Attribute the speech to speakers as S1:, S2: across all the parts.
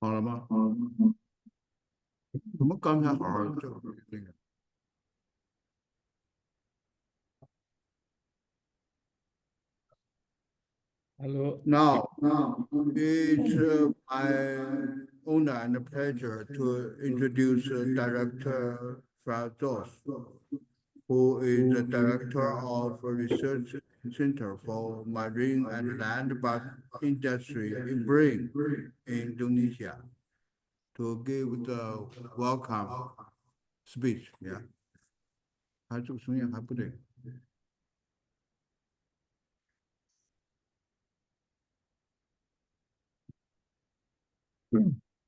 S1: 好了吗？怎么刚才好像就那个
S2: Halo.？Now,
S1: it's my honor and pleasure to introduce Director Frazos, who is the Director of Research Center for Marine and Land-based Industry in Brain, Indonesia, to give the welcome speech. Yeah，还这个声音还不对。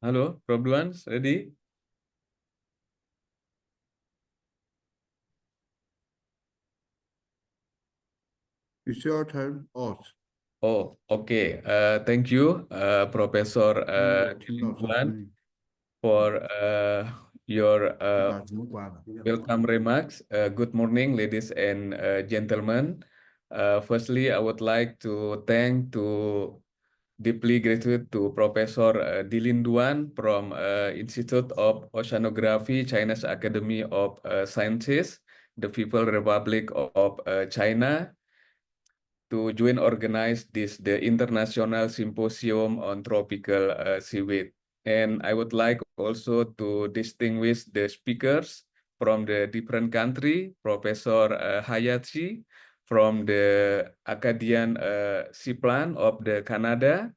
S2: Halo, Prof. Duan, ready?
S1: It's your turn. Oh,
S2: Oh, okay. Thank you, Professor
S1: 听不到声
S2: Duan,
S1: 音，for
S2: your
S1: 你把什么关了？welcome
S2: remarks. Good morning, ladies and gentlemen. Firstly, I would like to deeply gratitude to Professor Dilin Duan from Institute of Oceanography, China's Academy of Sciences, the People Republic of China, to join organize the International Symposium on Tropical Seaweed. And I would like also to distinguish the speakers from the different country, Professor Hayashi from the Acadian Sea Plan of the Canada,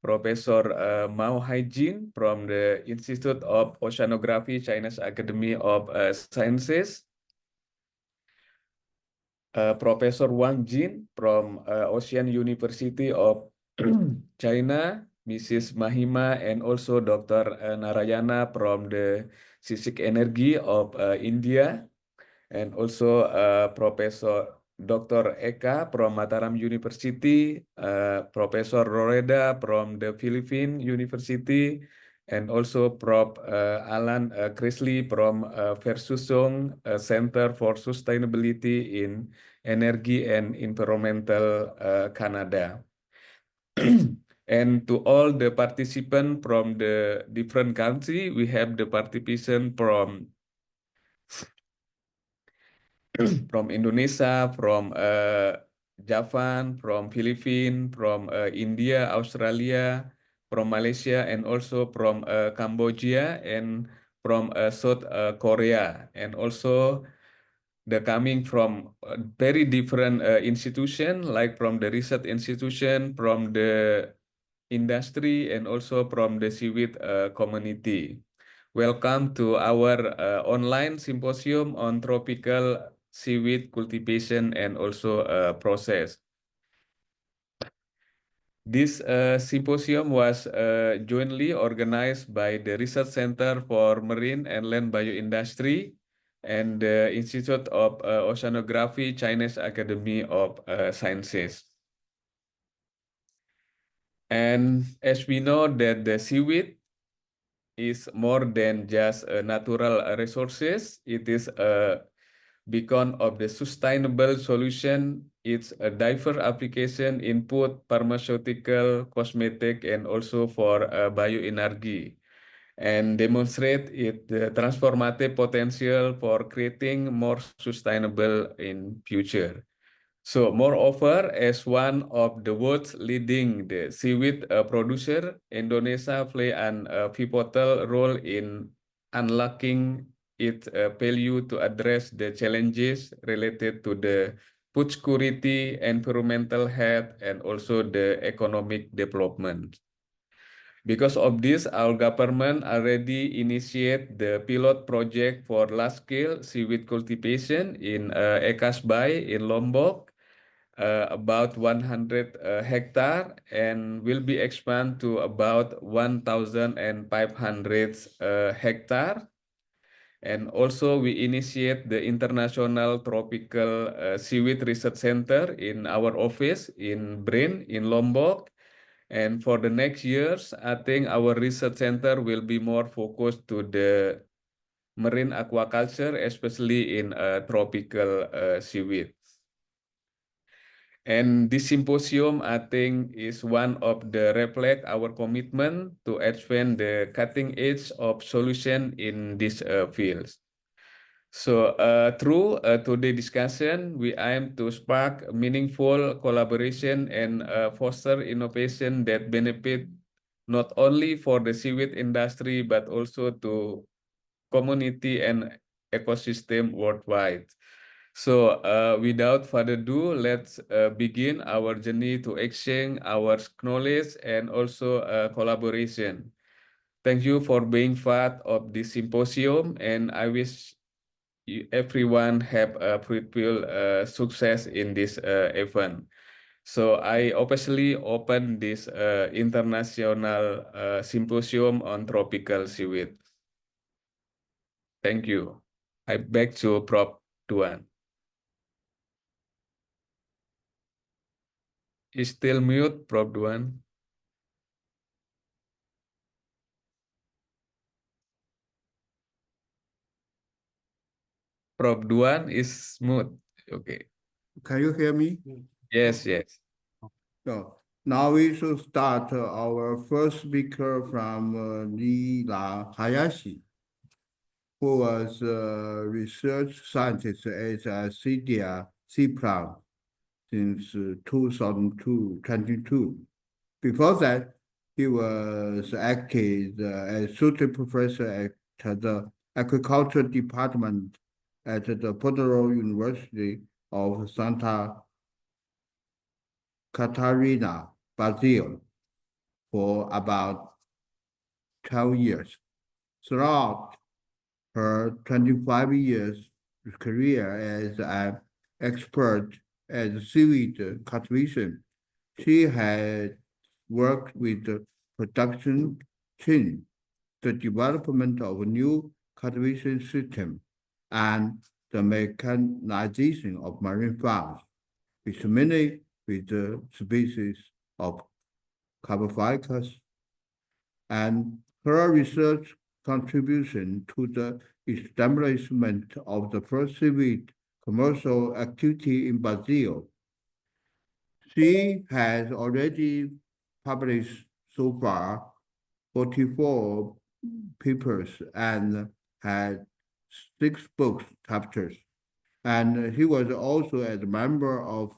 S2: Professor Mao Haijin from the Institute of Oceanography, Chinese Academy of Sciences, Professor Wang Jin from Ocean University of China, Mrs. Mahima, and also Dr. Narayana from the Sisik Energy of India, and also Professor Dr. Eka from Mataram University, Professor Roreda from the Philippine University, and also Prof. Alan Chrisley from Versusong Center for Sustainability in Energy and Environmental Canada. And to all the participants from the different country, we have the participation from Indonesia, from Japan, from Philippines, from India, Australia, from Malaysia, and also from Cambodia and from South Korea, and also the coming from very different institution, like from the research institution, from the industry, and also from the seaweed community. Welcome to our online symposium on tropical seaweed cultivation and also process. This symposium was jointly organized by the Research Center for Marine and Land Bioindustry and the Institute of Oceanography, Chinese Academy of Sciences. And as we know that the seaweed is more than just natural resources, it is a beacon of the sustainable solution. It's a diverse application in food, pharmaceutical, cosmetic, and also for bioenergy, and demonstrate the transformative potential for creating more sustainable in future. So moreover, as one of the world's leading the seaweed producer, Indonesia play an pivotal role in unlocking its value to address the challenges related to the food security, environmental health, and also the economic development. Because of this, our government already initiate the pilot project for large-scale seaweed cultivation in Ekas Bay in Lombok, about 100 hectare, and will be expanded to about 1,500 hectare. And also we initiate the International Tropical Seaweed Research Center in our office in Brain in Lombok. And for the next years, I think our research center will be more focused to the marine aquaculture, especially in tropical seaweed. And this symposium, I think, is one of the reflect our commitment to advance the cutting edge of solution in these fields. So through today's discussion, we aim to spark meaningful collaboration and foster innovation that benefit not only for the seaweed industry, but also to community and ecosystem worldwide. So without further ado, let's begin our journey to exchange our knowledge and also collaboration. Thank you for being part of this symposium, and I wish everyone have a fruitful success in this event. So I officially open this international symposium on tropical seaweed. Thank you. I back to Prof. Duan. Is still mute, Prof. Duan. Prof. Duan is mute. Okay.
S1: Can you hear me?
S2: Yes, yes.
S1: So now we should start our first speaker from Lila Hayashi, who was a research scientist at Cedia Sea Plant since 2022. Before that, he was active as associate professor at the agriculture department at the Federal University of Santa Catarina, Brazil, for about 12 years. Throughout her 25 years career as an expert at seaweed cultivation, she had worked with the production chain, the development of a new cultivation system, and the mechanization of marine farms, with many with the species of Carbophycus, and her research contribution to the establishment of the first seaweed commercial activity in Brazil. She has already published so far 44 papers and had 6 book chapters. And he was also a member of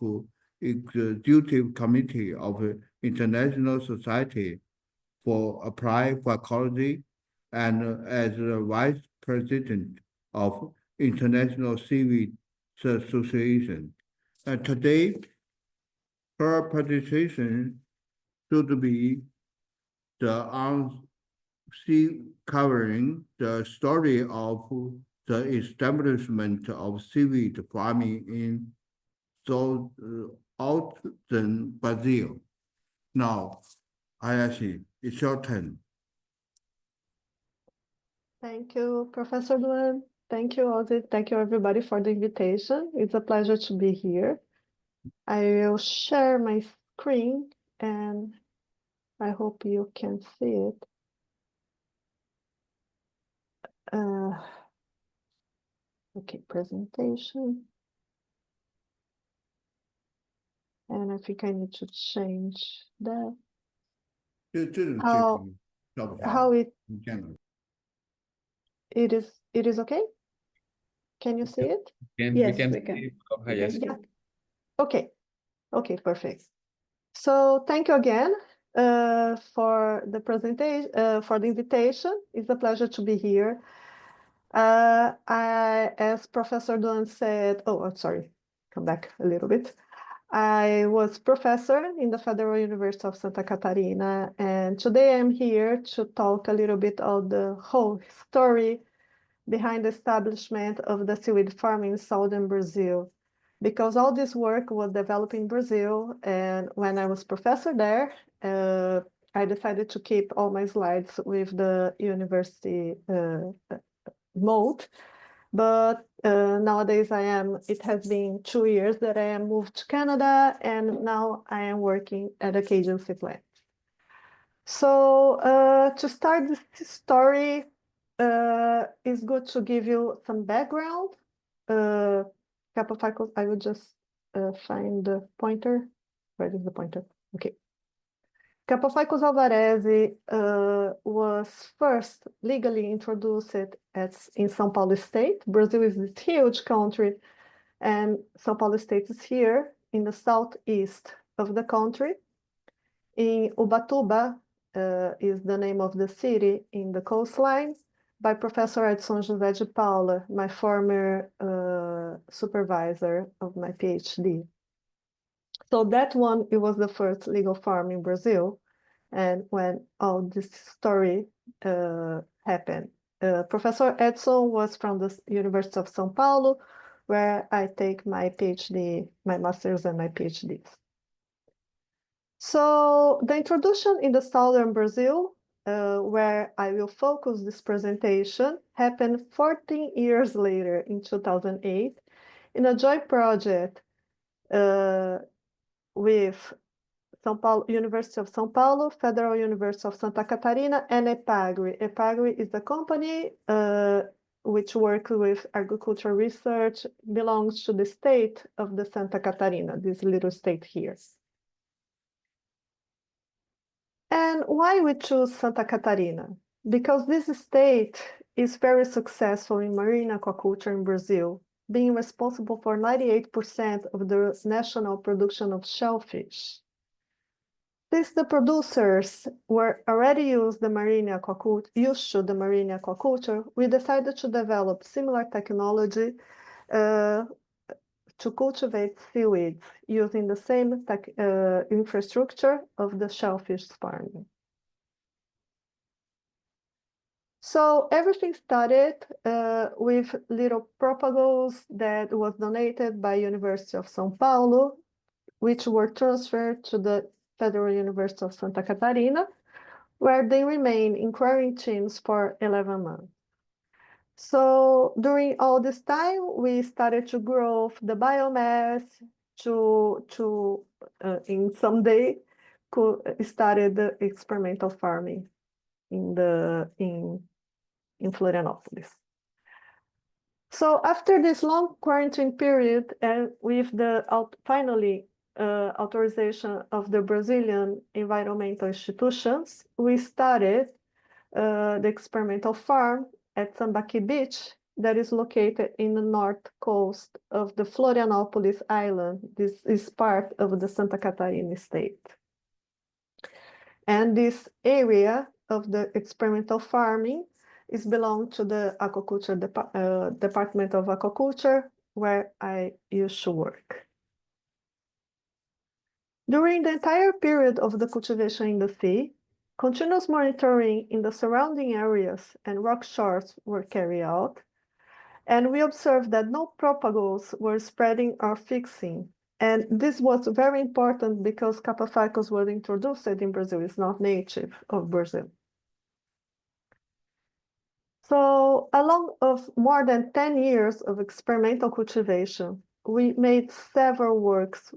S1: executive committee of International Society for Applied Pharmacology and as the vice president of International Seaweed Association. Today, her presentation should be the on sea covering the story of the establishment of seaweed farming in southern Brazil. Now, Hayashi, it's your turn.
S3: Thank you, Professor Duan. Thank you, Ozzy. Thank you, everybody, for the invitation. It's a pleasure to be here. I will share my screen, and I hope you can see it. Okay, presentation. And I think I need to change that. How it is okay? Can you see it?
S2: Yes,
S4: we can.
S2: see Prof. Hayashi.
S3: Yeah. Okay, perfect. So thank you again for the presentation, for the invitation. It's a pleasure to be here. As Professor Duan said, sorry, come back a little bit. I was professor in the Federal University of Santa Catarina, and today I'm here to talk a little bit of the whole story behind the establishment of the seaweed farm in southern Brazil, because all this work was developed in Brazil, and when I was professor there, I decided to keep all my slides with the university mode. But nowadays it has been 2 years that I am moved to Canada, and now I am working at a agency plant. So to start this story, it's good to give you some background. I will just find the pointer. Where is the pointer? Okay. Capophycus alvarezi was first legally introduced in São Paulo state. Brazil is this huge country, and São Paulo state is here in the southeast of the country. In Ubatuba is the name of the city in the coastline, by Professor Edson José de Paula, my former supervisor of my PhD. So that one, it was the first legal farm in Brazil. And when all this story happened, Professor Edson was from the University of São Paulo, where I take my PhD, my master's and my PhDs. So the introduction in the southern Brazil, where I will focus this presentation, happened 14 years later in 2008 in a joint project with University of São Paulo, Federal University of Santa Catarina, and EPAGRE. EPAGRE is the company which works with agricultural research, belongs to the state of the Santa Catarina, this little state here. And why we choose Santa Catarina? Because this state is very successful in marine aquaculture in Brazil, being responsible for 98% of the national production of shellfish. Since the producers were already used to the marine aquaculture, we decided to develop similar technology to cultivate seaweeds using the same infrastructure of the shellfish farming. So everything started with little propagos that was donated by University of São Paulo, which were transferred to the Federal University of Santa Catarina, where they remained in quarantines for 11 months. So during all this time, we started to grow the biomass in some day started the experimental farming in Florianópolis. So after this long quarantine period, and with the finally authorization of the Brazilian environmental institutions, we started the experimental farm at Sambaqui Beach that is located in the north coast of the Florianópolis island. This is part of the Santa Catarina state. And this area of the experimental farming is belong to the aquaculture Department of Aquaculture, where I used to work. During the entire period of the cultivation in the sea, continuous monitoring in the surrounding areas and rock shores were carried out, and we observed that no propagos were spreading or fixing. And this was very important because Capophycus was introduced in Brazil, it's not native of Brazil. So along of more than 10 years of experimental cultivation, we made several works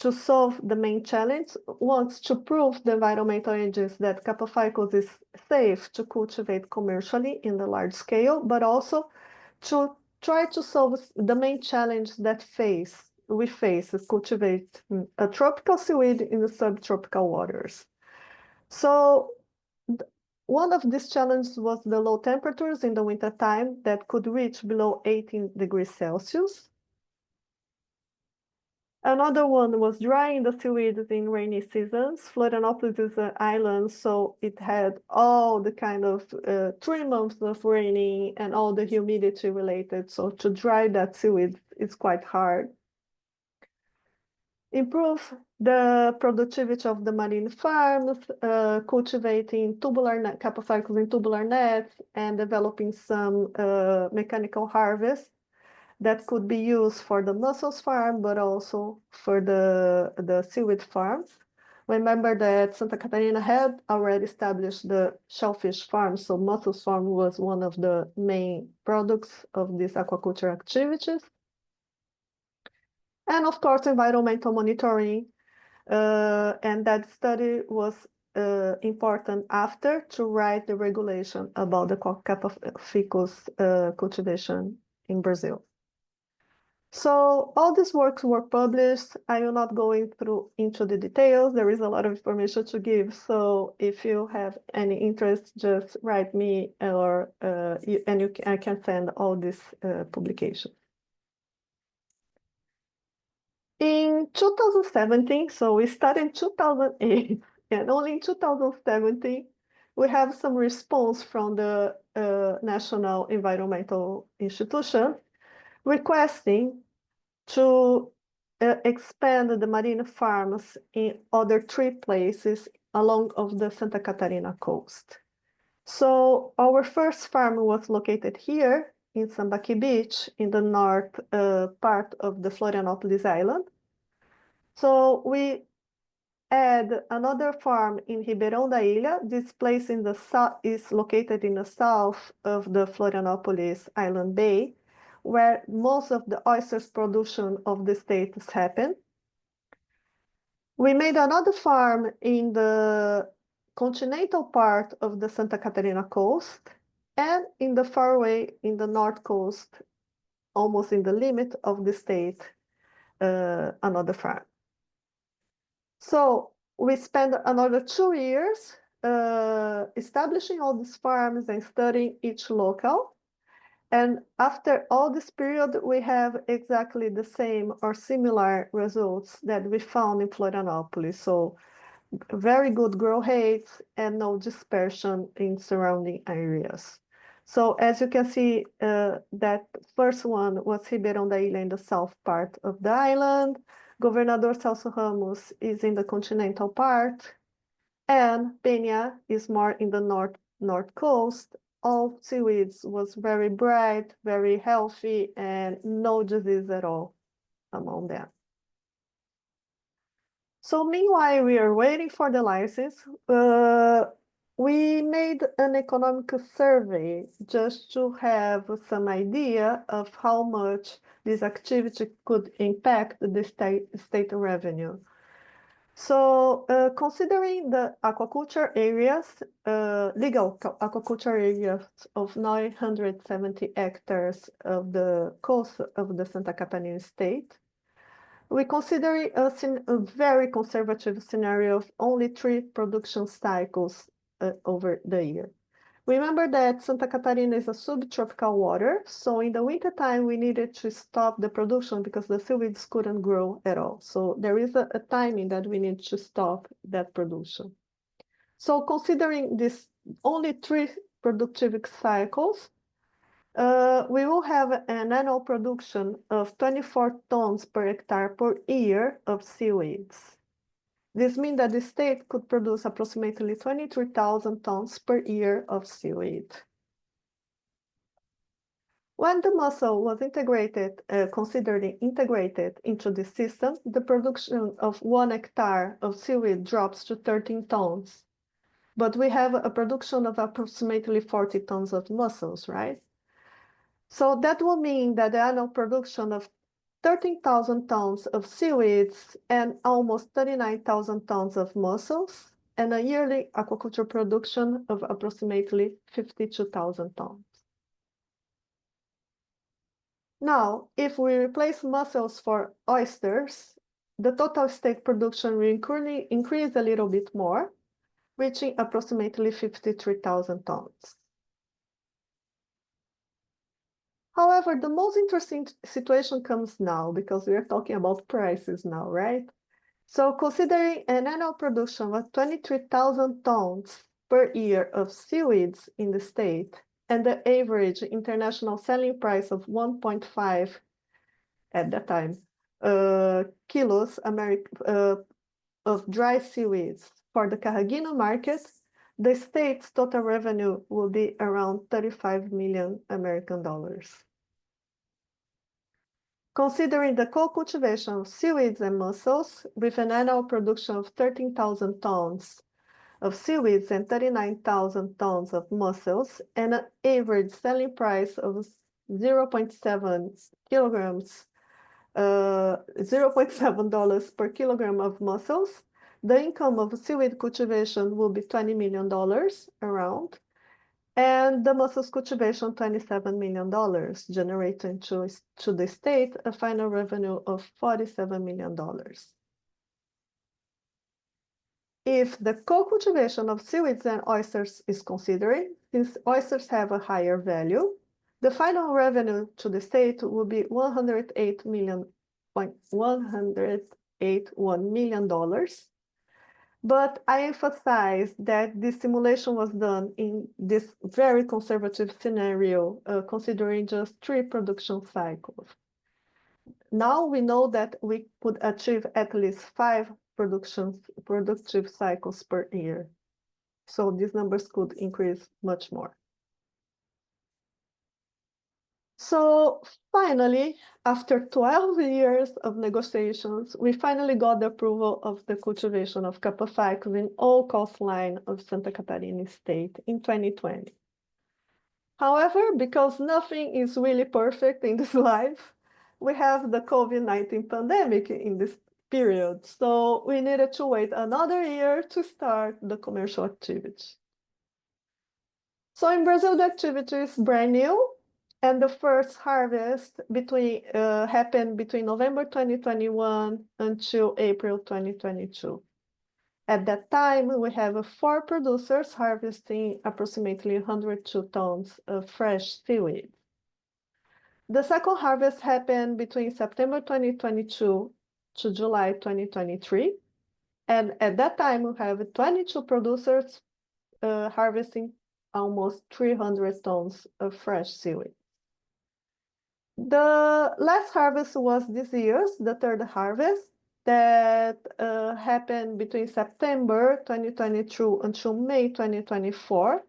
S3: to solve the main challenge, once to prove the environmental agents that Capophycus is safe to cultivate commercially in the large scale, but also to try to solve the main challenge that we face is cultivate a tropical seaweed in the subtropical waters. So one of these challenges was the low temperatures in the winter time that could reach below 18 degrees Celsius. Another one was drying the seaweed in rainy seasons. Florianópolis is an island, so it had all the kind of 3 months of raining and all the humidity related. So to dry that seaweed is quite hard. Improve the productivity of the marine farms, cultivating Capophycus in tubular nets, and developing some mechanical harvest that could be used for the mussels farm, but also for the seaweed farms. Remember that Santa Catarina had already established the shellfish farm, so mussels farm was one of the main products of these aquaculture activities. And of course, environmental monitoring, and that study was important after to write the regulation about the Capophycus cultivation in Brazil. So all these works were published. I will not go into the details. There is a lot of information to give. So if you have any interest, just write me or I can send all this publication. In 2017, so we started in 2008, and only in 2017, we have some response from the National Environmental Institution requesting to expand the marine farms in other 3 places along of the Santa Catarina coast. So our first farm was located here in Sambaqui Beach in the north part of the Florianopolis Island. So we add another farm in Ribeirão da Ilha. This place in the south is located in the south of the Florianopolis Island Bay, where most of the oysters production of the state happen. We made another farm in the continental part of the Santa Catarina coast and in the far away in the north coast, almost in the limit of the state, another farm. So we spent another 2 years establishing all these farms and studying each local. And after all this period, we have exactly the same or similar results that we found in Florianopolis. So very good growth rates and no dispersion in surrounding areas. So as you can see, that first one was Ribeirão da Ilha in the south part of the island. Governador Celso Ramos is in the continental part, and Peña is more in the north coast. All seaweeds was very bright, very healthy, and no disease at all among them. So meanwhile, we are waiting for the license. We made an economic survey just to have some idea of how much this activity could impact the state revenue. So considering the aquaculture areas, legal aquaculture areas of 970 hectares of the coast of the Santa Catarina state, we consider a very conservative scenario of only 3 production cycles over the year. Remember that Santa Catarina is a subtropical water, so in the wintertime we needed to stop the production because the seaweeds couldn't grow at all. So there is a timing that we need to stop that production. So considering this only 3 productive cycles, we will have an annual production of 24 tons per hectare per year of seaweeds. This means that the state could produce approximately 23,000 tons per year of seaweed. When the mussel was considered integrated into the system, the production of 1 hectare of seaweed drops to 13 tons. But we have a production of approximately 40 tons of mussels, right? So that will mean that the annual production of 13,000 tons of seaweeds and almost 39,000 tons of mussels, and a yearly aquaculture production of approximately 52,000 tons. Now, if we replace mussels for oysters, the total state production will increase a little bit more, reaching approximately 53,000 tons. However, the most interesting situation comes now because we are talking about prices now, right? So considering an annual production of 23,000 tons per year of seaweeds in the state and the average international selling price of 1.5 at that time kilos of dry seaweeds for the Carragino market, the state's total revenue will be around 35 million American dollars. Considering the co-cultivation of seaweeds and mussels, with an annual production of 13,000 tons of seaweeds and 39,000 tons of mussels, and an average selling price of 0.7 kilograms, $0.7 per kilogram of mussels, the income of seaweed cultivation will be $20 million around. And the mussels cultivation, $27 million, generating to the state a final revenue of $47 million. If the co-cultivation of seaweeds and oysters is considered, since oysters have a higher value, the final revenue to the state will be $108 million, $181 million. But I emphasize that this simulation was done in this very conservative scenario, considering just 3 production cycles. Now we know that we could achieve at least 5 productive cycles per year. So these numbers could increase much more. So finally, after 12 years of negotiations, we finally got the approval of the cultivation of Capaficus in all coastline of Santa Catarina state in 2020. However, because nothing is really perfect in this life, we have the COVID-19 pandemic in this period. So we needed to wait another year to start the commercial activity. So in Brazil, the activity is brand new, and the first harvest happened between November 2021 until April 2022. At that time, we have 4 producers harvesting approximately 102 tons of fresh seaweed. The second harvest happened between September 2022 to July 2023. And at that time, we have 22 producers harvesting almost 300 tons of fresh seaweed. The last harvest was this year's, the third harvest, that happened between September 2022 until May 2024,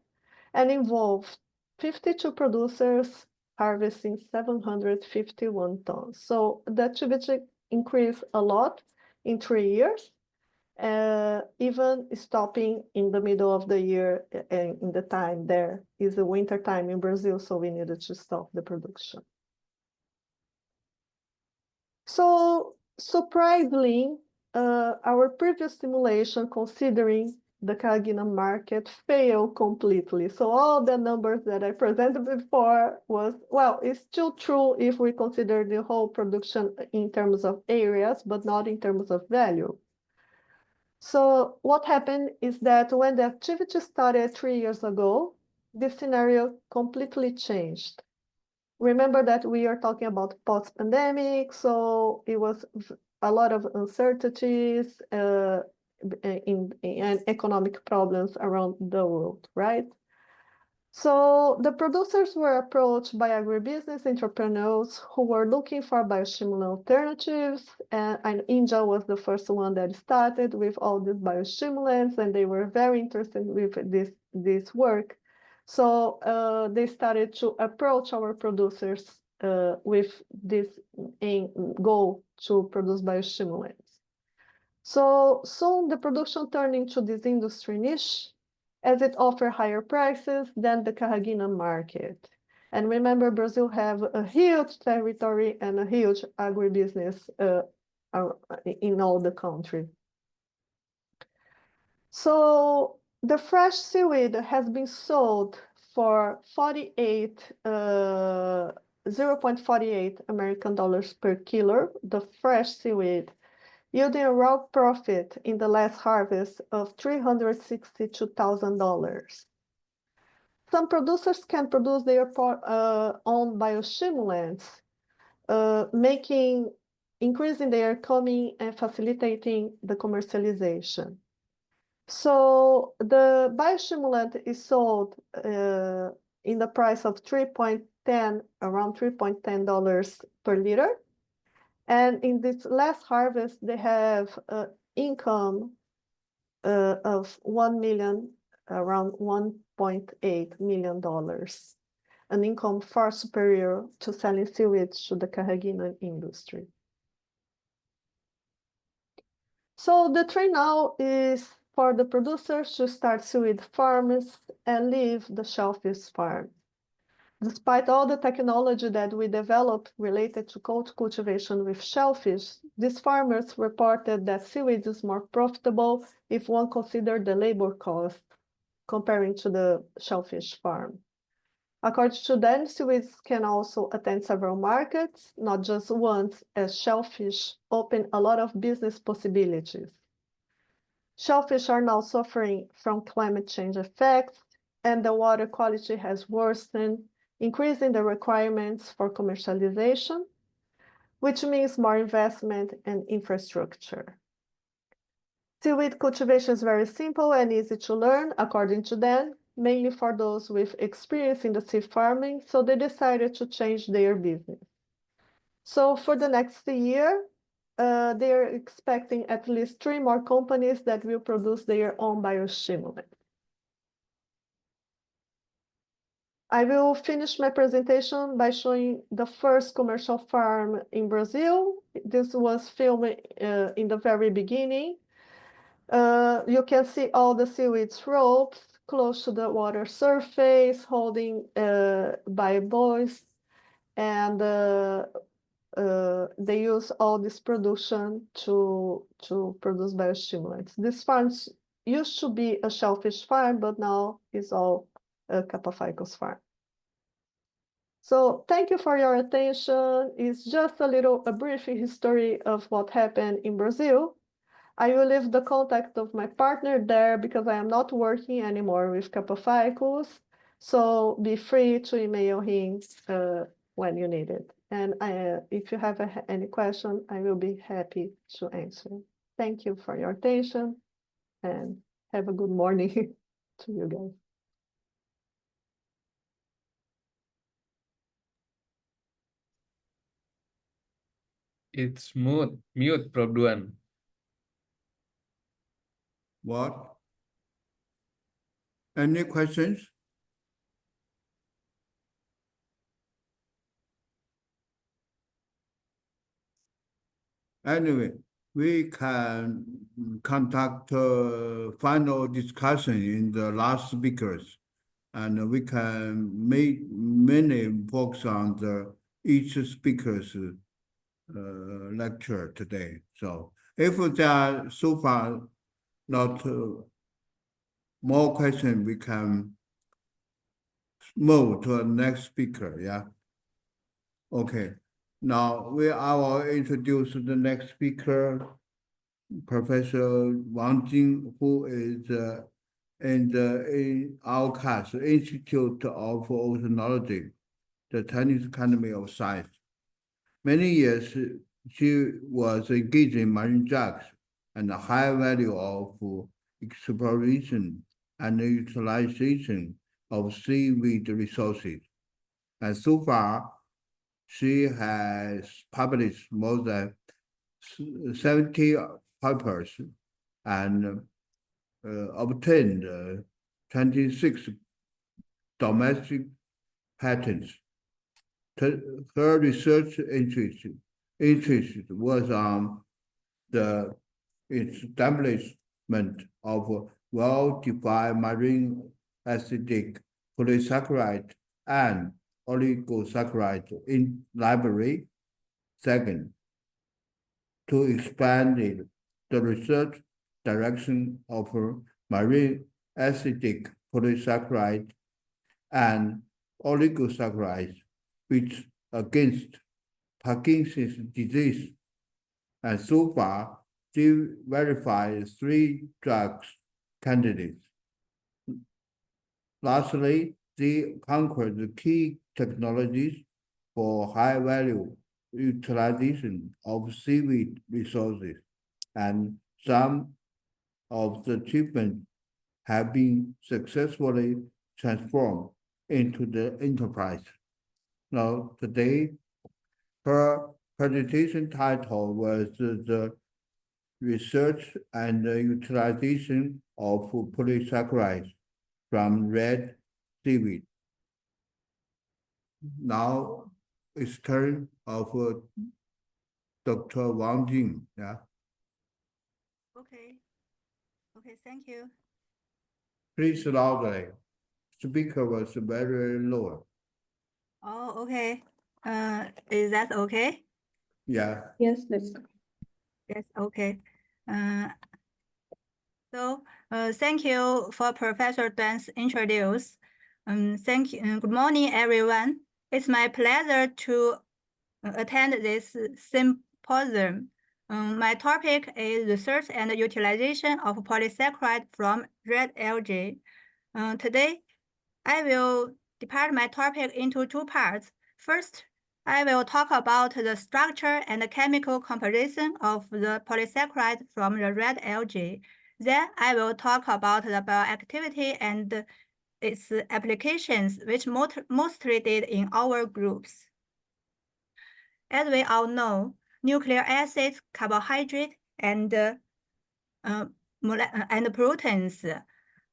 S3: and involved 52 producers harvesting 751 tons. So the activity increased a lot in 3 years, even stopping in the middle of the year. In the time there is a winter time in Brazil, so we needed to stop the production. So surprisingly, our previous simulation, considering the Caragina market, failed completely. So all the numbers that I presented before was, well, it's still true if we consider the whole production in terms of areas, but not in terms of value. So what happened is that when the activity started 3 years ago, the scenario completely changed. Remember that we are talking about post-pandemic, so it was a lot of uncertainties and economic problems around the world, right? So the producers were approached by agribusiness entrepreneurs who were looking for biostimulant alternatives, and India was the first one that started with all these biostimulants, and they were very interested with this work. So they started to approach our producers with this goal to produce biostimulants. So soon the production turned into this industry niche, as it offered higher prices than the Carragina market. And remember, Brazil have a huge territory and a huge agribusiness in all the country. So the fresh seaweed has been sold for 0.48 American dollars per kilo, the fresh seaweed, yielding a raw profit in the last harvest of $362,000. Some producers can produce their own biostimulants, increasing their income and facilitating the commercialization. So the biostimulant is sold in the price of around $3.10 per liter. And in this last harvest, they have income of around $1.8 million, an income far superior to selling seaweed to the Carragina industry. So the trend now is for the producers to start seaweed farms and leave the shellfish farm. Despite all the technology that we developed related to cultivation with shellfish, these farmers reported that seaweed is more profitable if one considers the labor cost comparing to the shellfish farm. According to them, seaweeds can also attend several markets, not just once, as shellfish open a lot of business possibilities. Shellfish are now suffering from climate change effects, and the water quality has worsened, increasing the requirements for commercialization, which means more investment and infrastructure. Seaweed cultivation is very simple and easy to learn, according to them, mainly for those with experience in the sea farming, so they decided to change their business. So for the next year, they're expecting at least 3 more companies that will produce their own biostimulant. I will finish my presentation by showing the first commercial farm in Brazil. This was filmed in the very beginning. You can see all the seaweed ropes close to the water surface, holding by buoys, and they use all this production to produce biostimulants. This farm used to be a shellfish farm, but now it's all a Capophycus farm. So thank you for your attention. It's just a brief history of what happened in Brazil. I will leave the contact of my partner there because I am not working anymore with Capophycus. So be free to email him when you need it. And if you have any question, I will be happy to answer. Thank you for your attention and have a good morning to you guys.
S2: It's mute, Prof. Duan.
S1: What? Any questions? Anyway, we can conduct a final discussion in the last speakers, and we can make many focus on the each speaker's lecture today. So if there are so far not more questions, we can move to the next speaker. Yeah. Okay. Now I will introduce the next speaker, Professor Wang Jing, who is in our class, Institute of Oceanology, the Chinese Academy of Science. Many years she was engaged in marine drugs and the high value of exploration and utilization of seaweed resources. And so far, she has published more than 70 papers and obtained 26 domestic patents. Her research interest was on the establishment of well-defined marine acidic polysaccharide and oligosaccharide in library. Second, to expand the research direction of marine acidic polysaccharide and oligosaccharides, which against Parkinson's disease. And so far, she verified 3 drugs candidates. Lastly, they conquered the key technologies for high-value utilization of seaweed resources, and some of the achievements have been successfully transformed into the enterprise. Now, today, her presentation title was the Research and Utilization of Polysaccharides from Red Seaweed. Now it's turn of Dr. Wang Jing. Yeah.
S4: Okay. Okay, thank you.
S1: Please loudly. Speaker was very low.
S4: Oh, okay. Is that okay?
S1: Yeah.
S5: Yes, that's
S4: Yes, okay. So, thank you for Professor Duan's introduce. Thank you. Good morning, everyone. It's my pleasure to attend this symposium. My topic is research and utilization of polysaccharide from red algae. Today, I will divide my topic into two parts. First, I will talk about the structure and the chemical composition of the polysaccharide from the red algae. Then I will talk about the bioactivity and its applications, which mostly did in our groups. As we all know, nucleic acids, carbohydrate, and proteins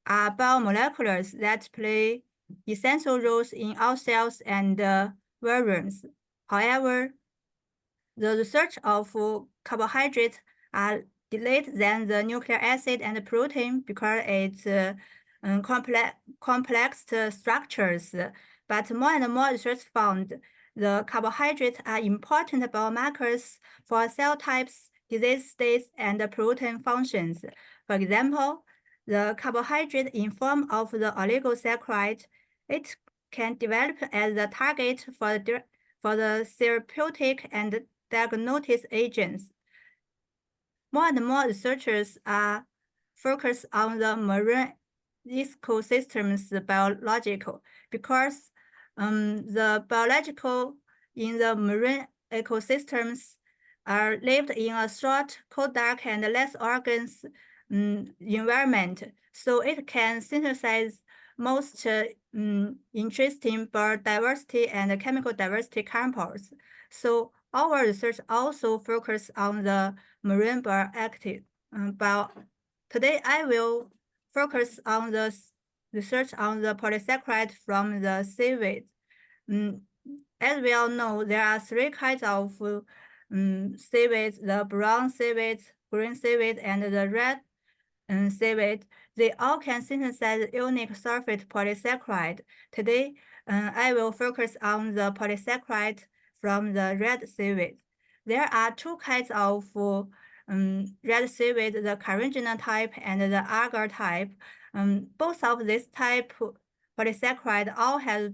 S4: are biomolecules that play essential roles in our cells and organisms. However, the research of carbohydrates are delayed than the nucleic acid and protein because it's complex structures. But more and more research found the carbohydrates are important biomarkers for cell types, disease states, and protein functions. For example, the carbohydrate in form of the oligosaccharide, it can develop as the target for the therapeutic and diagnostic agents. More and more researchers are focused on the marine ecosystems biological because the biological in the marine ecosystems are lived in a short, cold, dark, and less organs environment, so it can synthesize most interesting biodiversity and chemical diversity compounds. So our research also focuses on the marine bioactive. Today I will focus on the research on the polysaccharide from the seaweed. As we all know, there are three kinds of seaweeds: the brown seaweed, green seaweed, and the red seaweed. They all can synthesize unique sulfate polysaccharide. Today, I will focus on the polysaccharide from the red seaweed. There are two kinds of red seaweed, the carrageenan type and the agar type. Both of this type polysaccharide all have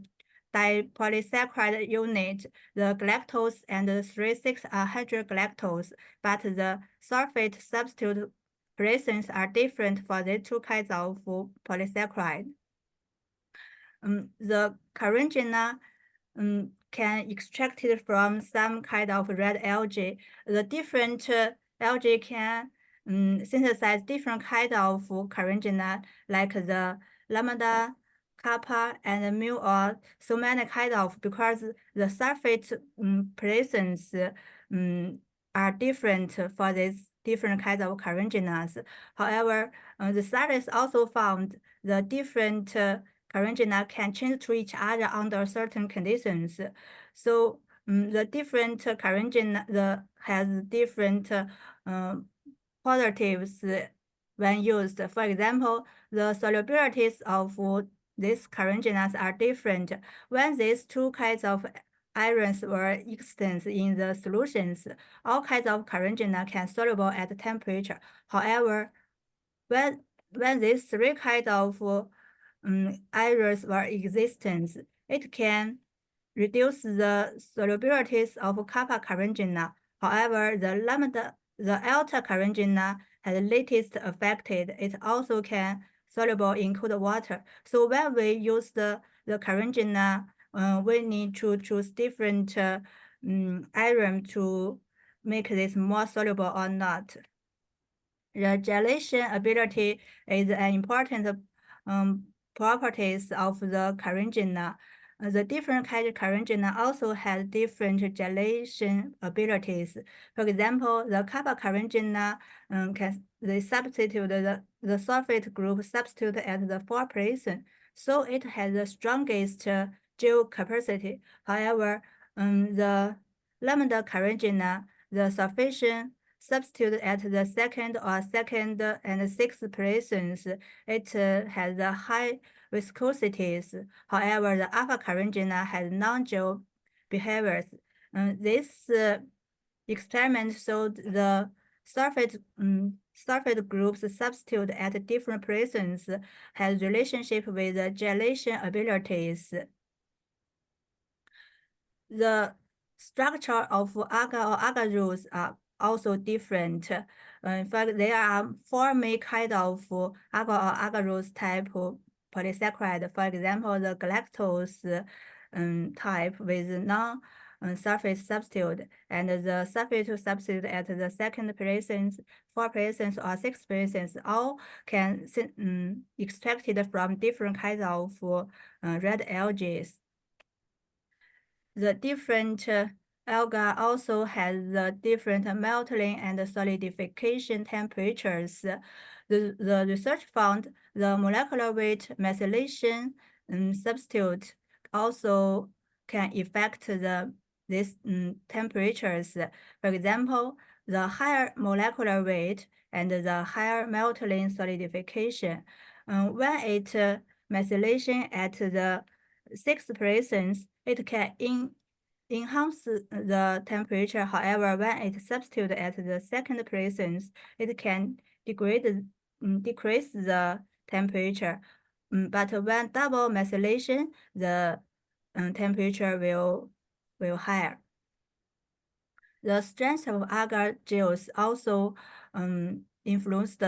S4: dipolysaccharide unit, the galactose and the 3,6 are hydrogalactose, but the sulfate substitute presence are different for the two kinds of polysaccharide. The carrageenan can extracted from some kind of red algae. The different algae can synthesize different kind of carrageenan, like the lambda, kappa, and mu, or so many kind of, because the sulfate presence are different for these different kinds of carragenenas. However, the scientists also found the different carrageenan can change to each other under certain conditions. So the different carrageenan has different positives when used. For example, the solubilities of these carrageenans are different. When these two kinds of ions were extant in the solutions, all kinds of carrageenan can soluble at temperature. However, when these three kinds of ions were existent, it can reduce the solubilities of kappa carrageenan. However, the alpha carrageenan has latest affected. It also can soluble in cold water. So when we use the carrageenan, we need to choose different iron to make this more soluble or not. The gelation ability is an important properties of the carrageenan. The different kind of carrageenan also has different gelation abilities. For example, the kappa carrageenan they substitute the sulfate group substitute at the 4 position, so it has the strongest gel capacity. However, the lambda carrageenan, the sufficient substitute at the second and sixth positions, it has a high viscosities. However, the alpha carrageenan has non-gel behaviors. This experiment showed the sulfate groups substituted at different positions has relationship with the gelation abilities. The structure of agar or agarose are also different. In fact, there are 4 main kind of agar or agarose type polysaccharide. For example, the galactose type with non-sulfate substitute, and the sulfate substitute at the second presence, 4 presence, or 6 presence, all can extracted from different kinds of red algae. The different algae also has the different melting and solidification temperatures. The research found the molecular weight methylation substitute also can affect these temperatures. For example, the higher molecular weight and the higher melting solidification. When it methylation at the 6th presence, it can enhance the temperature. However, when it substitute at the 2nd presence, it can decrease the temperature. But when double methylation, the temperature will higher. The strength of agar gels also influenced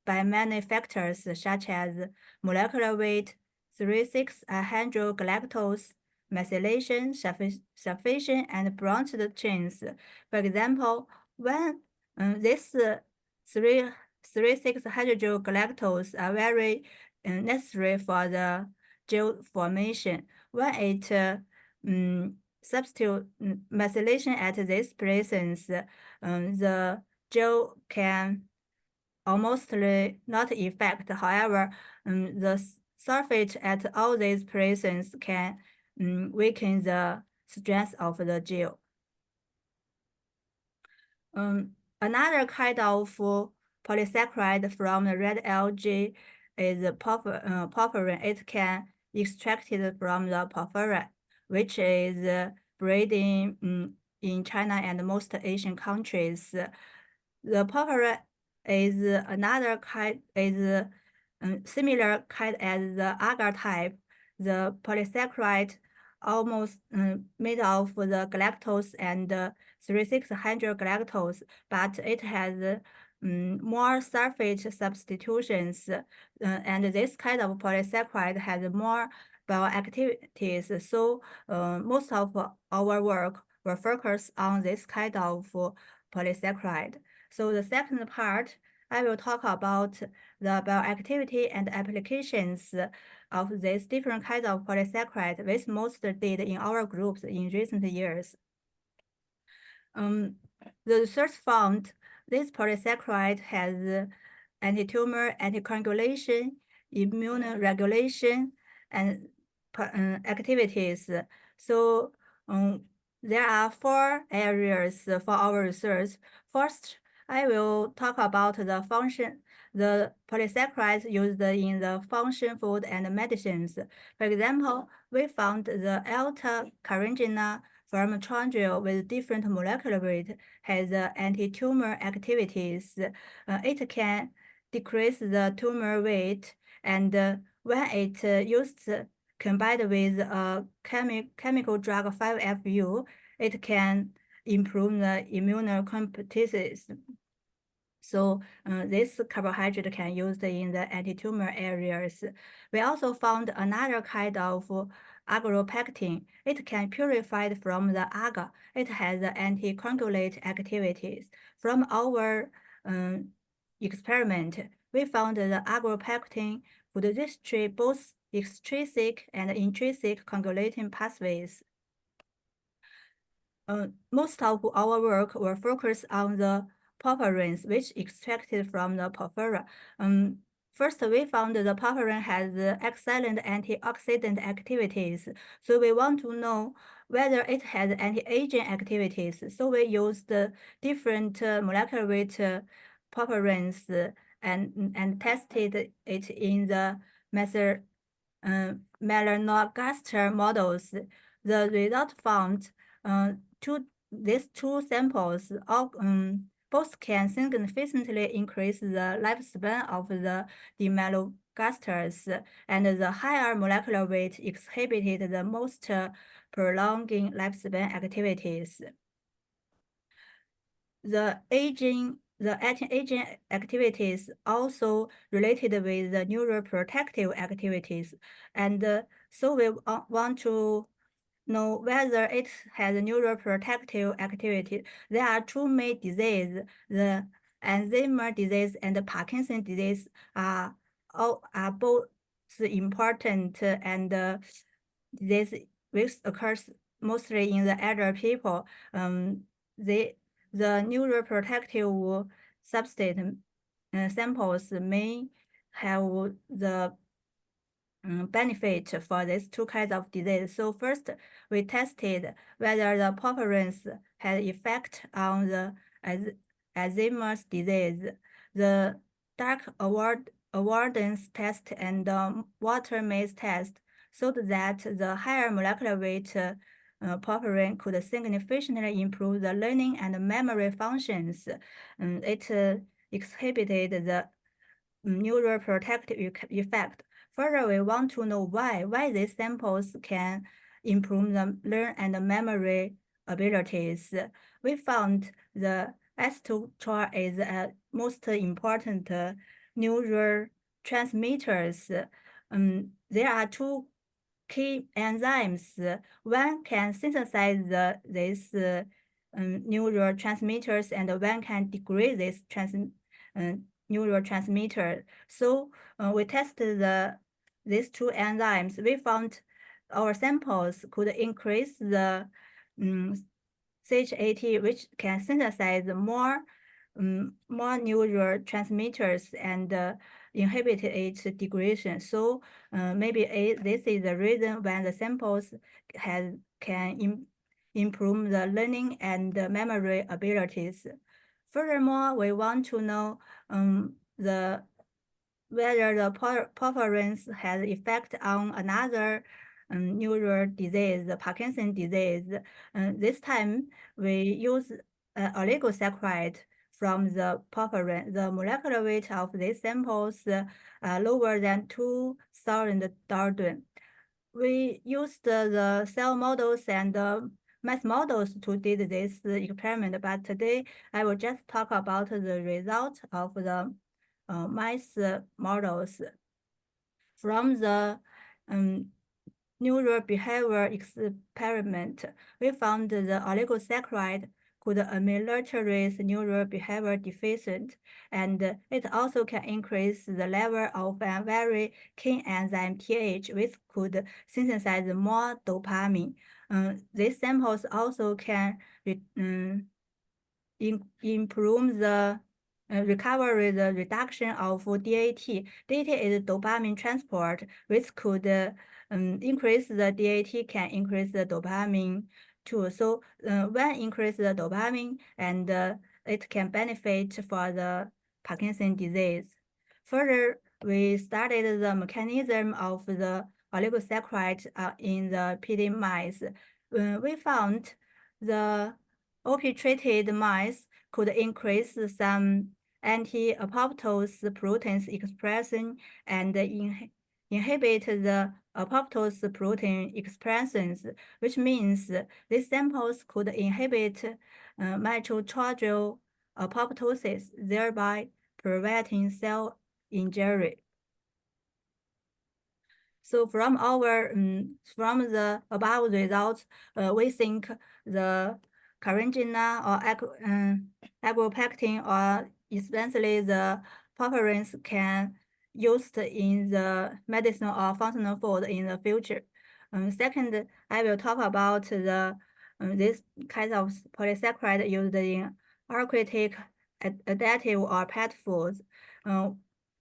S4: by many factors such as molecular weight, 3,6-hydrogalactose, methylation, sulfation, and branched chains. For example, when these 3,6-hydrogalactose are very necessary for the gel formation. When it substitute methylation at this presence, the gel can almost not effect. However, the sulfate at all these presence can weaken the strength of the gel. Another kind of polysaccharide from the red algae is porphyrin. It can extracted from the porphyrin, which is breeding in China and most Asian countries. The porphyrin is another kind, is similar kind as the agar type. The polysaccharide almost made of the galactose and 3,6-hydrogalactose, but it has more sulfate substitutions, and this kind of polysaccharide has more bioactivities. So most of our work will focus on this kind of polysaccharide. So the second part, I will talk about the bioactivity and applications of these different kinds of polysaccharide, which most did in our groups in recent years. The research found this polysaccharide has anti-tumor, anticoagulation, immune regulation, and activities. So there are 4 areas for our research. First, I will talk about the function, the polysaccharides used in the function food and medicines. For example, we found the alpha carrageenan from chondril with different molecular weight has anti-tumor activities. It can decrease the tumor weight, and when it used combined with a chemical drug 5-FU, it can improve the immune competencies. So this carbohydrate can use in the anti-tumor areas. We also found another kind of agropectin. It can purify from the agar. It has anticoagulate activities. From our experiment, we found the agropectin could restrict both extrinsic and intrinsic coagulating pathways. Most of our work will focus on the porphyrins, which extracted from the porphyra. First, we found the porphyrin has excellent antioxidant activities. So we want to know whether it has anti-aging activities. So we used different molecular weight porphyrins and tested it in the melanogaster models. The result found these two samples all Both can significantly increase the lifespan of the Demelogasters, and the higher molecular weight exhibited the most prolonging lifespan activities. The anti-aging activities also related with the neuroprotective activities, and so we want to know whether it has neuroprotective activity. There are two main diseases: the Alzheimer's disease and the Parkinson's disease are both important, and this which occurs mostly in the elder people. The neuroprotective substance samples may have the benefit for these two kinds of disease. So first, we tested whether the purpurins had effect on the Alzheimer's disease. The dark avoidance test and the water maze test showed that the higher molecular weight purpurin could significantly improve the learning and memory functions. It exhibited the neuroprotective effect. Further, we want to know why these samples can improve the learn and memory abilities. We found the acetylcholine is a most important neurotransmitters. There are two key enzymes. One can synthesize these neurotransmitters, and one can degrade this neurotransmitter. So we tested these two enzymes. We found our samples could increase the CHAT, which can synthesize more neurotransmitters and inhibit its degradation. So maybe this is the reason when the samples can improve the learning and memory abilities. Furthermore, we want to know whether the purpurins has effect on another neural disease, the Parkinson's disease. This time, we use oligosaccharide from the purpurin. The molecular weight of these samples are lower than 2,000 Dalton. We used the cell models and mouse models to did this experiment, but today I will just talk about the result of the mice models. From the neural behavior experiment, we found the oligosaccharide could ameliorate neural behavior deficient, and it also can increase the level of a very keen enzyme TH, which could synthesize more dopamine. These samples also can improve the recovery, the reduction of DAT. DAT is dopamine transport, which could increase the DAT, can increase the dopamine too. So when increase the dopamine, and it can benefit for the Parkinson's disease. Further, we studied the mechanism of the oligosaccharide in the PD mice. We found the OP-treated mice could increase some anti-apoptosis proteins expression and inhibit the apoptosis protein expressions, which means these samples could inhibit mitochondrial apoptosis, thereby preventing cell injury. So from the above results, we think the carrageenan or agripactin, or essentially the purpurins, can used in the medicinal or functional food in the future. Second, I will talk about this kind of polysaccharide used in arthritic, additive, or pet foods.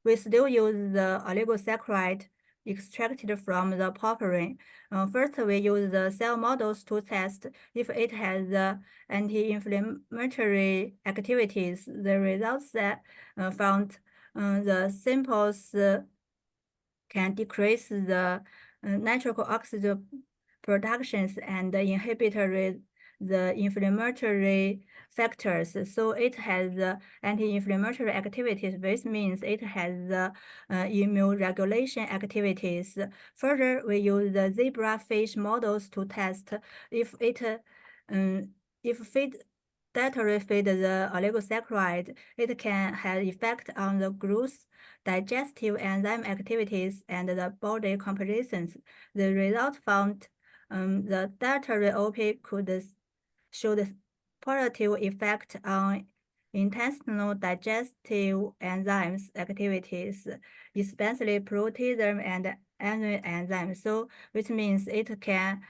S4: We still use the oligosaccharide extracted from the purpurin. First, we use the cell models to test if it has the anti-inflammatory activities. The results that found the samples can decrease the nitric oxide productions and inhibit the inflammatory factors. So it has the anti-inflammatory activities, which means it has the immune regulation activities. Further, we use the zebrafish models to test if it dietary feed the oligosaccharide, it can have effect on the growth, digestive enzyme activities, and the body compositions. The result found the dietary OP could show the positive effect on intestinal digestive enzymes activities, especially proteasome and enzyme enzymes. So, which means it can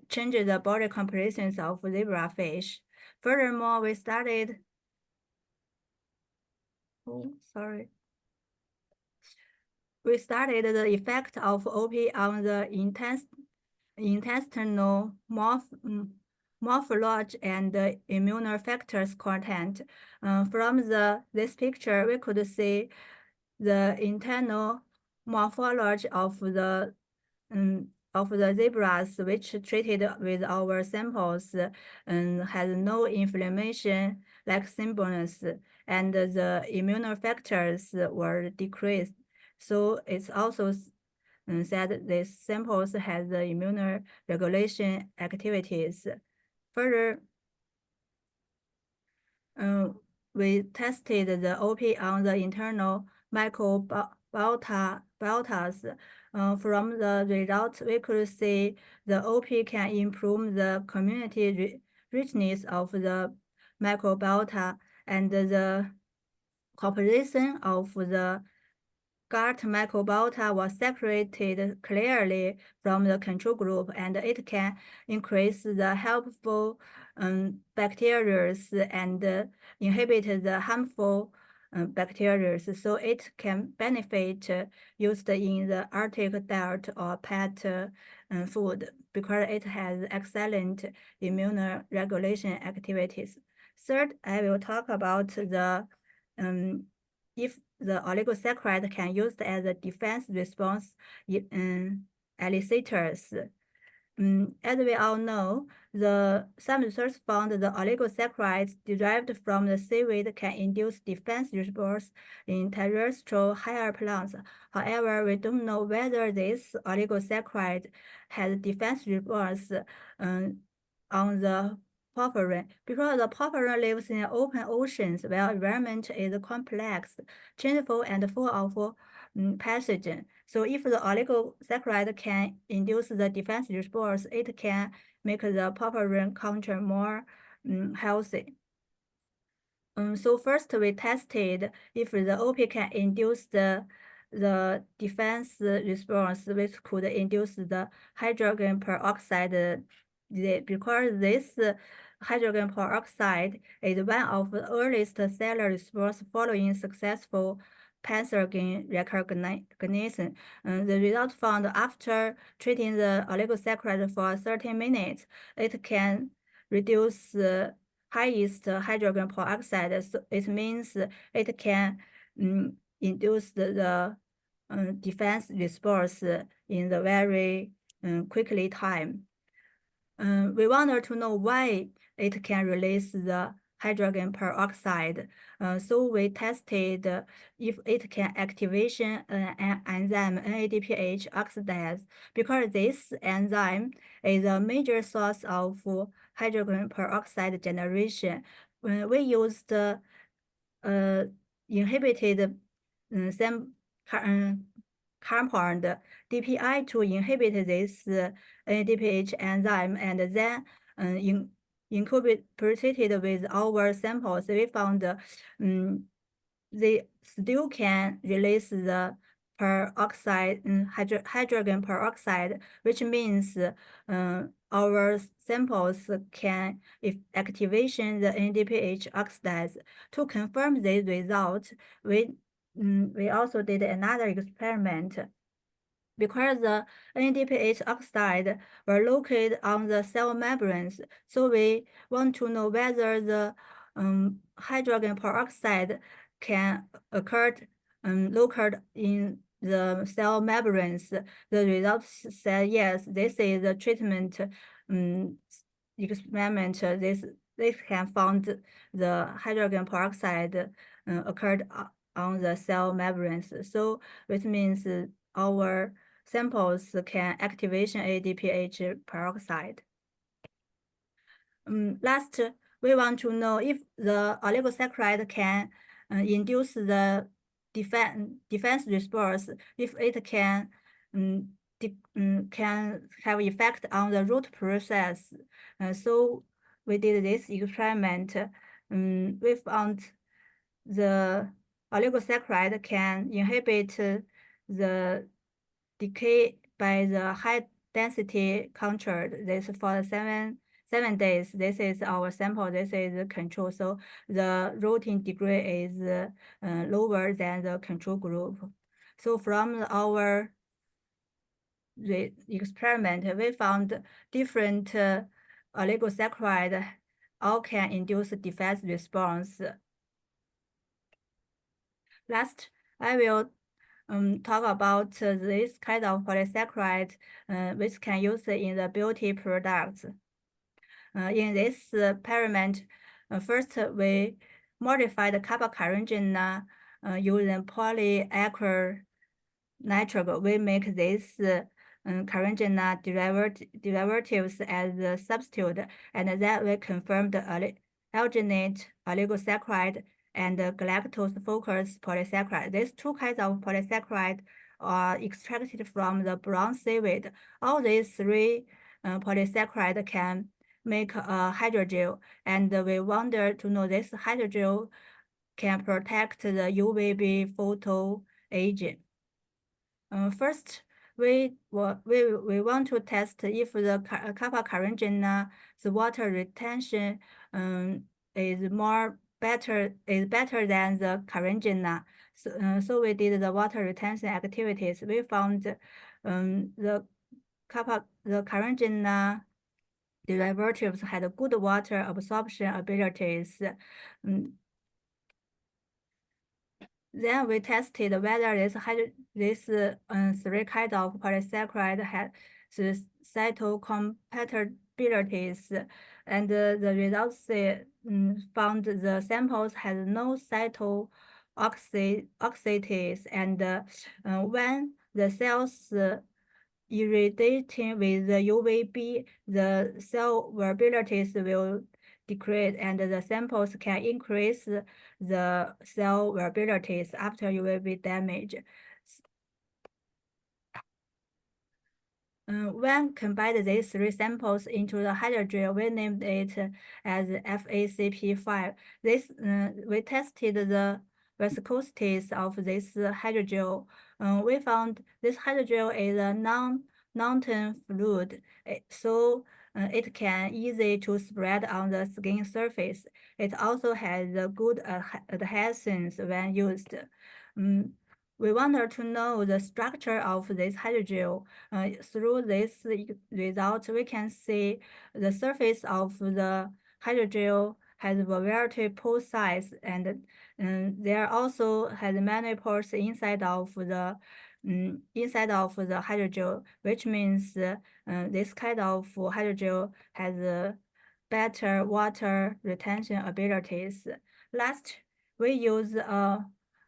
S4: change the body compositions of zebrafish. Furthermore, we studied. We studied the effect of OP on the intestinal morphology and the immune factors content. From this picture, we could see the internal morphology of the zebras which treated with our samples has no inflammation like symptoms, and the immune factors were decreased. So it's also said these samples has the immune regulation activities. Further, we tested the OP on the internal microbiota. From the results, we could see the OP can improve the community richness of the microbiota, and the composition of the gut microbiota was separated clearly from the control group, and it can increase the helpful bacteria and inhibit the harmful bacteria. So it can benefit used in the Arctic diet or pet food because it has excellent immune regulation activities. Third, I will talk about the if the oligosaccharide can used as a defense response elicitors. As we all know, some research found the oligosaccharides derived from the seaweed can induce defense response in terrestrial higher plants. However, we don't know whether this oligosaccharide has defense response on the porphyrin, because the porphyrin lives in open oceans where environment is complex, changeful, and full of pathogen. So if the oligosaccharide can induce the defense response, it can make the porphyrin culture more healthy. So first we tested if the OP can induce the defense response, which could induce the hydrogen peroxide, because this hydrogen peroxide is one of the earliest cellular response following successful pathogen recognition. The result found after treating the oligosaccharide for 30 minutes, it can reduce highest hydrogen peroxide. So it means it can induce the defense response in the very quickly time. We wanted to know why it can release the hydrogen peroxide. So we tested if it can activation an enzyme NADPH oxidase, because this enzyme is a major source of hydrogen peroxide generation. We used inhibited compound DPI to inhibit this NADPH enzyme, and then incorporated with our samples, we found they still can release the peroxide, hydrogen peroxide, which means our samples can activation the NADPH oxidase. To confirm this result, we also did another experiment. Because the NADPH oxide were located on the cell membranes, so we want to know whether the hydrogen peroxide can occur located in the cell membranes. The results said yes, this is the treatment experiment, this can found the hydrogen peroxide occurred on the cell membranes. So which means our samples can activation ADPH peroxide. Last, we want to know if the oligosaccharide can induce the defense response, if it can have effect on the root process. So we did this experiment. We found the oligosaccharide can inhibit the decay by the high density cultured. This for 7 days. This is our sample. This is the control. So the rooting degree is lower than the control group. So from our experiment, we found different oligosaccharide all can induce defense response. Last, I will talk about this kind of polysaccharide which can use in the beauty products. In this experiment, first we modify the carbocarbogen using polyacryl nitrogen. We make this carbogen derivatives as the substitute, and then we confirm the alginate oligosaccharide and galactose-focused polysaccharide. These two kinds of polysaccharide are extracted from the brown seaweed. All these three polysaccharide can make a hydrogel, and we wonder to know this hydrogel can protect the UVB photo agent. First, we want to test if the carbocarbogen the water retention is better than the carbogen. So we did the water retention activities. We found the carbogen derivatives had good water absorption abilities. Then we tested whether this three kind of polysaccharide had the cytocompatibilities, and the results found the samples had no cytooxidase, and when the cells irradiating with the UVB, the cell variabilities will decrease, and the samples can increase the cell variabilities after UVB damage. When combined these three samples into the hydrogel, we named it as FACP5. This we tested the viscosities of this hydrogel. We found this hydrogel is a non-tone fluid, so it can easy to spread on the skin surface. It also has a good adhesions when used. We wanted to know the structure of this hydrogel. Through this result, we can see the surface of the hydrogel has a variety pore size, and there also has many pores inside of the hydrogel, which means this kind of hydrogel has better water retention abilities. Last, we use a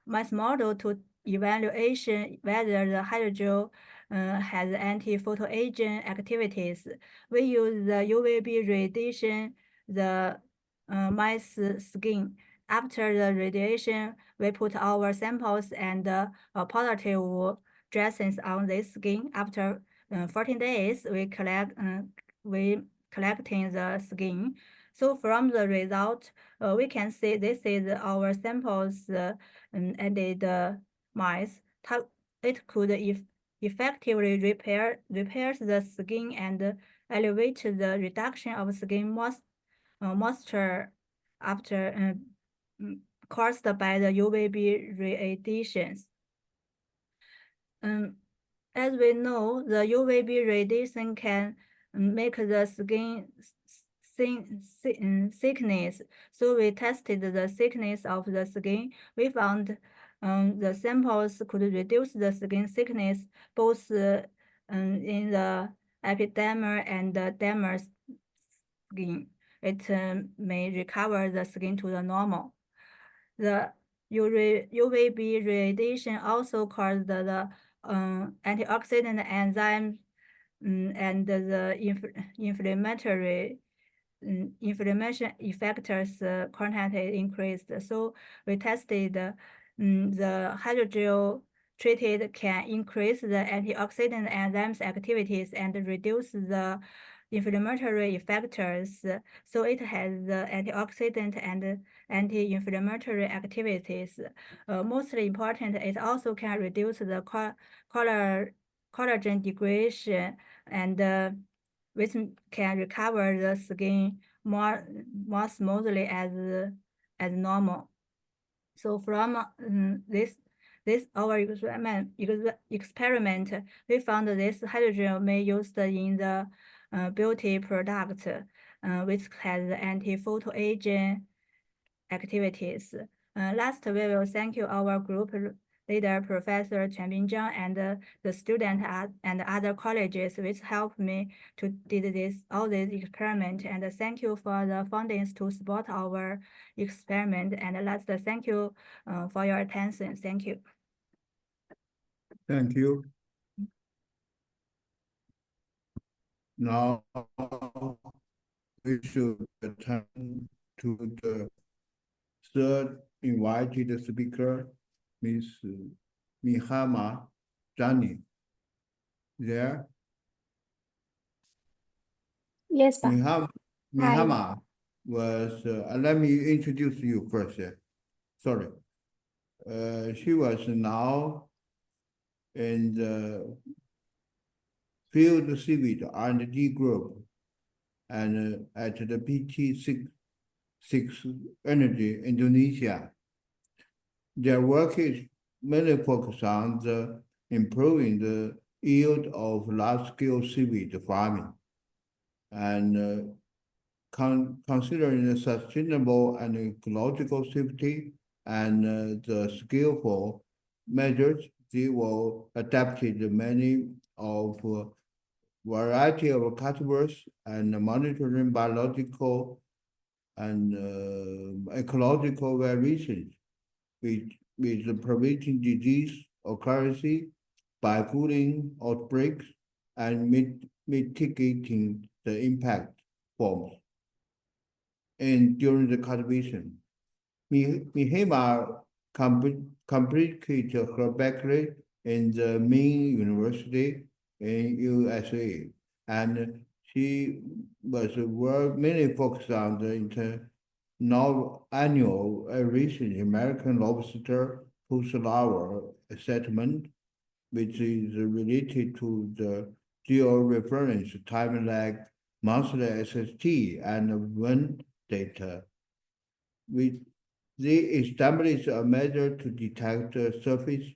S4: mass model to evaluation whether the hydrogel has anti-photoagent activities. We use the UVB radiation, the mice skin. After the radiation, we put our samples and positive dressings on this skin. After 14 days, we collecting the skin. So from the result, we can see this is our samples added mice. It could effectively repair the skin and elevate the reduction of skin moisture after caused by the UVB radiations. As we know, the UVB radiation can make the skin thickness. So we tested the thickness of the skin. We found the samples could reduce the skin thickness both in the epidermal and dermal skin. It may recover the skin to the normal. The UVB radiation also causes the antioxidant enzyme and the inflammation effectors content is increased. So we tested the hydrogel treated can increase the antioxidant enzymes activities and reduce the inflammatory effectors. So it has the antioxidant and anti-inflammatory activities. Mostly important, it also can reduce the collagen degradation and which can recover the skin more smoothly as normal. So from this our experiment, we found this hydrogel may used in the beauty product, which has anti-photoaging activities. Last, we will thank you our group leader, Professor Quan Binzhang, and the student and other colleges which helped me to did all this experiment. And thank you for the fundings to support our experiment. And last, thank you for your attention. Thank you.
S1: Thank you. Now we should turn to the third invited speaker, Ms. Mihama Jani. There,
S5: Yes, but
S1: Mihama was, let me introduce you first. Sorry. She was now in the field Seaweed R&D group and at the PT6 Energy Indonesia. Their work is mainly focused on the improving the yield of large-scale seaweed farming and considering the sustainable and ecological safety and the skillful measures, they will adapt many of variety of cultivars and monitoring biological and ecological variations with preventing disease occurrence by cooling outbreaks and mitigating the impact forms. And during the cultivation, Mihema completed her bachelor in the Maine University in USA, and she was mainly focused on the annual recent American lobster post-larval settlement, which is related to the georeference time lag, monthly SST, and wind data. They established a measure to detect the surface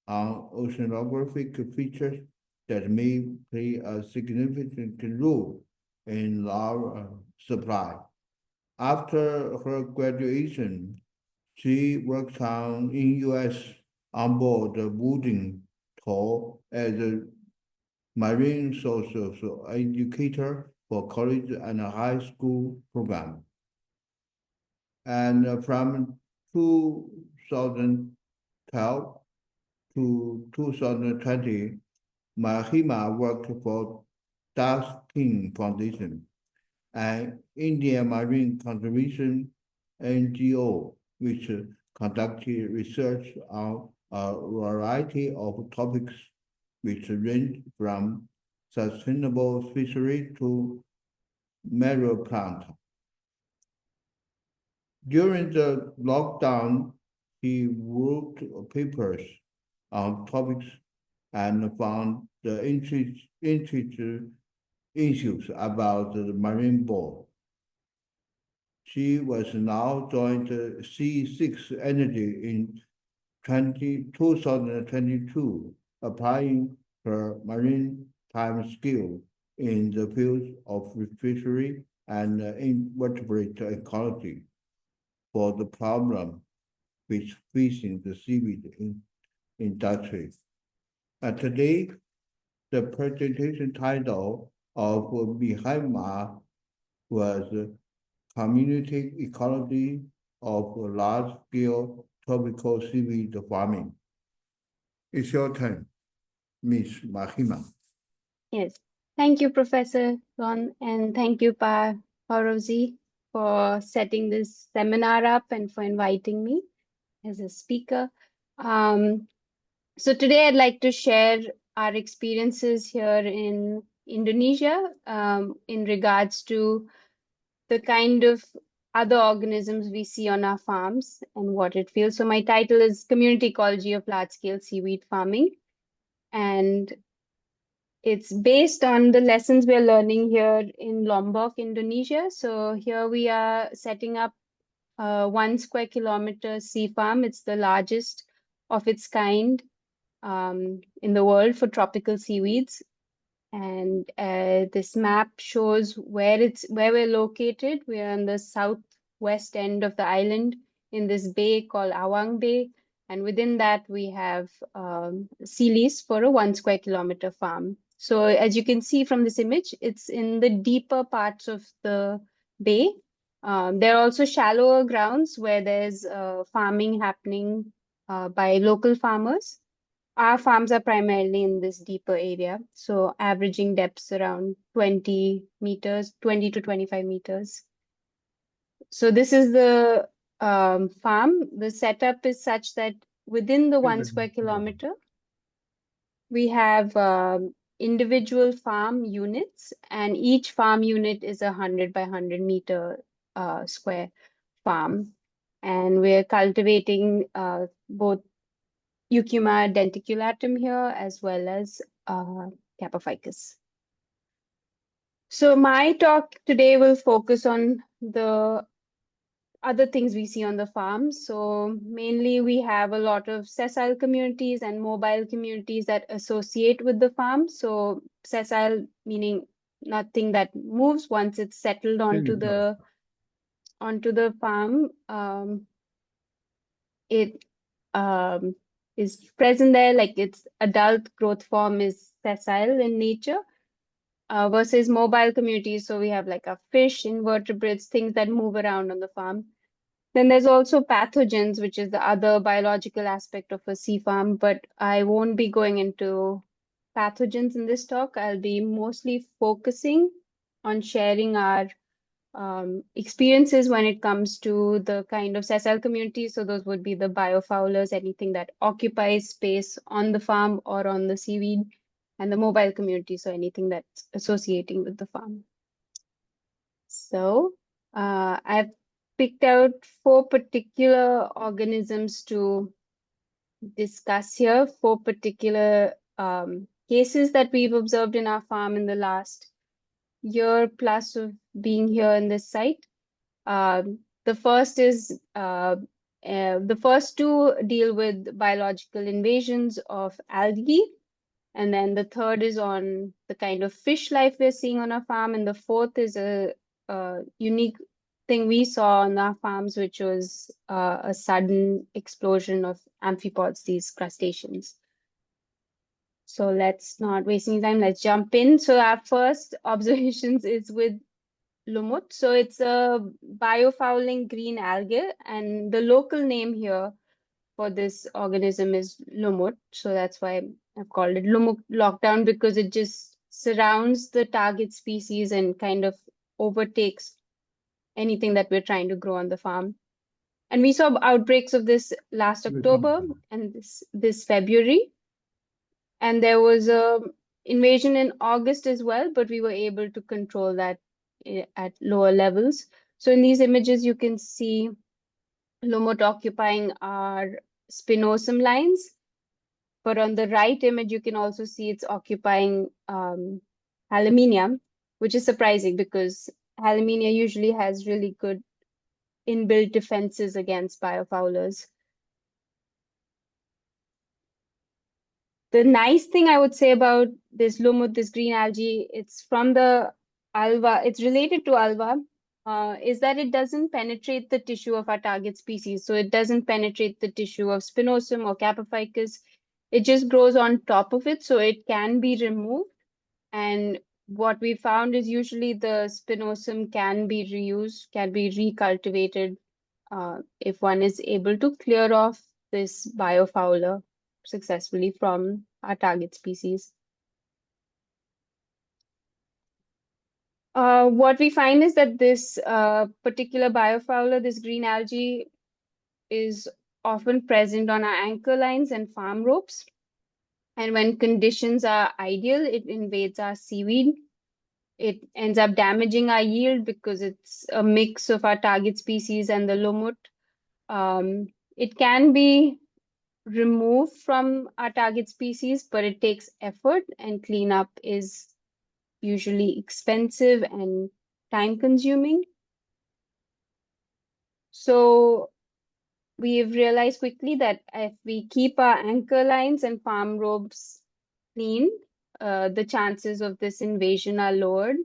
S1: on oceanographic features that may play a significant role in larva supply. After her graduation, she worked in U.S. on board the wooden tour as a marine social educator for college and high school program. And from 2012 to 2020, Mahima worked for Dark King Foundation, an Indian marine conservation NGO, which conducted research on a variety of topics which range from sustainable fishery to marine plant. During the lockdown, he wrote papers on topics and found the issues about the marine board. She was now joined C6 Energy in 2022, applying her maritime skill in the fields of fishery and invertebrate ecology for the problem which facing the seaweed industry. Today, The presentation title of Mihaima was Community Ecology of Large-Scale Tropical Seaweed Farming. It's your turn, Miss Mahima.
S5: Yes. Thank you, Professor Ron, and thank you, Paurozi, for setting this seminar up and for inviting me as a speaker. So today I'd like to share our experiences here in Indonesia in regards to the kind of other organisms we see on our farms and what it feels. So my title is Community Ecology of Large-Scale Seaweed Farming. And it's based on the lessons we're learning here in Lombok, Indonesia. So here we are setting up a 1 square kilometer sea farm. It's the largest of its kind in the world for tropical seaweeds. And this map shows where we're located. We're on the southwest end of the island in this bay called Awang Bay. And within that, we have sea lease for a 1 square kilometer farm. So as you can see from this image, it's in the deeper parts of the bay. There are also shallower grounds where there's farming happening by local farmers. Our farms are primarily in this deeper area, so averaging depths around 20 meters, 20 to 25 meters. So this is the farm. The setup is such that within the 1 square kilometer, we have individual farm units, and each farm unit is a 100 by 100 meter square farm. And we're cultivating both Eucuma denticulatum here, as well as Capophycus. So my talk today will focus on the other things we see on the farm. So mainly we have a lot of sessile communities and mobile communities that associate with the farm. So sessile meaning nothing that moves once it's settled onto the farm. It is present there, like its adult growth form is sessile in nature, versus mobile communities. So we have like a fish, invertebrates, things that move around on the farm. Then there's also pathogens, which is the other biological aspect of a sea farm, but I won't be going into pathogens in this talk. I'll be mostly focusing on sharing our experiences when it comes to the kind of sessile communities. So those would be the biofouleers, anything that occupies space on the farm or on the seaweed, and the mobile community, so anything that's associating with the farm. So I've picked out 4 particular organisms to discuss here, 4 particular cases that we've observed in our farm in the last year plus of being here in this site. The first is the first 2 deal with biological invasions of algae, and then the third is on the kind of fish life we're seeing on our farm, and the fourth is a unique thing we saw on our farms, which was a sudden explosion of amphipods, these crustaceans. So let's not waste any time, let's jump in. So our first observations is with lumut. So it's a biofouling green algae, and the local name here for this organism is lumut. So that's why I've called it lumut lockdown, because it just surrounds the target species and kind of overtakes anything that we're trying to grow on the farm. And we saw outbreaks of this last October and this February. And there was a invasion in August as well, but we were able to control that at lower levels. So in these images, you can see lumut occupying our spinosum lines. But on the right image, you can also see it's occupying Halaminia, which is surprising because Halaminia usually has really good inbuilt defenses against biofoulers. The nice thing I would say about this lumut, this green algae, it's from the alva, it's related to alva, is that it doesn't penetrate the tissue of our target species. So it doesn't penetrate the tissue of spinosum or Capophycus. it just grows on top of it, so it can be removed. And what we found is usually the spinosum can be reused, can be recultivated if one is able to clear off this biofouler successfully from our target species. What we find is that this particular biofouler, this green algae, is often present on our anchor lines and farm ropes. And when conditions are ideal, it invades our seaweed. It ends up damaging our yield because it's a mix of our target species and the lumut. It can be removed from our target species, but it takes effort, and cleanup is usually expensive and time consuming. So we've realized quickly that if we keep our anchor lines and farm ropes clean, the chances of this invasion are lowered.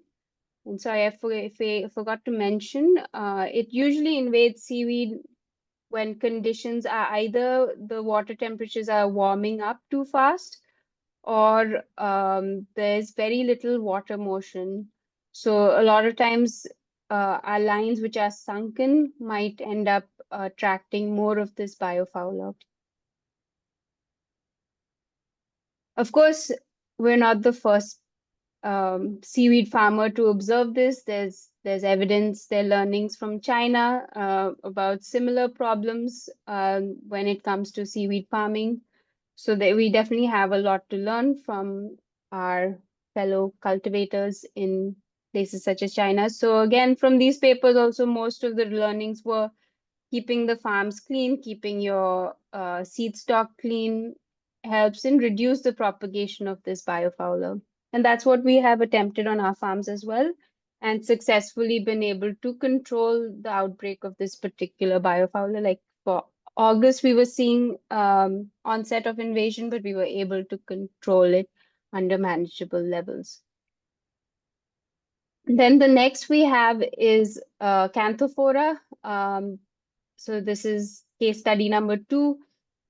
S5: And sorry, I forgot to mention, it usually invades seaweed when conditions are either the water temperatures are warming up too fast, or there's very little water motion. So a lot of times our lines which are sunken might end up attracting more of this biofouler. Of course, we're not the first seaweed farmer to observe this. There's evidence, there are learnings from China about similar problems when it comes to seaweed farming. So that we definitely have a lot to learn from our fellow cultivators in places such as China. So again, from these papers also, most of the learnings were keeping the farms clean, keeping your seed stock clean helps in reduce the propagation of this biofouler. And that's what we have attempted on our farms as well, and successfully been able to control the outbreak of this particular biofouler. Like for August, we were seeing onset of invasion, but we were able to control it under manageable levels. Then the next we have is Canthophora. So this is case study number 2.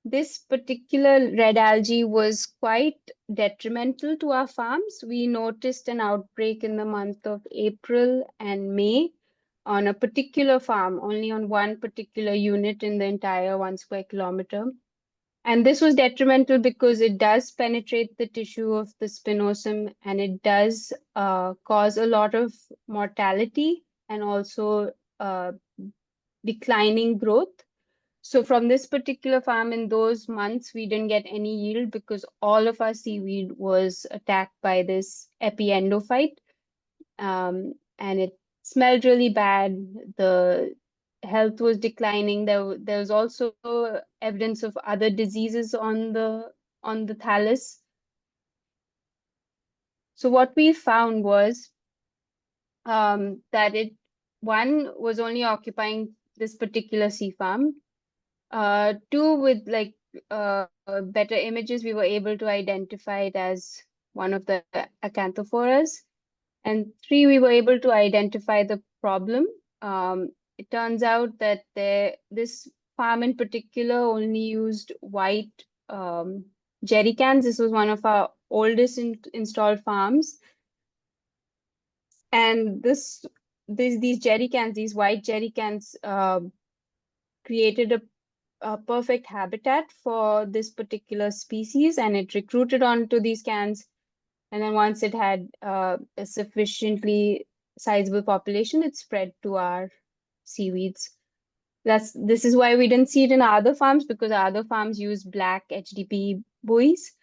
S5: This particular red algae was quite detrimental to our farms. We noticed an outbreak in the month of April and May on a particular farm, only on one particular unit in the entire 1 square kilometer. And this was detrimental because it does penetrate the tissue of the spinosum, and it does cause a lot of mortality and also declining growth. So from this particular farm, in those months, we didn't get any yield because all of our seaweed was attacked by this epiendophyte. And it smelled really bad. The health was declining. There was also evidence of other diseases on the thallus. So what we found was that one was only occupying this particular sea farm. 2, with like better images, we were able to identify it as one of the acanthophoras. And 3, we were able to identify the problem. It turns out that this farm in particular only used white jerry cans. This was one of our oldest installed farms. And these jerry cans, these white jerry cans, created a perfect habitat for this particular species, and it recruited onto these cans. And then once it had a sufficiently sizable population, it spread to our seaweeds. This is why we didn't see it in our other farms, because our other farms use black HDP buoys.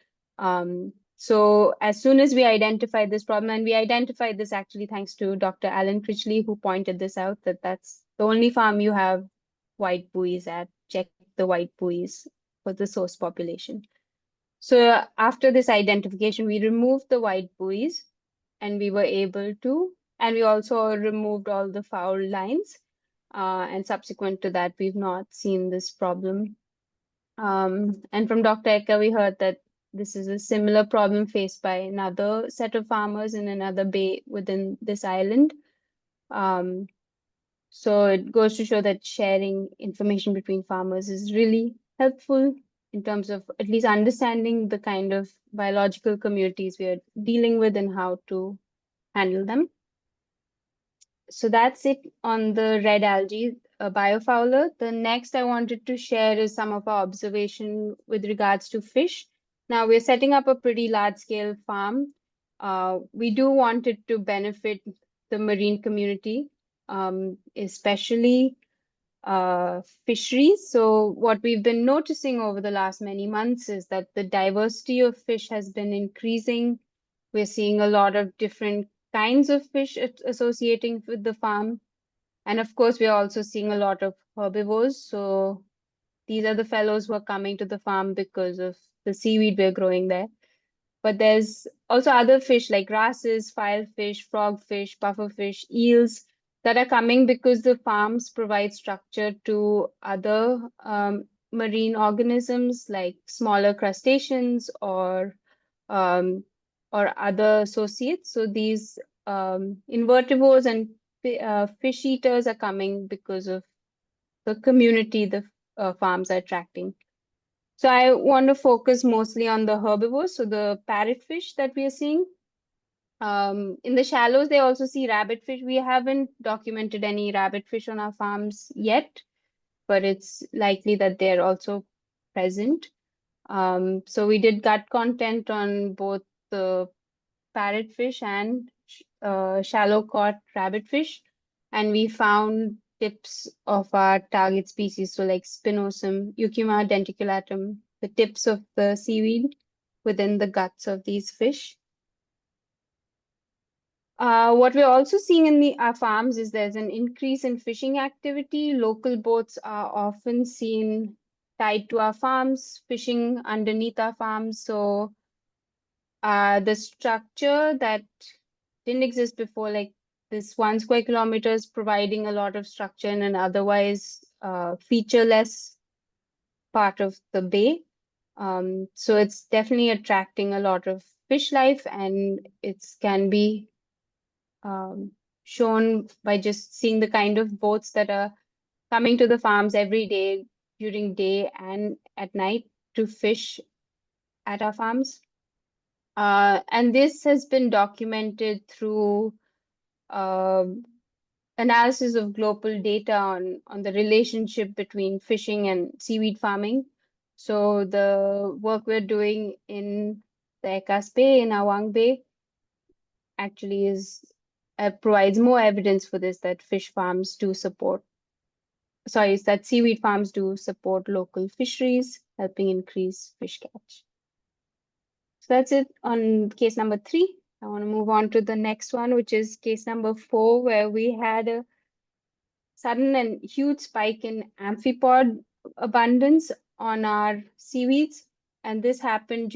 S5: So as soon as we identified this problem, and we identified this actually thanks to Dr. Alan Critchley, who pointed this out, that's the only farm you have white buoys at. Check the white buoys for the source population. So after this identification, we removed the white buoys, and we were able to, and we also removed all the foul lines. And subsequent to that, we've not seen this problem. And from Dr. Eka, we heard that this is a similar problem faced by another set of farmers in another bay within this island. So it goes to show that sharing information between farmers is really helpful in terms of at least understanding the kind of biological communities we are dealing with and how to handle them. So that's it on the red algae biofouler. The next I wanted to share is some of our observation with regards to fish. Now we're setting up a pretty large scale farm. We do want it to benefit the marine community, especially fisheries. So what we've been noticing over the last many months is that the diversity of fish has been increasing. We're seeing a lot of different kinds of fish associating with the farm. And of course, we're also seeing a lot of herbivores. So these are the fellows who are coming to the farm because of the seaweed we're growing there. But there's also other fish like grasses, filefish, frogfish, pufferfish, eels that are coming because the farms provide structure to other marine organisms like smaller crustaceans or other associates. So these invertebrates and fish eaters are coming because of the community the farms are attracting. So I want to focus mostly on the herbivores, so the parrotfish that we are seeing. In the shallows, they also see rabbitfish. We haven't documented any rabbitfish on our farms yet, but it's likely that they're also present. So we did gut content on both the parrotfish and shallow caught rabbitfish, and we found tips of our target species, so like Spinosum, Euchima denticulatum, the tips of the seaweed within the guts of these fish. What we're also seeing in our farms is there's an increase in fishing activity. Local boats are often seen tied to our farms, fishing underneath our farms. So the structure that didn't exist before, like this 1 square kilometer is providing a lot of structure in an otherwise featureless part of the bay. So it's definitely attracting a lot of fish life, and it can be shown by just seeing the kind of boats that are coming to the farms every day during day and at night to fish at our farms. And this has been documented through analysis of global data on the relationship between fishing and seaweed farming. So the work we're doing in the Ekas Bay, in Awang Bay, actually provides more evidence for this, that fish farms do support, sorry, that seaweed farms do support local fisheries, helping increase fish catch. So that's it on case number 3. I want to move on to the next one, which is case number 4, where we had a sudden and huge spike in amphipod abundance on our seaweeds. And this happened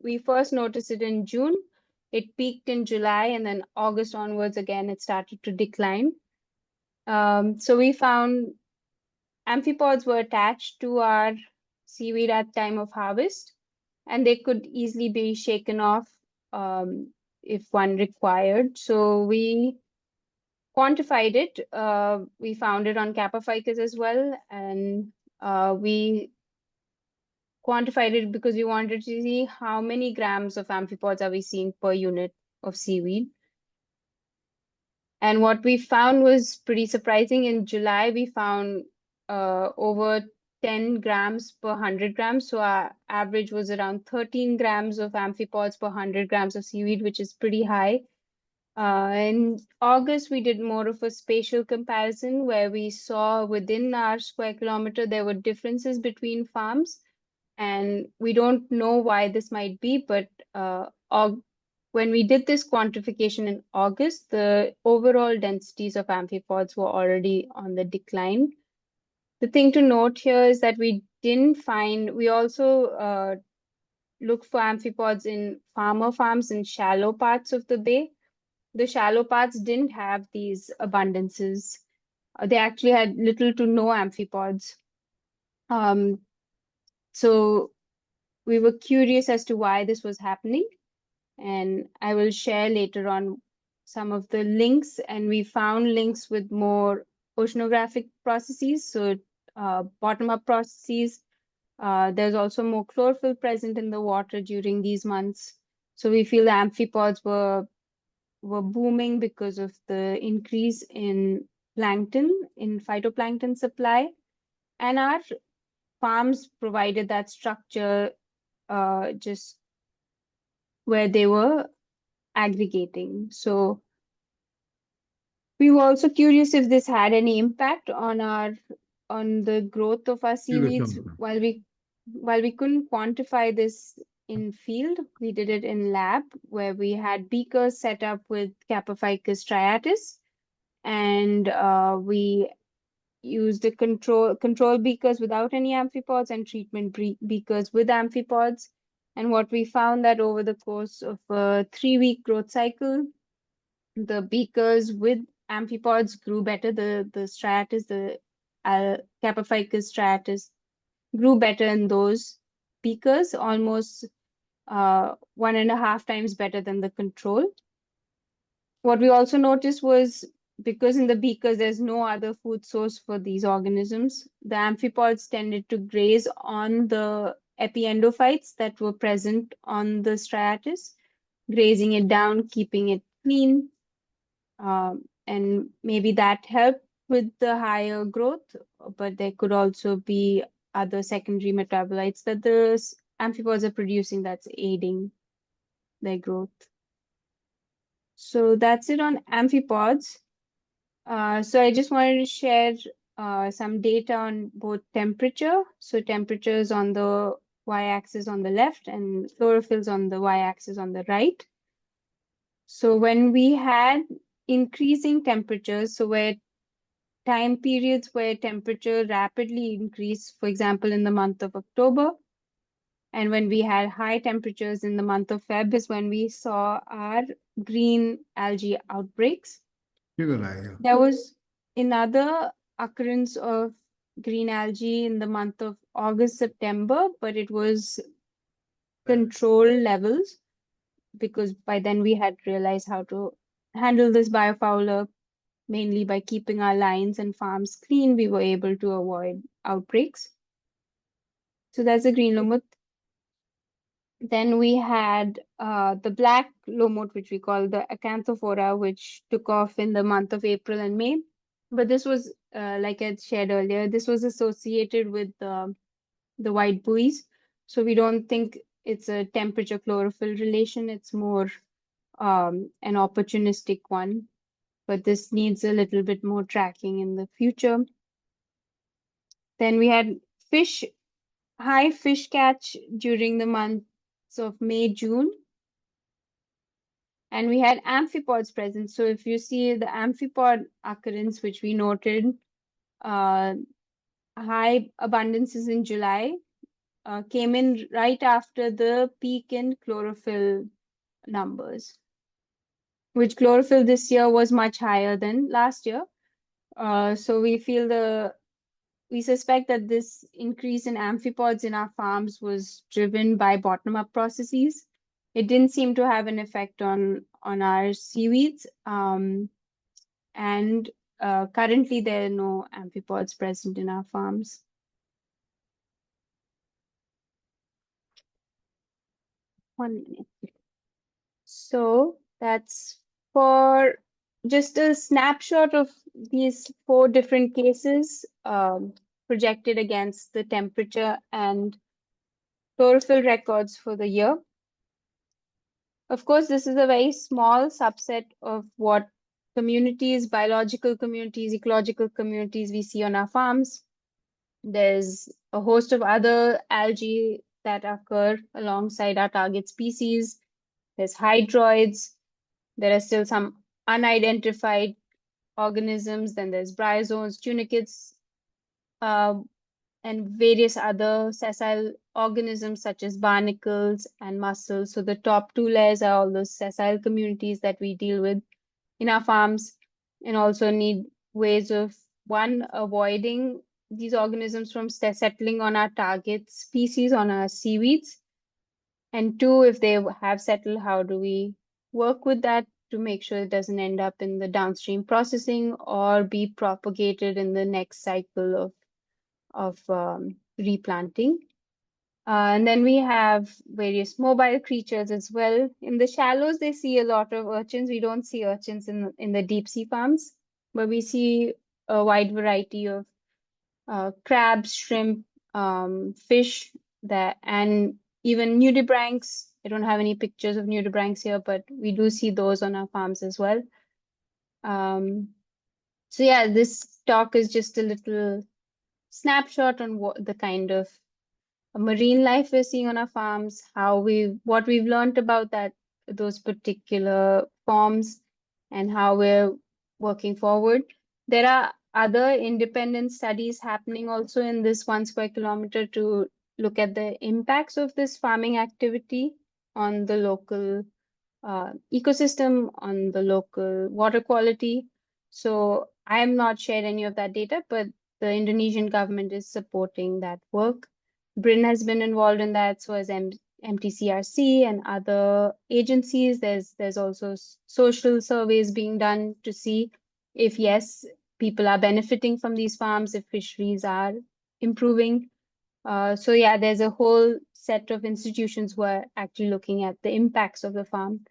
S5: we first noticed it in June. It peaked in July, and then August onwards, again, it started to decline. So we found amphipods were attached to our seaweed at time of harvest, and they could easily be shaken off if one required. So we quantified it. We found it on Kappa ficus as well, and we quantified it because we wanted to see how many grams of amphipods are we seeing per unit of seaweed. And what we found was pretty surprising. In July, we found over 10 grams per 100 grams. So our average was around 13 grams of amphipods per 100 grams of seaweed, which is pretty high. In August, we did more of a spatial comparison where we saw within our square kilometer, there were differences between farms. And we don't know why this might be, but when we did this quantification in August, the overall densities of amphipods were already on the decline. The thing to note here is that we also looked for amphipods in farmer farms in shallow parts of the bay. The shallow parts didn't have these abundances. They actually had little to no amphipods. So we were curious as to why this was happening, and I will share later on some of the links, and we found links with more oceanographic processes, so bottom-up processes There's also more chlorophyll present in the water during these months. So we feel the amphipods were booming because of the increase in plankton, in phytoplankton supply. And our farms provided that structure just where they were aggregating. So we were also curious if this had any impact on the growth of our seaweeds. While we couldn't quantify this in field, we did it in lab where we had beakers set up with Capophycus striatus, and we used the control beakers without any amphipods and treatment beakers with amphipods. And what we found that over the course of a 3-week growth cycle, the beakers with amphipods grew better. The striatus, the Capophycus striatus, grew better in those beakers, almost 1.5 times better than the control. What we also noticed was because in the beakers there's no other food source for these organisms, the amphipods tended to graze on the epiendophytes that were present on the striatus, grazing it down, keeping it clean. And maybe that helped with the higher growth, but there could also be other secondary metabolites that the amphipods are producing that's aiding their growth. So that's it on amphipods. So I just wanted to share some data on both temperature. So temperatures on the y-axis on the left and chlorophylls on the y-axis on the right. So when we had increasing temperatures, so where time periods where temperature rapidly increased, for example, in the month of October, and when we had high temperatures in the month of Feb is when we saw our green algae outbreaks. There was another occurrence of green algae in the month of August, September, but it was control levels because by then we had realized how to handle this biofouler mainly by keeping our lines and farms clean. We were able to avoid outbreaks. So that's the green low moth. Then we had the black low moth, which we call the acanthophora, which took off in the month of April and May. But this was, like I shared earlier, this was associated with the white buoys. So we don't think it's a temperature chlorophyll relation. It's more an opportunistic one. But this needs a little bit more tracking in the future. Then we had high fish catch during the months of May, June. And we had amphipods present. So if you see the amphipod occurrence, which we noted, high abundances in July came in right after the peak in chlorophyll numbers, which chlorophyll this year was much higher than last year. So we suspect that this increase in amphipods in our farms was driven by bottom-up processes. It didn't seem to have an effect on our seaweeds. And currently there are no amphipods present in our farms. One minute. So that's for just a snapshot of these 4 different cases projected against the temperature and chlorophyll records for the year. Of course, this is a very small subset of what communities, biological communities, ecological communities we see on our farms. There's a host of other algae that occur alongside our target species. There's hydroids. There are still some unidentified organisms. Then there's bryozoans, tunicates, and various other sessile organisms such as barnacles and mussels. So the top 2 layers are all those sessile communities that we deal with in our farms and also need ways of, one, avoiding these organisms from settling on our target species, on our seaweeds. And 2, if they have settled, how do we work with that to make sure it doesn't end up in the downstream processing or be propagated in the next cycle of replanting. And then we have various mobile creatures as well. In the shallows, they see a lot of urchins. We don't see urchins in the deep sea farms, but we see a wide variety of crabs, shrimp, fish, and even nudibranchs. I don't have any pictures of nudibranchs here, but we do see those on our farms as well. So yeah, this talk is just a little snapshot on what the kind of marine life we're seeing on our farms, what we've learned about those particular forms, and how we're working forward. There are other independent studies happening also in this 1 square kilometer to look at the impacts of this farming activity on the local ecosystem, on the local water quality. So I have not shared any of that data, but the Indonesian government is supporting that work. BRIN has been involved in that, so as MTCRC and other agencies. There's also social surveys being done to see if, yes, people are benefiting from these farms, if fisheries are improving. So yeah, there's a whole set of institutions who are actually looking at the impacts of the farm.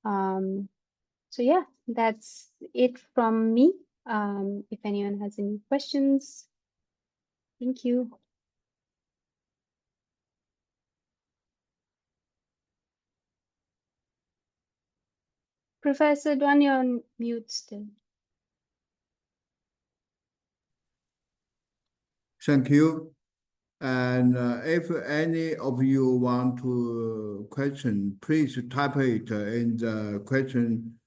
S5: So yeah, that's it from me. If anyone has any questions, thank you. Professor Duan, you're on mute still.
S1: Thank you. And if any of you want to question, please type it in the question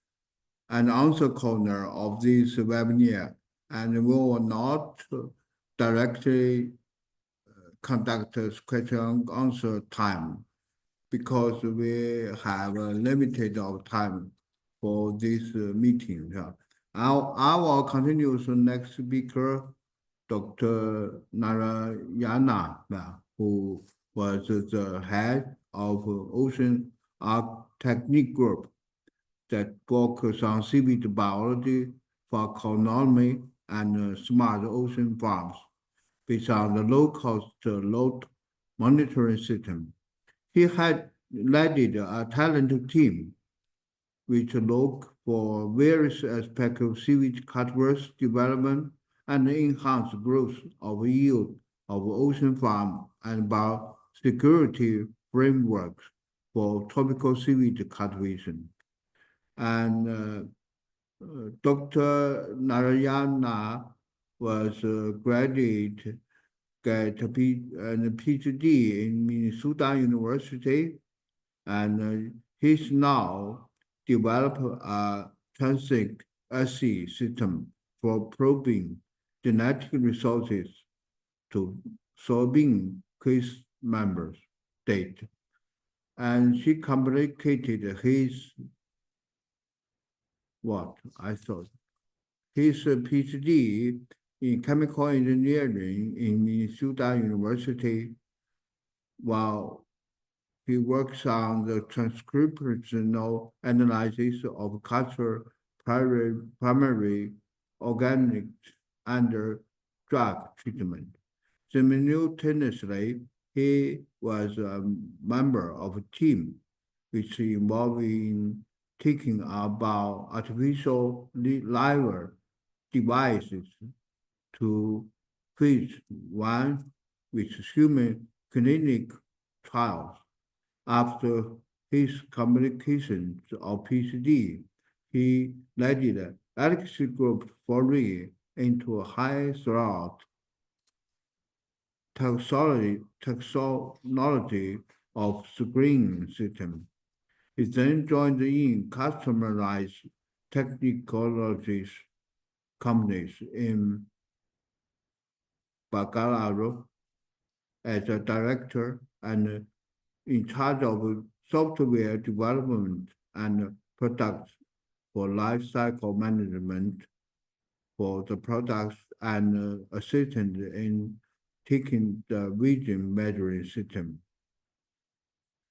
S1: and answer corner of this webinar, and we will not directly conduct this question and answer time because we have a limited of time for this meeting. I will continue to next speaker, Dr. Narayana, who was the head of Ocean Art Technique Group that focus on seaweed biology for economy and smart ocean farms based on the low-cost load monitoring system. He had led a talented team which looked for various aspects of seaweed cultivars development and enhance growth of yield of ocean farm and biosecurity frameworks for tropical seaweed cultivation. And Dr. Narayana was a graduate, get a PhD in Minnesota University, and he's now developed a transit assay system for probing genetic resources to soybean case members data. And she complicated his his PhD in chemical engineering in Minnesota University, while he works on the transcriptional analysis of cultural primary organics under drug treatment. Simultaneously, he was a member of a team which involved in thinking about artificial liver devices to phase one with human clinic trials. After his communications of PhD, he led the advocacy group foray into a high throughput taxonomy of screening system. He then joined in customized technologies companies in Bangalore as a director and in charge of software development and products for life cycle management for the products and assistant in taking the vision measuring system.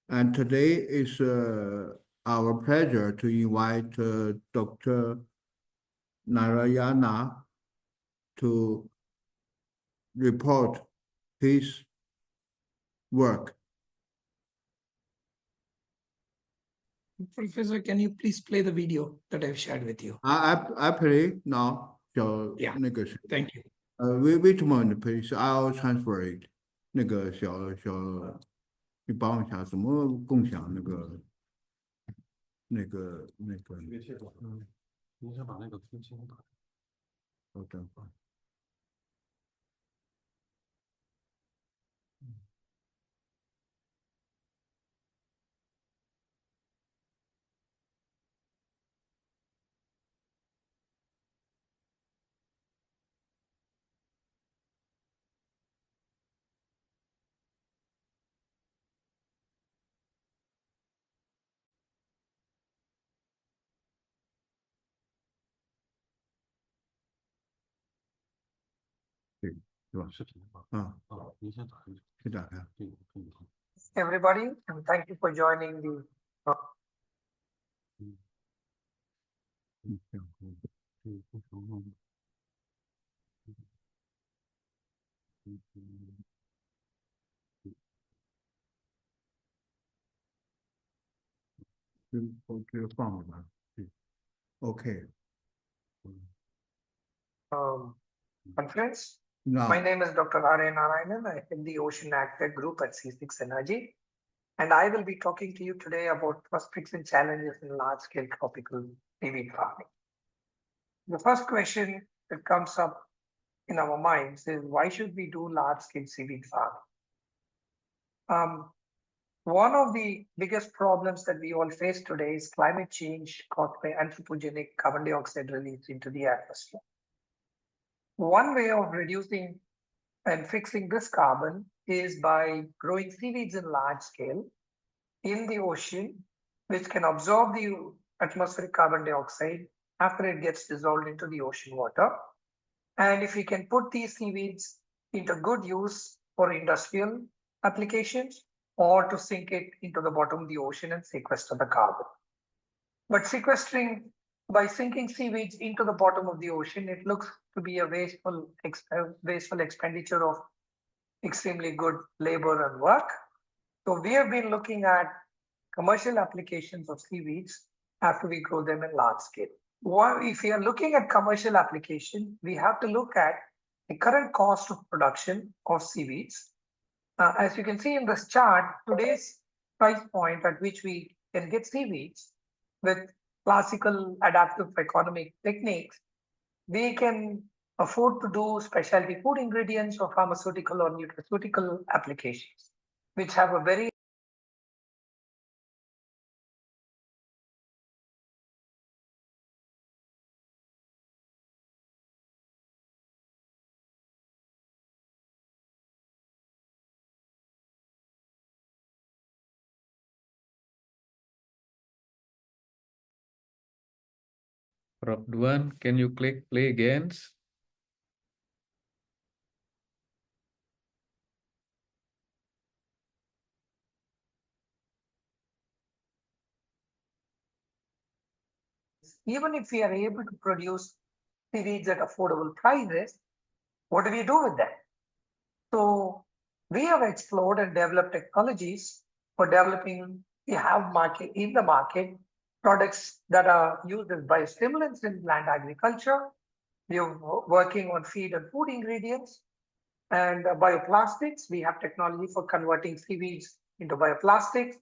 S1: And today is our pleasure to invite Dr. Narayana to report his work.
S6: Professor, can you please play the video that I've shared with you?
S1: I play now.
S6: Yeah.
S1: 那个是
S6: Thank you.
S1: wait a moment, please. I'll transfer it. 那个你帮我一下，怎么共享那个？
S7: 你先把那个空气打开。
S1: 稍等会儿。对，是吧？
S7: 视频吧。您先打开。
S1: 是打开。
S7: 对，可以。
S6: Everybody, and thank you for joining the
S1: 就放了吧。对，OK。
S6: conference.
S1: Now,
S6: My name is Dr. R.A. Narayanan. I head the Ocean Active Group at C6 Energy. And I will be talking to you today about prospects and challenges in large-scale tropical seaweed farming. The first question that comes up in our minds is, why should we do large-scale seaweed farming? One of the biggest problems that we all face today is climate change caused by anthropogenic carbon dioxide release into the atmosphere. One way of reducing and fixing this carbon is by growing seaweeds in large scale in the ocean, which can absorb the atmospheric carbon dioxide after it gets dissolved into the ocean water. And if we can put these seaweeds into good use for industrial applications or to sink it into the bottom of the ocean and sequester the carbon. But by sinking seaweeds into the bottom of the ocean, it looks to be a wasteful expenditure of extremely good labor and work. So we have been looking at commercial applications of seaweeds after we grow them in large scale. If we are looking at commercial application, we have to look at the current cost of production of seaweeds. As you can see in this chart, today's price point at which we can get seaweeds with classical adaptive economic techniques, we can afford to do specialty food ingredients or pharmaceutical or nutraceutical applications, which have a very
S2: Rob Duan, can you click play again?
S6: even if we are able to produce seaweeds at affordable prices, what do we do with them? So we have explored and developed technologies for developing, we have in the market products that are used as biostimulants in land agriculture. We are working on feed and food ingredients and bioplastics. We have technology for converting seaweeds into bioplastics.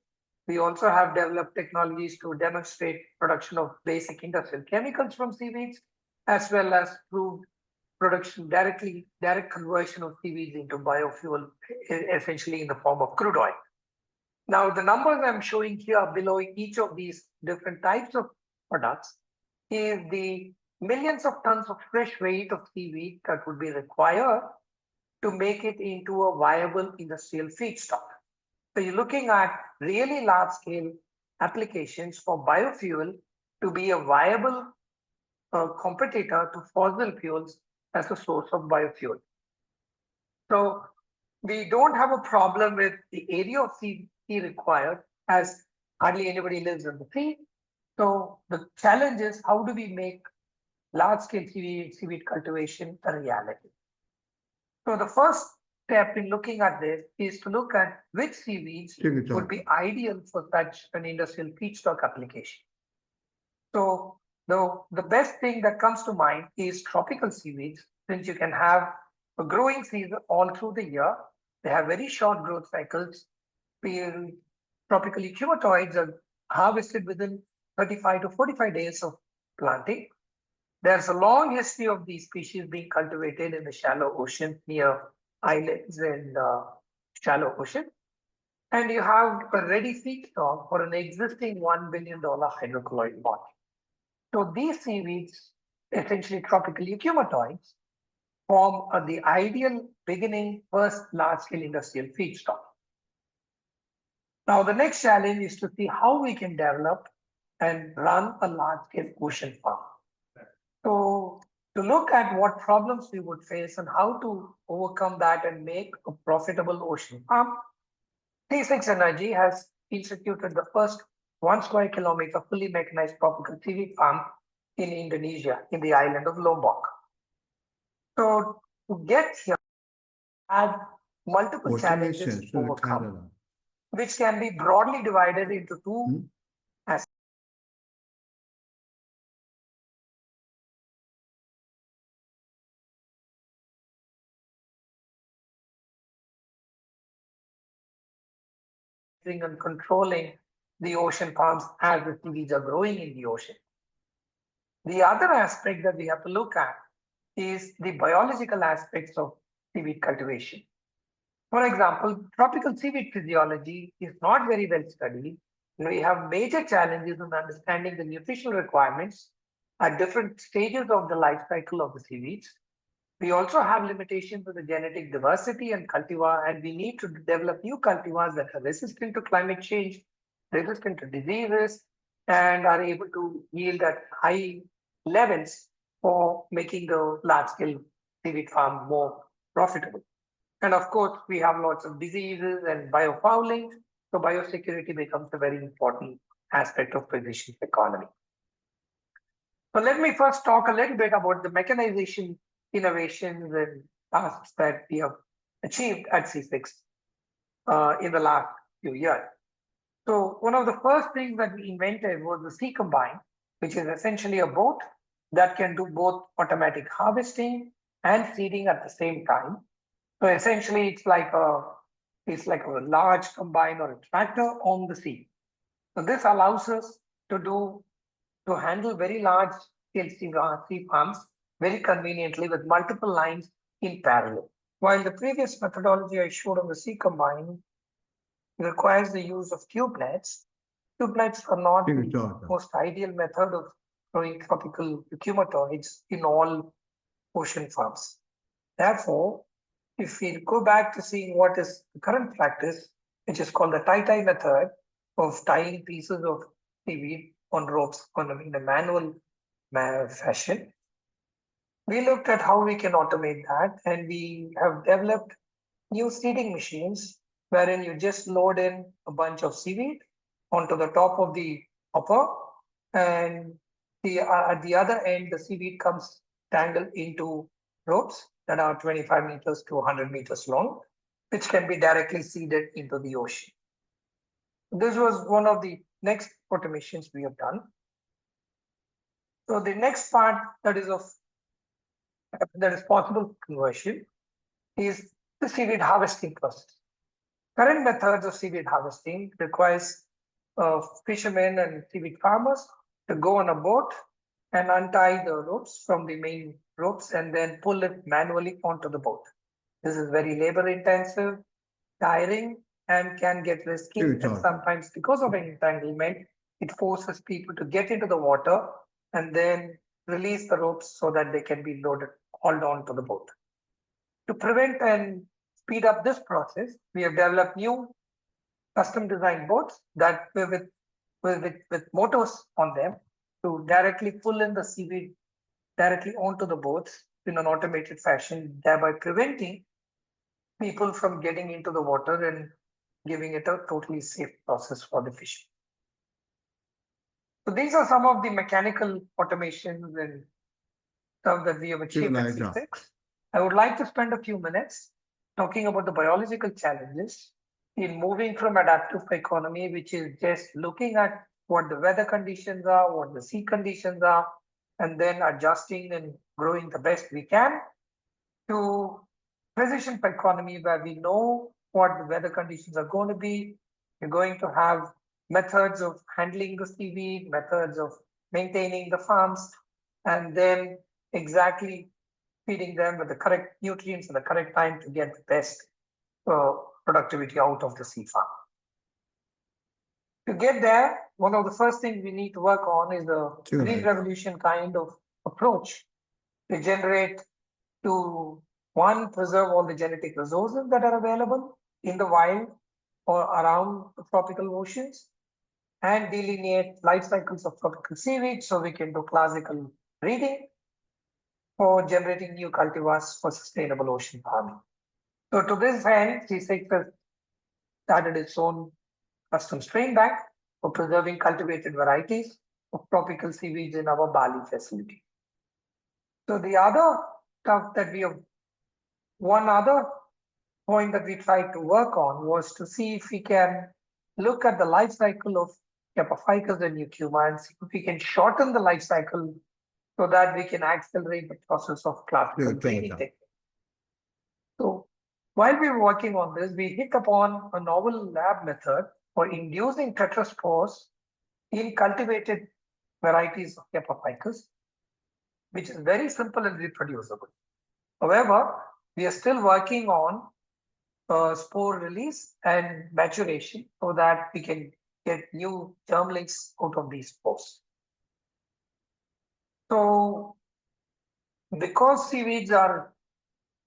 S6: We also have developed technologies to demonstrate production of basic industrial chemicals from seaweeds, as well as proved production, direct conversion of seaweeds into biofuel, essentially in the form of crude oil. Now, the numbers I'm showing here below each of these different types of products is the millions of tons of fresh weight of seaweed that would be required to make it into a viable industrial feedstock. So you're looking at really large scale applications for biofuel to be a viable competitor to fossil fuels as a source of biofuel. So we don't have a problem with the area of sea required, as hardly anybody lives in the sea. So the challenge is, how do we make large scale seaweed cultivation a reality? So the first step in looking at this is to look at which seaweeds
S1: Take it
S6: would
S1: on.
S6: be ideal for such an industrial feedstock application. So the best thing that comes to mind is tropical seaweeds, since you can have a growing season all through the year. They have very short growth cycles. Tropical ecumatoids are harvested within 35 to 45 days of planting. There's a long history of these species being cultivated in the shallow ocean near islands and shallow ocean. And you have a ready feedstock for an existing $1 billion hydrocolloid bond. So these seaweeds, essentially tropical ecumatoids, form the ideal beginning first large-scale industrial feedstock. Now, the next challenge is to see how we can develop and run a large-scale ocean farm. So, to look at what problems we would face and how to overcome that and make a profitable ocean farm, T6 Energy has instituted the first 1 square kilometer fully mechanized tropical seaweed farm in Indonesia, in the island of Lombok. So, to get here, add multiple challenges to overcome, which can be broadly divided into two aspects. And controlling the ocean farms as the seaweeds are growing in the ocean. The other aspect that we have to look at is the biological aspects of seaweed cultivation. For example, tropical seaweed physiology is not very well studied. We have major challenges in understanding the nutritional requirements at different stages of the life cycle of the seaweeds. We also have limitations with the genetic diversity and cultivar, and we need to develop new cultivars that are resistant to climate change, resistant to diseases, and are able to yield at high levels for making the large-scale seaweed farm more profitable. And of course, we have lots of diseases and biofouling, so biosecurity becomes a very important aspect of precision economy. So let me first talk a little bit about the mechanization innovations and tasks that we have achieved at C6 in the last few years. So one of the first things that we invented was the Sea Combine, which is essentially a boat that can do both automatic harvesting and seeding at the same time. So essentially, it's like a large combine or a tractor on the sea. So this allows us to handle very large scale sea farms very conveniently with multiple lines in parallel. While the previous methodology I showed on the Sea Combine requires the use of tubelets are not the most ideal method of growing tropical ecumatoids in all ocean farms. Therefore, if we go back to seeing what is the current practice, which is called the tie-tie method of tying pieces of seaweed on ropes in a manual fashion, we looked at how we can automate that, and we have developed new seeding machines wherein you just load in a bunch of seaweed onto the top of the hopper, and at the other end, the seaweed comes tangled into ropes that are 25 meters to 100 meters long, which can be directly seeded into the ocean. This was one of the next automations we have done. So the next part that is possible conversion is the seaweed harvesting process. Current methods of seaweed harvesting requires fishermen and seaweed farmers to go on a boat and untie the ropes from the main ropes and then pull it manually onto the boat. This is very labor intensive, tiring, and can get risky. And sometimes because of entanglement, it forces people to get into the water and then release the ropes so that they can be hauled onto the boat. To prevent and speed up this process, we have developed new custom designed boats that with motors on them to directly pull in the seaweed directly onto the boats in an automated fashion, thereby preventing people from getting into the water and giving it a totally safe process for the fish. So these are some of the mechanical automations and stuff that we have achieved at C6. I would like to spend a few minutes talking about the biological challenges in moving from adaptive economy, which is just looking at what the weather conditions are, what the sea conditions are, and then adjusting and growing the best we can, to precision economy where we know what the weather conditions are going to be. We're going to have methods of handling the seaweed, methods of maintaining the farms, and then exactly feeding them with the correct nutrients at the correct time to get the best productivity out of the sea farm. To get there, one of the first things we need to work on is the green revolution kind of approach to generate, to one, preserve all the genetic resources that are available in the wild or around the tropical oceans, and delineate life cycles of tropical seaweed so we can do classical breeding for generating new cultivars for sustainable ocean farming. So to this end, C6 has started its own custom strain bank for preserving cultivated varieties of tropical seaweeds in our Bali facility. So the other stuff that we have, one other point that we tried to work on was to see if we can look at the life cycle of Capophycus and Eucuma and see if we can shorten the life cycle so that we can accelerate the process of classical breeding technique. So while we were working on this, we hit upon a novel lab method for inducing tetraspores in cultivated varieties of Capophycus, which is very simple and reproducible. However, we are still working on spore release and maturation so that we can get new germlings out of these spores. So, because seaweeds are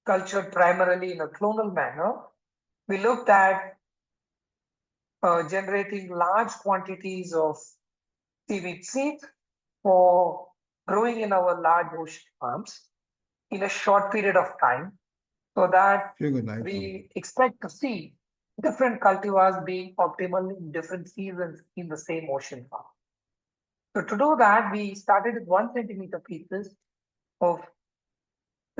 S6: cultured primarily in a clonal manner, we looked at generating large quantities of seaweed seeds for growing in our large ocean farms in a short period of time, so that we expect to see different cultivars being optimal in different seasons in the same ocean farm. So to do that, we started with 1 centimeter pieces of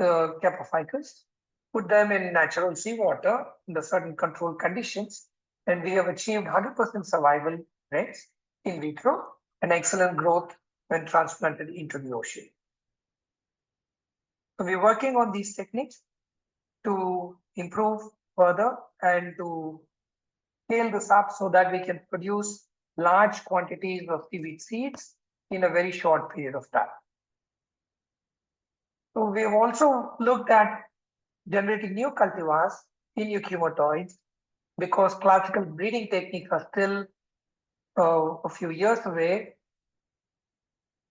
S6: Capophycus, put them in natural seawater under certain controlled conditions, and we have achieved 100% survival rates in vitro and excellent growth when transplanted into the ocean. So we're working on these techniques to improve further and to scale this up so that we can produce large quantities of seaweed seeds in a very short period of time. So we have also looked at generating new cultivars in euchymatoids because classical breeding techniques are still a few years away.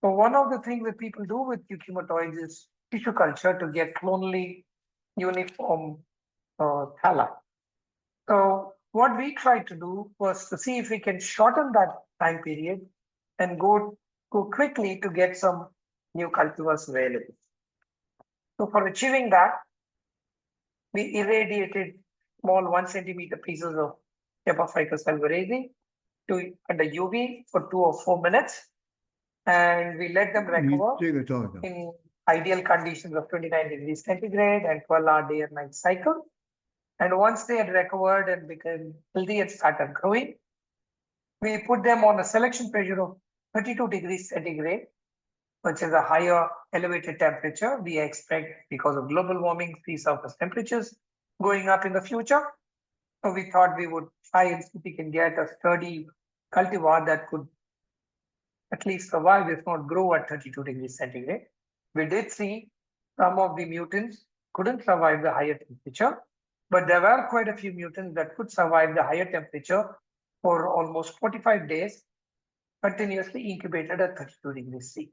S6: So one of the things that people do with euchymatoids is tissue culture to get clonally uniform thala. So what we tried to do was to see if we can shorten that time period and go quickly to get some new cultivars available. So for achieving that, we irradiated small 1 centimeter pieces of Capophycus alvarezi under UV for 2 or 4 minutes, and we let them recover in ideal conditions of 29 degrees centigrade and 12-hour day and night cycle. And once they had recovered and became healthy and started growing, we put them on a selection pressure of 32 degrees centigrade, which is a higher elevated temperature. We expect because of global warming, sea surface temperatures going up in the future. So we thought we would try and see if we can get a sturdy cultivar that could at least survive, if not grow at 32 degrees centigrade. We did see some of the mutants couldn't survive the higher temperature, but there were quite a few mutants that could survive the higher temperature for almost 45 days, continuously incubated at 32 degrees C.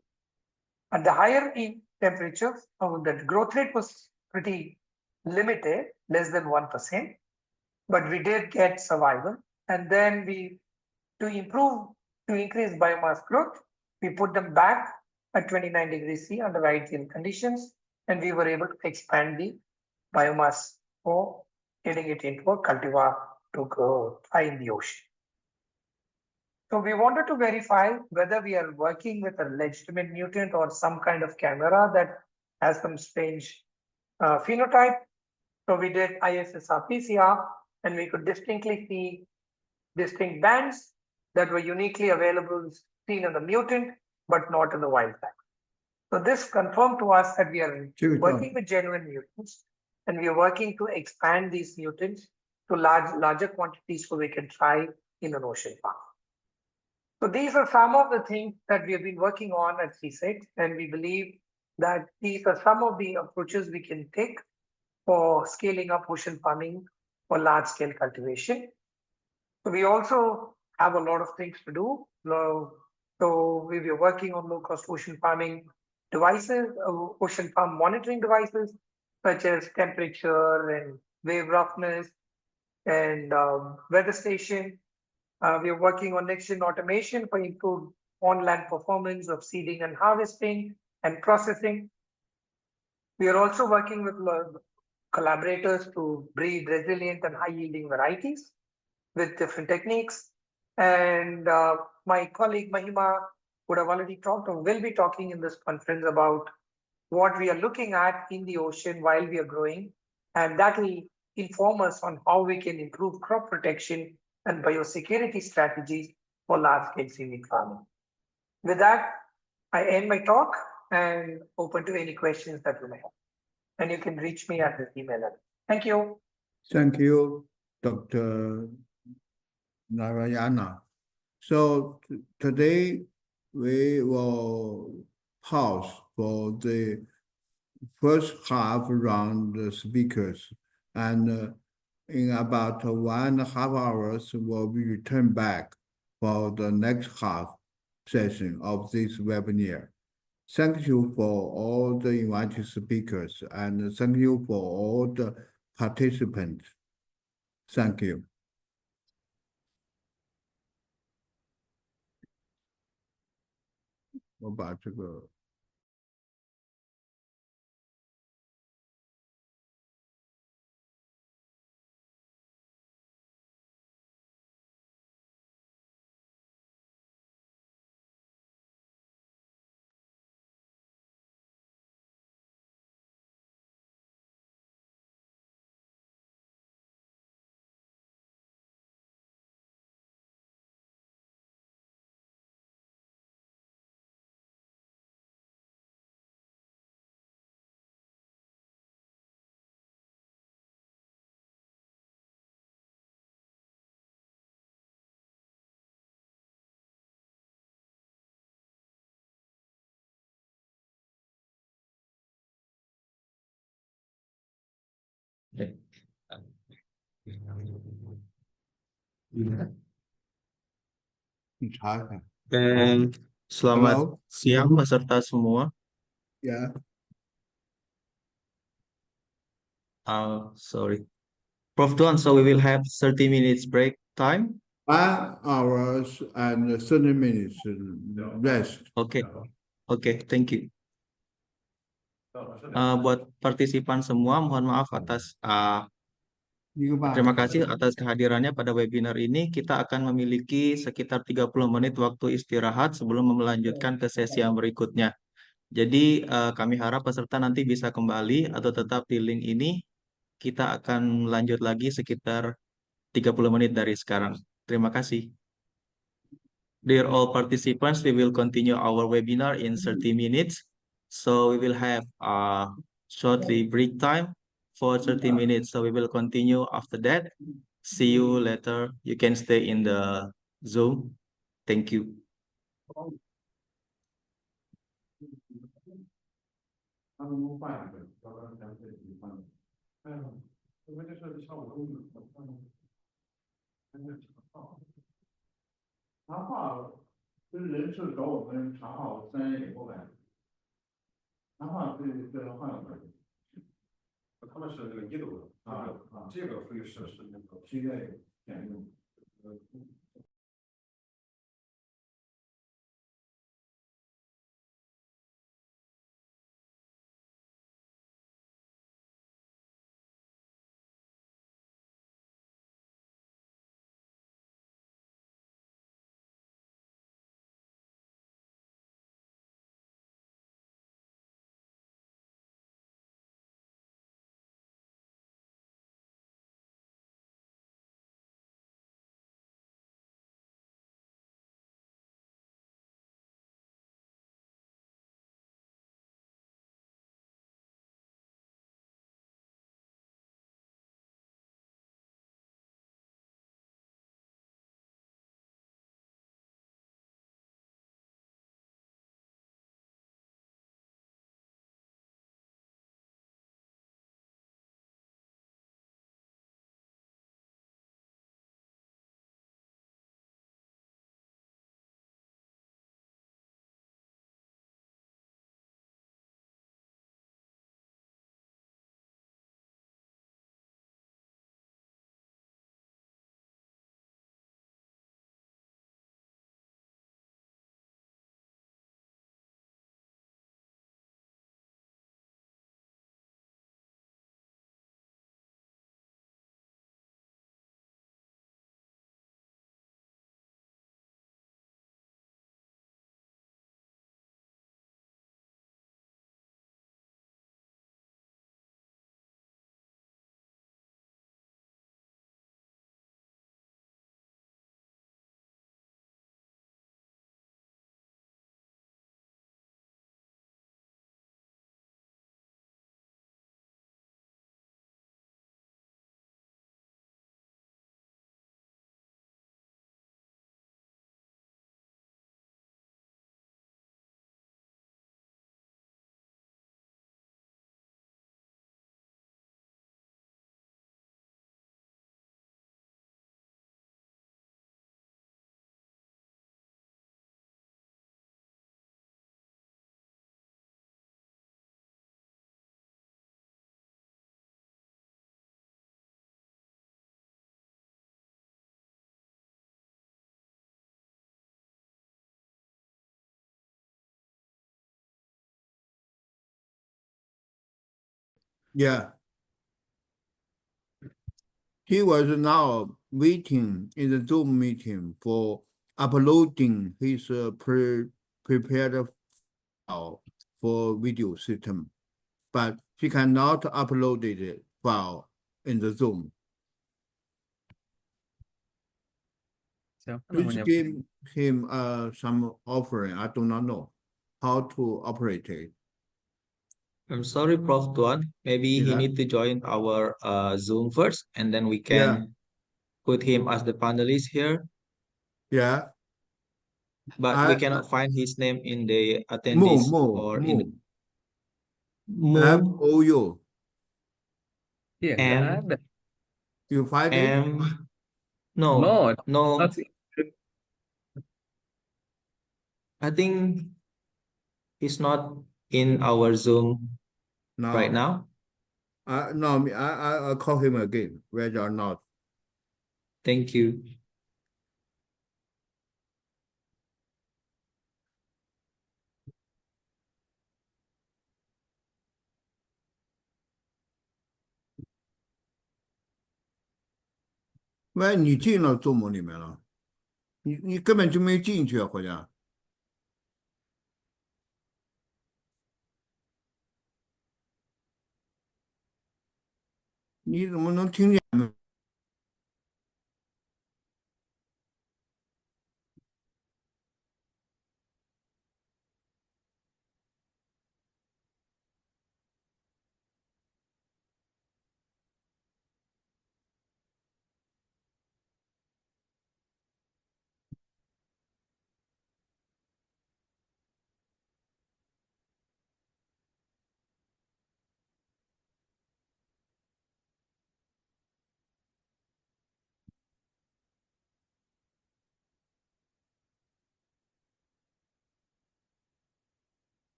S6: At the higher temperature, the growth rate was pretty limited, less than 1%, but we did get survival. And then to increase biomass growth, we put them back at 29 degrees C under ideal conditions, and we were able to expand the biomass for getting it into a cultivar to grow high in the ocean. So we wanted to verify whether we are working with a legitimate mutant or some kind of chimera that has some strange phenotype. So we did ISSR PCR, and we could distinctly see distinct bands that were uniquely available seen in the mutant, but not in the wild type. So this confirmed to us that we are working with genuine mutants, and we are working to expand these mutants to larger quantities so we can try in an ocean farm. So these are some of the things that we have been working on at CSIC, and we believe that these are some of the approaches we can take for scaling up ocean farming for large scale cultivation. So we also have a lot of things to do. So we were working on low cost ocean farming devices, ocean farm monitoring devices, such as temperature and wave roughness and weather station. We are working on next gen automation for improved on-land performance of seeding and harvesting and processing. We are also working with collaborators to breed resilient and high-yielding varieties with different techniques. And my colleague Mahima would have already talked or will be talking in this conference about what we are looking at in the ocean while we are growing. And that will inform us on how we can improve crop protection and biosecurity strategies for large-scale seaweed farming. With that, I end my talk and open to any questions that you may have. And you can reach me at this email address. Thank you.
S1: Thank you, Dr. Narayana. So today we will pause for the first half round speakers, and in about 1.5 hours, we'll be return back for the next half session of this webinar. Thank you for all the invited speakers, and thank you for all the participants. Thank you. 我把这个。
S8: Dan selamat
S1: Hello?
S8: siang peserta semua.
S1: Yeah.
S8: Sorry. Prof. Duan, so we will have 30 minutes break time.
S1: 1 hour and 30 minutes rest.
S8: Oke, thank you. Buat partisipan semua, mohon maaf atas terima kasih atas kehadirannya pada webinar ini. Kita akan memiliki sekitar 30 menit waktu istirahat sebelum melanjutkan ke sesi yang berikutnya. Jadi kami harap peserta nanti bisa kembali atau tetap di link ini. Kita akan lanjut lagi sekitar 30 menit dari sekarang. Terima kasih. Dear all participants, we will continue our webinar in 30 minutes. So we will have a shortly break time for 30 minutes. So we will continue after that. See you later. You can stay in the Zoom. Thank you.
S1: Yeah. He was now waiting in the Zoom meeting for uploading his prepared file for video system, but he cannot upload it file in the Zoom.
S2: Siapa
S1: Please
S2: namanya?
S1: give him some offering. I do not know how to operate it.
S8: I'm sorry, Prof. Tuan. Maybe he
S1: Yeah.
S8: need to join our Zoom first, and then we
S1: Yeah.
S8: can put him as the panelist here.
S1: Yeah.
S8: But we cannot find his name in the attendees or in the
S1: MOU.
S2: Iya, nggak ada.
S1: You find it?
S2: No,
S8: no.
S2: not
S8: I think he's not in our Zoom right
S1: No.
S8: now.
S1: No, I'll call him again, whether or not.
S8: Thank you.
S1: 喂，你进了周盟里面了，你根本就没进去啊，好像。你怎么能听见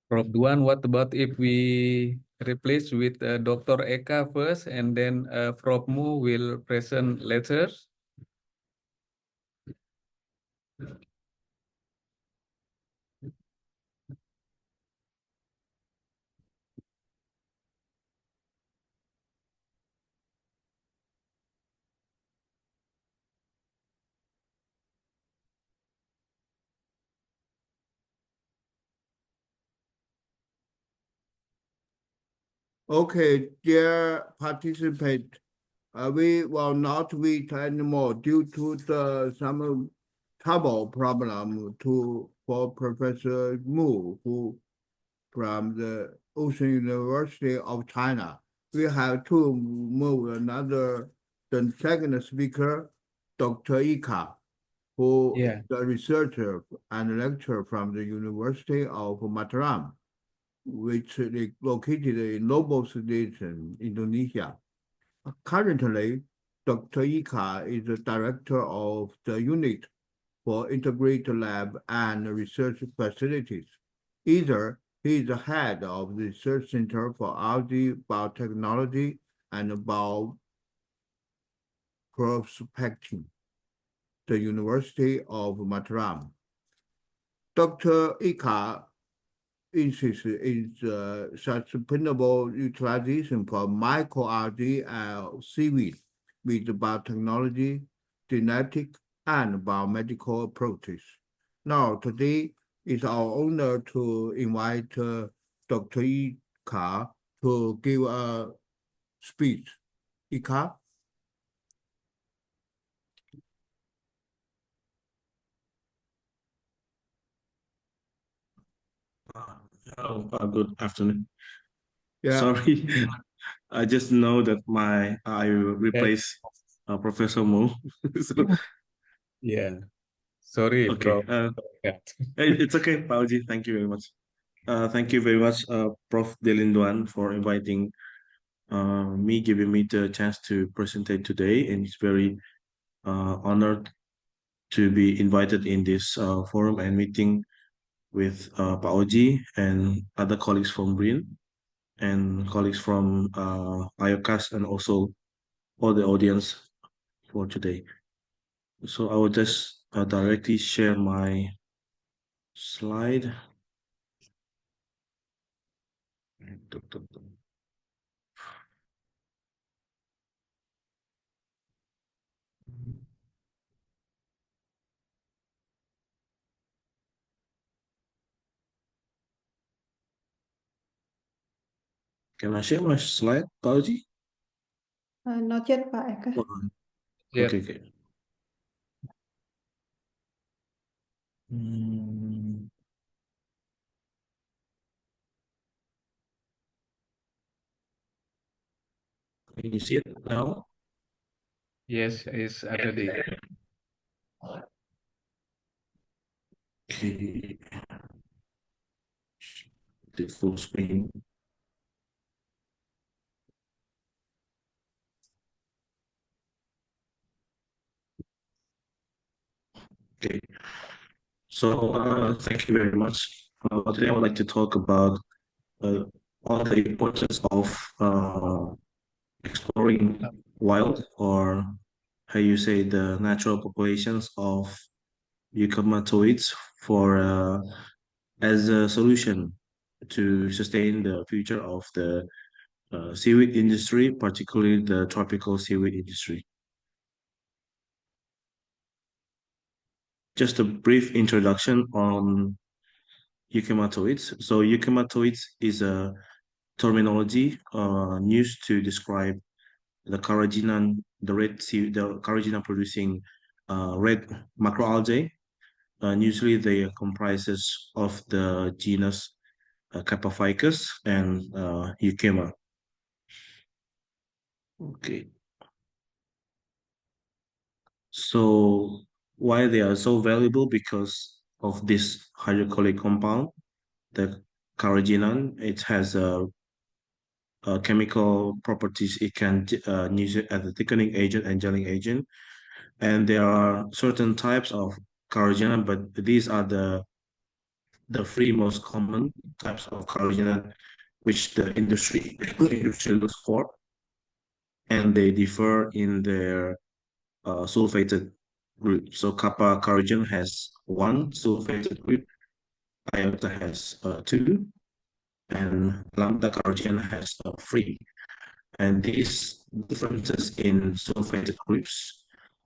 S1: ？Prof.
S2: Duan, what about if we replace with Dr. Eka first and then Prof. Mu will present later?
S1: Okay, dear participant, we will not wait anymore due to some trouble problem for Professor Mu, who from the Ocean University of China. We have to move the second speaker, Dr. Ika, who
S2: Yeah.
S1: is a researcher and lecturer from the University of Mataram, which is located in Lombok State, Indonesia. Currently, Dr. Ika is the director of the unit for integrated lab and research facilities. Either he is the head of the Research Center for Algae Biotechnology and Bioprospecting, the University of Mataram. Dr. Ika insists in sustainable utilization for microalgae and seaweed with biotechnology, genetic, and biomedical approaches. Now, today it's our honor to invite Dr. Ika to give a speech. Ika?
S9: Good afternoon.
S1: Yeah.
S9: Sorry, I just know that I replace Professor Mo. So,
S2: Yeah. Sorry,
S9: okay.
S2: Prof. Yeah.
S9: It's okay, Pauji. Thank you very much. Thank you very much, Prof. Delinduan, for inviting me, giving me the chance to present it today, and it's very honored to be invited in this forum and meeting with Pauji and other colleagues from BRIN and colleagues from IOCAS and also all the audience for today. So I will just directly share my slide. Can I share my slide, Pauji?
S3: Not yet, Pak Eka.
S2: Yeah.
S9: Okay, okay. Hmm. Can you see it now?
S2: Yes, it's already.
S9: Okay. The full screen. Okay. So thank you very much. Today I would like to talk about all the importance of exploring wild, or how you say, the natural populations of eucalyptoids for as a solution to sustain the future of the seaweed industry, particularly the tropical seaweed industry. Just a brief introduction on eucalyptoids. So eucalyptoids is a terminology used to describe the carrageenan, the carrageenan producing red macroalgae. Usually they comprises of the genus Capophycus and Euchema. Okay, so why they are so valuable? Because of this hydrocolloid compound, the carrageenan. It has chemical properties. It can use it as a thickening agent and gelling agent. And there are certain types of carrageenan, but these are the three most common types of carrageenan which the industry looks for, and they differ in their sulfated group. So kappa carrageenan has one sulfated group, iota has two, and lambda carrageenan has three. And these differences in sulfated groups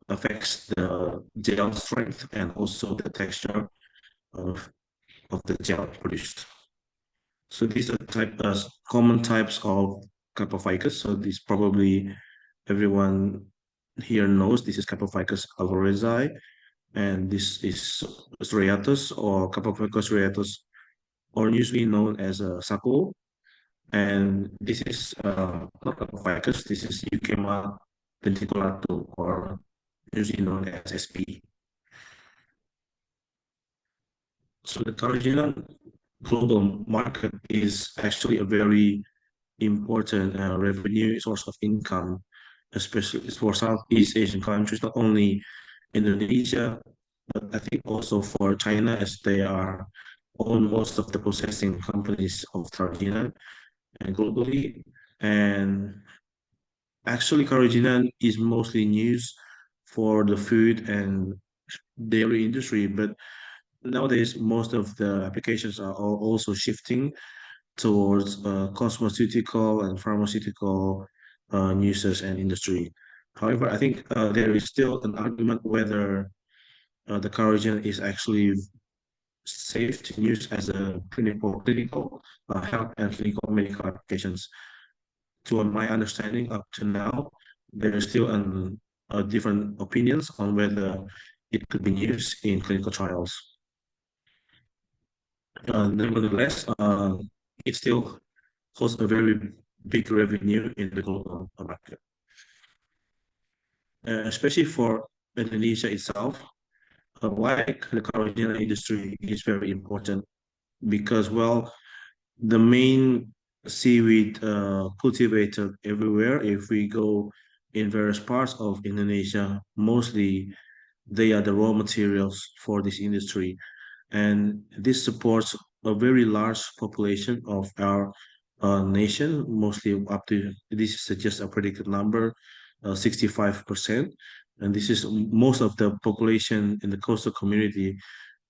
S9: affects the gel strength and also the texture of, of the gel produced. So these are common types of Capophycus. So this probably everyone here knows this is Capophycus alvarezi, and this is striatus or Capophycus striatus, or usually known as a sacco. And this is not Capophycus, this is Euchema penticulatum, or usually known as SP. So the carrageenan global market is actually a very important revenue source of income, especially for Southeast Asian countries, not only Indonesia, but I think also for China, as they are own most of the processing companies of carrageenan and globally. And actually, carrageenan is mostly used for the food and dairy industry, but nowadays most of the applications are also shifting towards cosmeceutical and pharmaceutical uses and industry. However, I think there is still an argument whether the carrageenan is actually safe to use as a clinical health and clinical medical applications. To my understanding, up to now, there is still different opinions on whether it could be used in clinical trials. Nevertheless, it still holds a very big revenue in the global market, especially for Indonesia itself. Why the carrageenan industry is very important? Because, well, the main seaweed cultivated everywhere, if we go in various parts of Indonesia, mostly they are the raw materials for this industry. And this supports a very large population of our nation, mostly up to, this is just a predicted number, 65%. And this is most of the population in the coastal community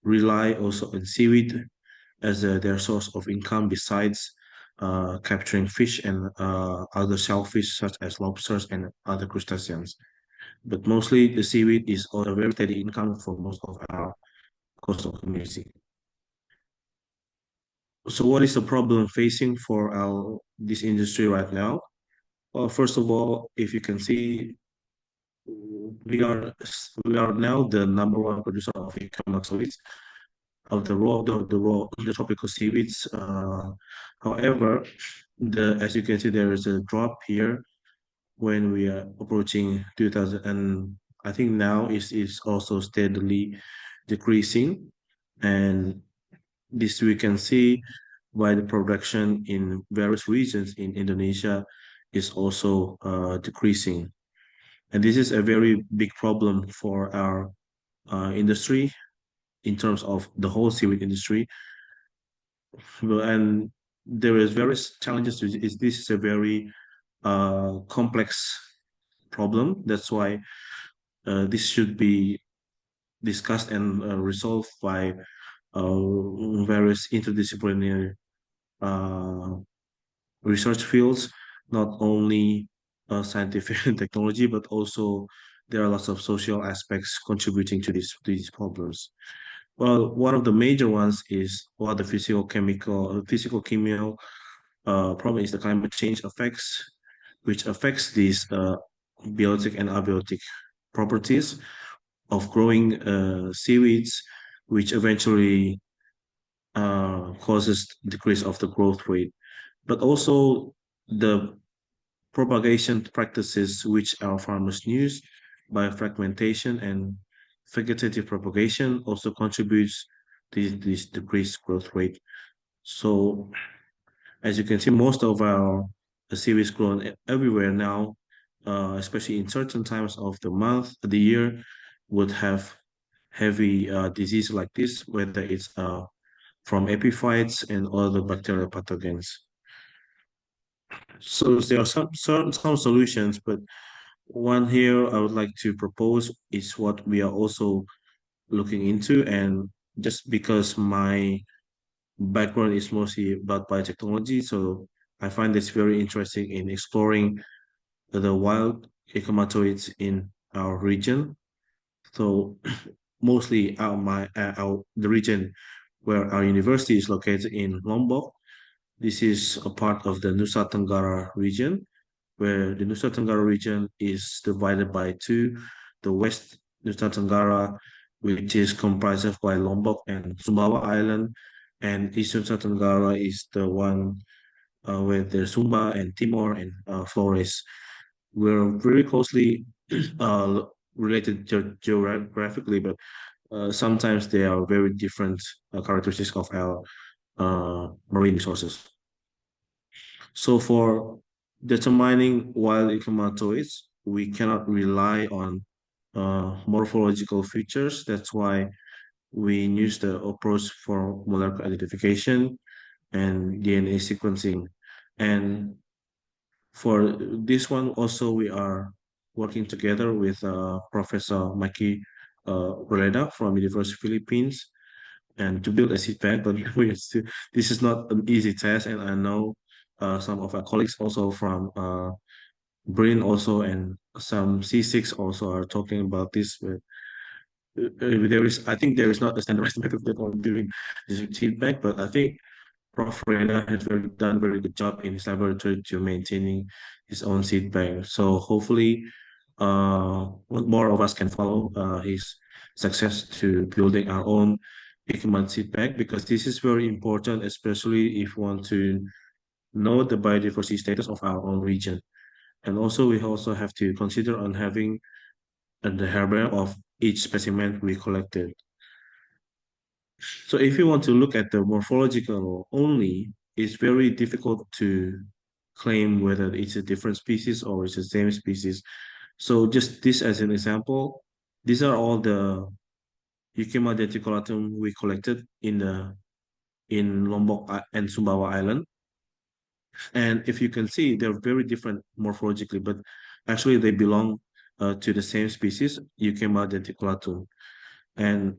S9: rely also on seaweed as their source of income, besides capturing fish and other shellfish such as lobsters and other crustaceans. But mostly the seaweed is a very steady income for most of our coastal community. So what is the problem facing for this industry right now? Well, first of all, if you can see, we are we are now the number one producer of e-commerce seaweeds, of the tropical seaweeds. However, as you can see, there is a drop here when we are approaching 2000, and I think now is also steadily decreasing, and this we can see by the production in various regions in Indonesia is also decreasing. And this is a very big problem for our industry in terms of the whole seaweed industry. Well, and there is various challenges to this. This is a very complex problem. That's why this should be discussed and resolved by various interdisciplinary uh, research fields, not only scientific and technology, but also there are lots of social aspects contributing to these problems. Well, one of the major ones is what the physical chemical problem is the climate change effects, which affects these biotic and abiotic properties of growing seaweeds, which eventually causes decrease of the growth rate, but also the propagation practices which our farmers use by fragmentation and vegetative propagation also contributes to this decreased growth rate. So as you can see, most of our seaweeds grown everywhere now, especially in certain times of the year, would have heavy disease like this, whether it's from epiphytes and other bacterial pathogens. So there are some solutions, but one here I would like to propose is what we are also looking into. And just because my background is mostly about biotechnology, so I find this very interesting in exploring the wild ecomatoids in our region. So mostly the region where our university is located in Lombok. This is a part of the Nusa Tenggara region, where the Nusa Tenggara region is divided by two: the West Nusa Tenggara, which is comprised of by Lombok and Sumbawa Island, and East Nusa Tenggara is the one where there's Sumba and Timor and Flores. We're very closely uh, related geographically, but sometimes there are very different characteristics of our marine resources. So for determining wild ecomatoids, we cannot rely on morphological features. That's why we use the approach for molecular identification and DNA sequencing. And for this one also, we are working together with Professor Maki Roleda from University of Philippines and to build a seed bank. But this is not an easy task, and I know some of our colleagues also from Brain also and some C6 also are talking about this. But I think there is not a standardized method of doing this feedback, but I think Prof. Reda has done a very good job in his laboratory to maintaining his own seed bank. So hopefully, more of us can follow his success to building our own Pokemon seed bank, because this is very important, especially if we want to know the biodiversity status of our own region. And also, we also have to consider on having the herbarium of each specimen we collected. So if you want to look at the morphological only, it's very difficult to claim whether it's a different species or it's the same species. So just this as an example, these are all the Euchema denticulatum we collected in Lombok and Sumbawa Island. And if you can see, they're very different morphologically, but actually they belong to the same species, Euchema denticulatum. And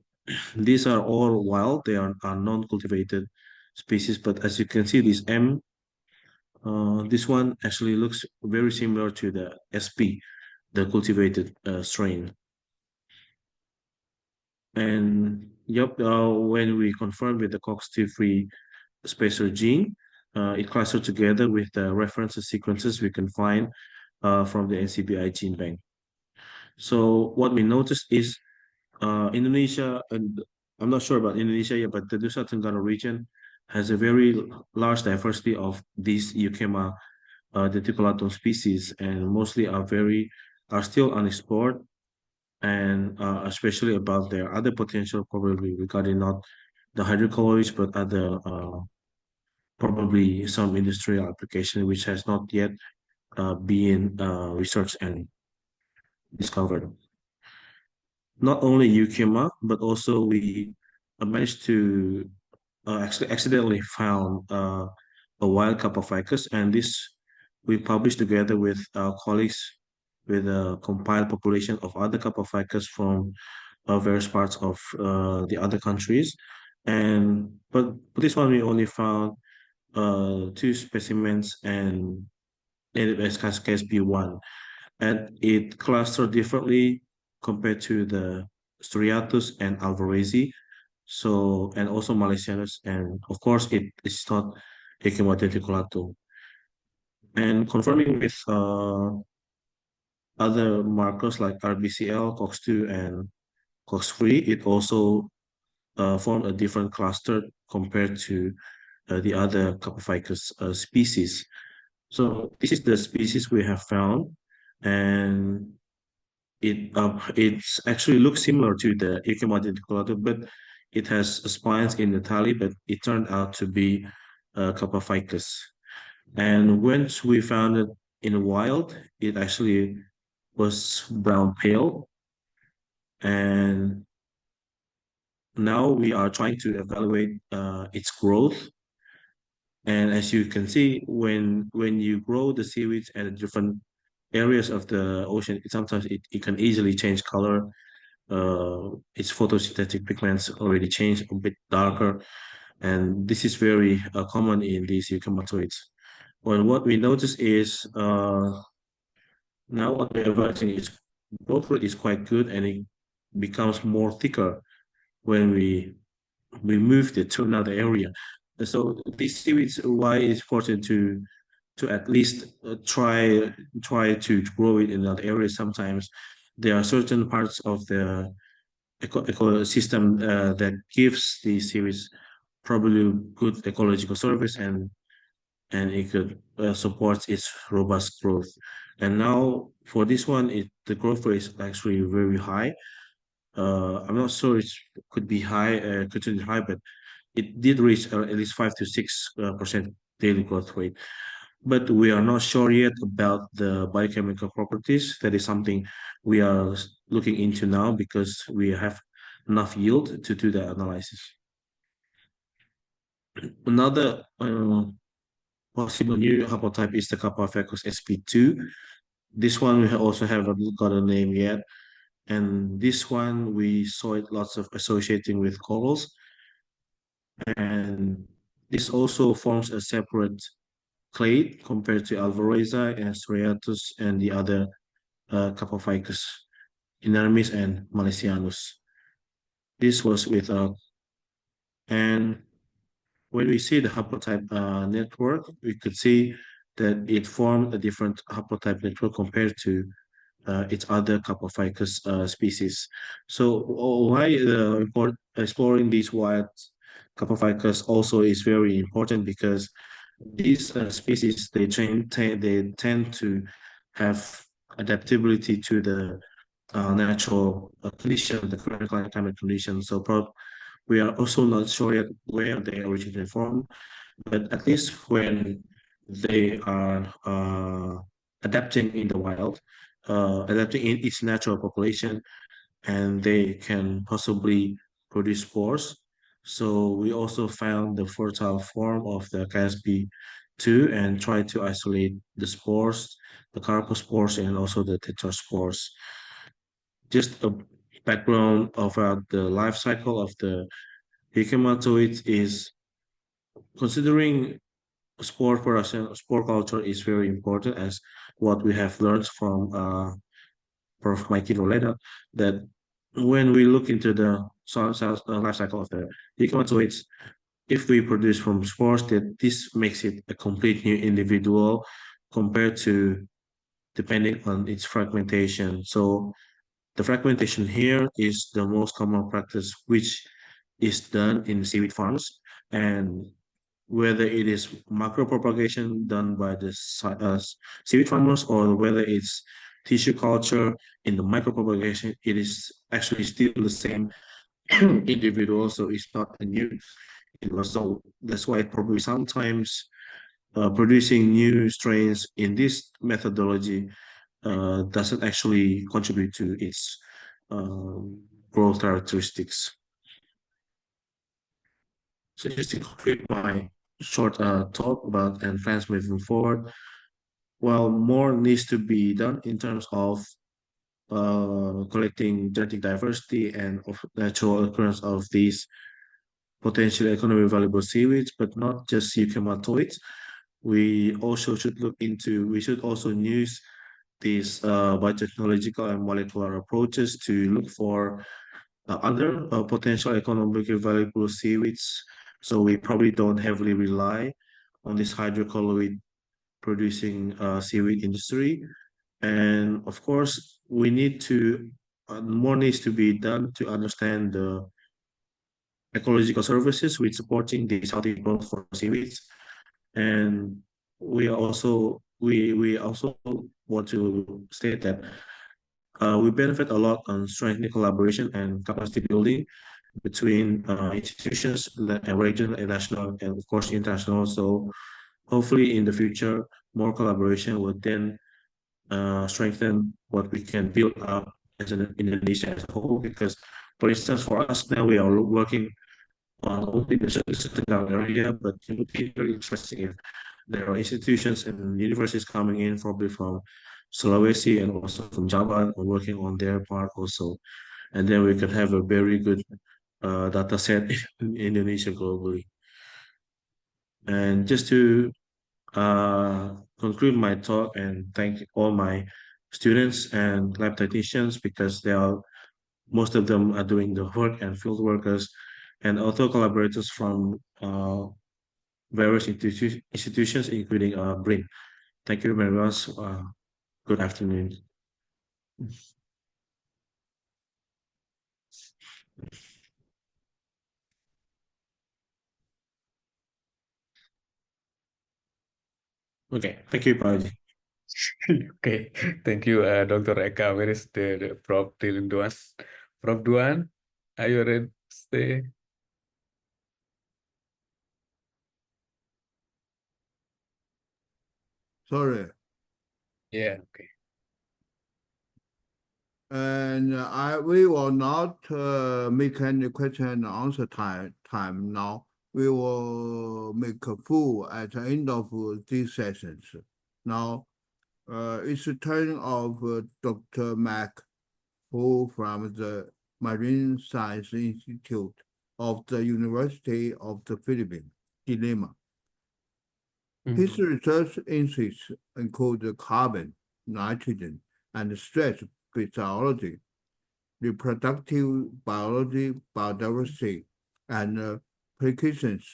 S9: these are all wild, they are non-cultivated species, but as you can see, this one actually looks very similar to the SP, the cultivated strain. And yep, when we confirmed with the COX-2 free spacer gene. It clustered together with the reference sequences we can find from the NCBI gene bank. So what we noticed is Indonesia, and I'm not sure about Indonesia yet, but the Nusa Tenggara region has a very large diversity of these Euchema denticulatum species, and mostly are still unexplored, and especially about their other potential, probably regarding not the hydrocolloids, but other probably some industrial application which has not yet been researched and discovered. Not only Euchema, but also we managed to actually accidentally found a wild cup of ficus, and this we published together with our colleagues with a compiled population of other cup of ficus from various parts of the other countries. And but for this one, we only found two specimens and it as KSP1, and it clustered differently compared to the Striatus and Alvarezi. So, and also Malaysianus, and of course, it is not Hikema denticulatum. And confirming with other markers like RBCL, COX2, and COX3, it also formed a different cluster compared to the other Capophycus species. So this is the species we have found, and it's actually looks similar to the Euchema denticulatum, but it has spines in the tally, but it turned out to be Capophycus. And once we found it in the wild, it actually was brown pale. And now we are trying to evaluate its growth. And as you can see, when you grow the seaweeds at different areas of the ocean, sometimes it can easily change color. Its photosynthetic pigments already change a bit darker, and this is very common in these euchematoids. Well, what we notice is now what we're evaluating is growth rate is quite good, and it becomes more thicker when we moved it to another area. And so this series, why it's important to at least try to grow it in another area. Sometimes there are certain parts of the ecosystem that gives the series probably good ecological service, and it could support its robust growth. And now for this one, the growth rate is actually very high. I'm not sure it could be high, continue high, but it did reach at least 5 to 6% daily growth rate. But we are not sure yet about the biochemical properties. That is something we are looking into now because we have enough yield to do the analysis. Another possible new haplotype is the Kappa-Ficus sp2. This one we also haven't got a name yet. And this one, we saw it lots of associating with corals. And this also forms a separate clade compared to Alvareza and Striatus and the other Capophycus, inermis and Malaysianus. This was with and when we see the haplotype network, we could see that it formed a different haplotype network compared to its other Capophycus species. So why exploring these wild Capophycus also is very important because these species they tend to have adaptability to the natural condition, the current climate condition. So we are also not sure yet where they originated from, but at least when they are adapting in the wild, adapting in its natural population, and they can possibly produce spores. So we also found the fertile form of the KSB2 and tried to isolate the spores, the carpospores, and also the tetraspores. Just a background of the life cycle of the hematoids is considering spore production, spore culture is very important as what we have learned from Prof. Mikey Roleda, that when we look into the life cycle of the hematoids, if we produce from spores, that this makes it a complete new individual compared to depending on its fragmentation. So the fragmentation here is the most common practice which is done in seaweed farms, and whether it is macropropagation done by the seaweed farmers or whether it's tissue culture in the micropropagation, it is actually still the same individual, so it's not a new. So that's why probably sometimes producing new strains in this methodology doesn't actually contribute to its growth characteristics. So just to conclude my short talk about and plans moving forward, while more needs to be done in terms of collecting genetic diversity and of natural occurrence of these potentially economically valuable seaweeds, but not just eukaryotes. We should also use these biotechnological and molecular approaches to look for other potential economically valuable seaweeds. So we probably don't heavily rely on this hydrocolloid producing seaweed industry. And of course, more needs to be done to understand the ecological services with supporting this healthy growth for seaweeds. And we also want to state that we benefit a lot on strengthening collaboration and capacity building between institutions and regional and national and of course international. So hopefully in the future, more collaboration will then strengthen what we can build up as an Indonesia as a whole. Because, for instance, for us now we are working on only the Tenggara area, but it would be very interesting if there are institutions and universities coming in, probably from Sulawesi and also from Java, working on their part also, and then we can have a very good data set in Indonesia globally. And just to conclude my talk and thank all my students and lab technicians because most of them are doing the work and field workers and also collaborators from various institutions, including BRIN. Thank you very much. Good afternoon. Okay, thank you, Pak.
S2: Okay, thank you, Dr. Eka. Where is the Prof. Dylan Duan? Prof. Duan, are you ready to stay?
S1: Sorry.
S2: Yeah, okay.
S1: And we will not make any question and answer time now. We will make a full at the end of these sessions. Now, it's the turn of Dr. Mac, who from the Marine Science Institute of the University of the Philippines, Dilemma. His research interests include carbon, nitrogen, and stress physiology, reproductive biology, biodiversity, and applications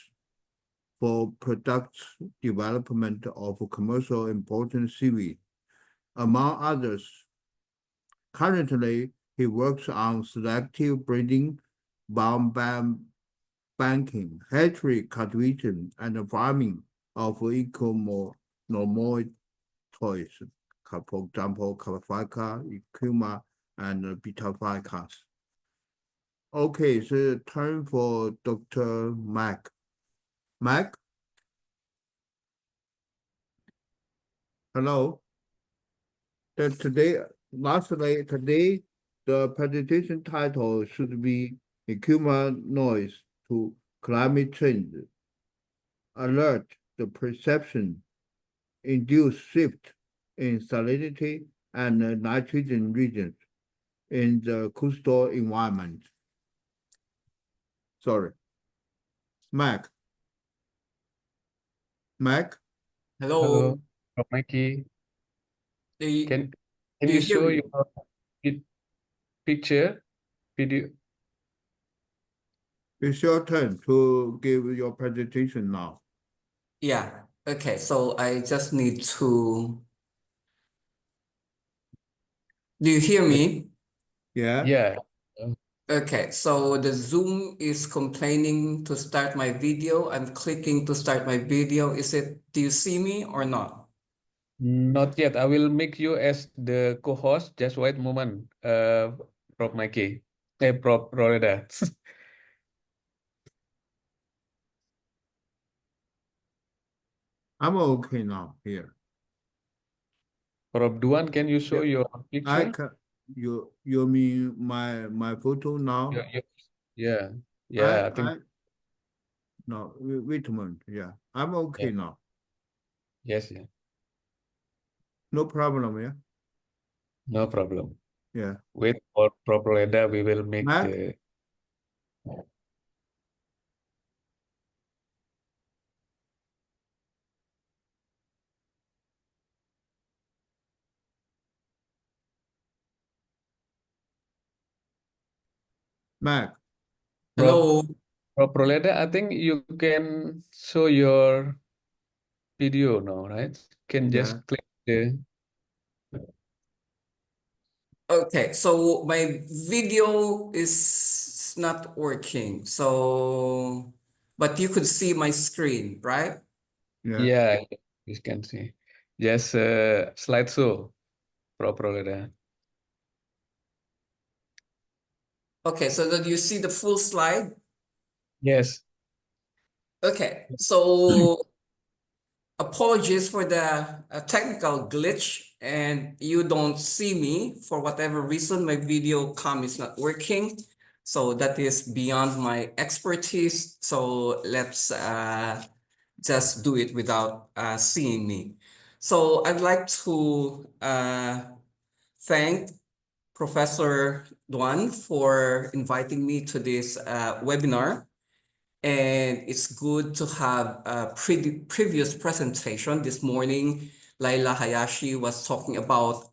S1: for product development of commercial important seaweed, among others. Currently, he works on selective breeding, banking, hatchery cultivation, and farming of econormoid toys, for example, Kalafaka, Ikuma, and Beta Ficus. Okay, so turn for Dr. Mac. Mac? Hello? Today, the presentation title should be Ikuma Noise to Climate Change. Alert the perception induce shift in salinity and nitrogen regions in the coastal environment. Sorry. Mac. Mac?
S7: Hello.
S2: Hello, Prof. Mikey.
S7: Do
S2: Can
S7: do
S2: you
S7: you hear
S2: show
S7: me?
S2: your picture video?
S1: It's your turn to give your presentation now.
S7: Yeah. Okay. So I just need to. Do you hear me?
S1: Yeah?
S2: Yeah.
S7: Okay. So the Zoom is complaining to start my video. I'm clicking to start my video. Do you see me or not?
S2: Not yet. I will make you as the co-host. Just wait a moment. Prof Mikey. Prof Roleda.
S1: I'm okay now here.
S2: Prof Duan, can you show
S1: Yeah.
S2: your
S1: I
S2: picture?
S1: can, you mean my photo now?
S2: Yeah. Yeah. I think
S1: No, wait a minute. Yeah, I'm okay now.
S2: yes. Yeah.
S1: No problem, yeah?
S2: No problem.
S1: Yeah.
S2: Wait for Prof Roleda. We will make
S1: Mac?
S2: the.
S1: Mac?
S7: Hello.
S2: Prof Roleda, I think you can show your video now, right? Can
S1: Yeah.
S2: just click the.
S7: Okay, so my video is not working. So, but you could see my screen, right?
S1: Yeah.
S2: Yeah, you can see. Just slideshow, Prof Roleda.
S7: Okay, so that you see the full slide.
S2: Yes.
S7: Okay, so apologies for the technical glitch, and you don't see me for whatever reason. My video cam is not working, so that is beyond my expertise. So let's just do it without seeing me. So I'd like to thank Professor Duan for inviting me to this webinar. And it's good to have a previous presentation this morning. Laila Hayashi was talking about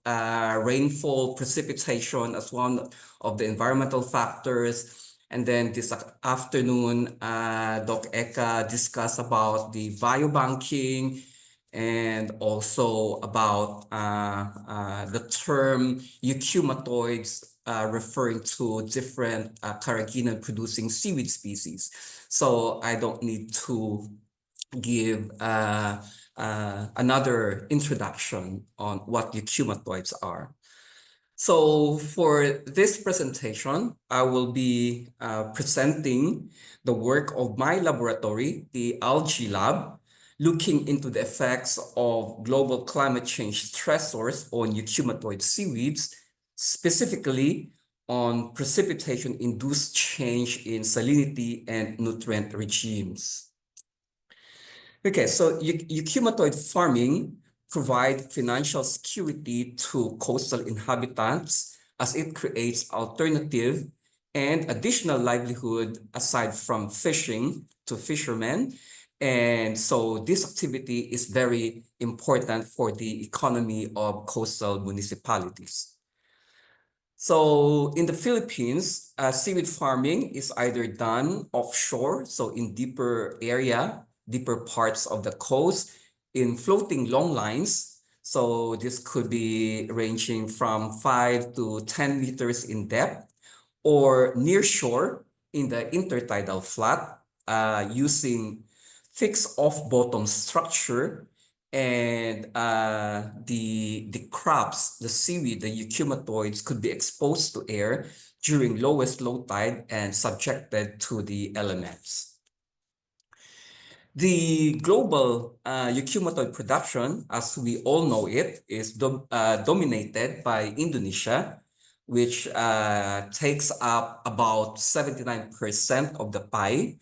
S7: rainfall precipitation as one of the environmental factors. And then this afternoon, Doc Eka discussed about the biobanking and also about the term eucumatoids referring to different carrageenan-producing seaweed species. So I don't need to give another introduction on what eucumatoids are. So for this presentation, I will be presenting the work of my laboratory, the Algae Lab, looking into the effects of global climate change stressors on eucumatoid seaweeds, specifically on precipitation-induced change in salinity and nutrient regimes. Okay, so eucumatoid farming provide financial security to coastal inhabitants as it creates alternative and additional livelihood aside from fishing to fishermen. And so this activity is very important for the economy of coastal municipalities. So in the Philippines, seaweed farming is either done offshore, so in deeper parts of the coast, in floating long lines. So this could be ranging from 5 to 10 meters in depth, or near shore in the intertidal flat using fixed off-bottom structure, and the crabs, the seaweed, the eucumatoids could be exposed to air during lowest low tide and subjected to the elements. The global eucumatoid production, as we all know it, is dominated by Indonesia, which takes up about 79% of the pie.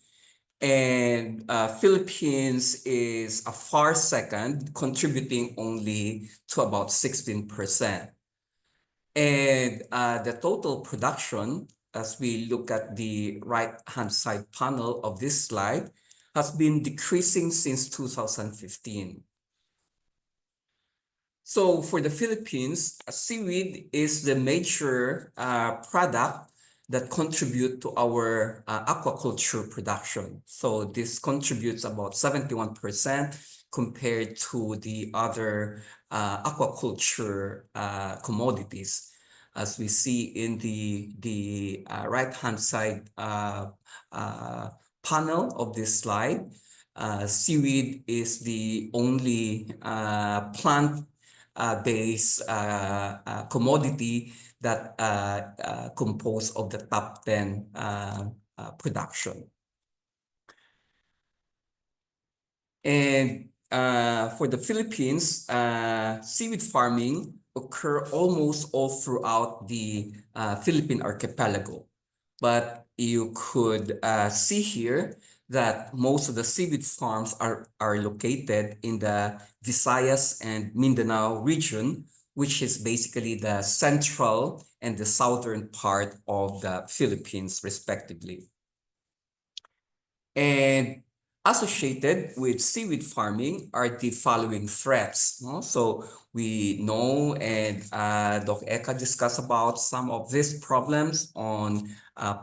S7: And Philippines is a far second, contributing only to about 16%. And the total production, as we look at the right-hand side panel of this slide, has been decreasing since 2015. So for the Philippines, seaweed is the major product that contribute to our aquaculture production. So this contributes about 71% compared to the other aquaculture commodities. As we see in the right-hand side panel of this slide, seaweed is the only plant-based commodity that compose of the top 10 production. And for the Philippines, seaweed farming occur almost all throughout the Philippine archipelago. But you could see here that most of the seaweed farms are located in the Visayas and Mindanao region, which is basically the central and the southern part of the Philippines, respectively. And associated with seaweed farming are the following threats. No? So we know, and Dr. Eka discussed about some of these problems on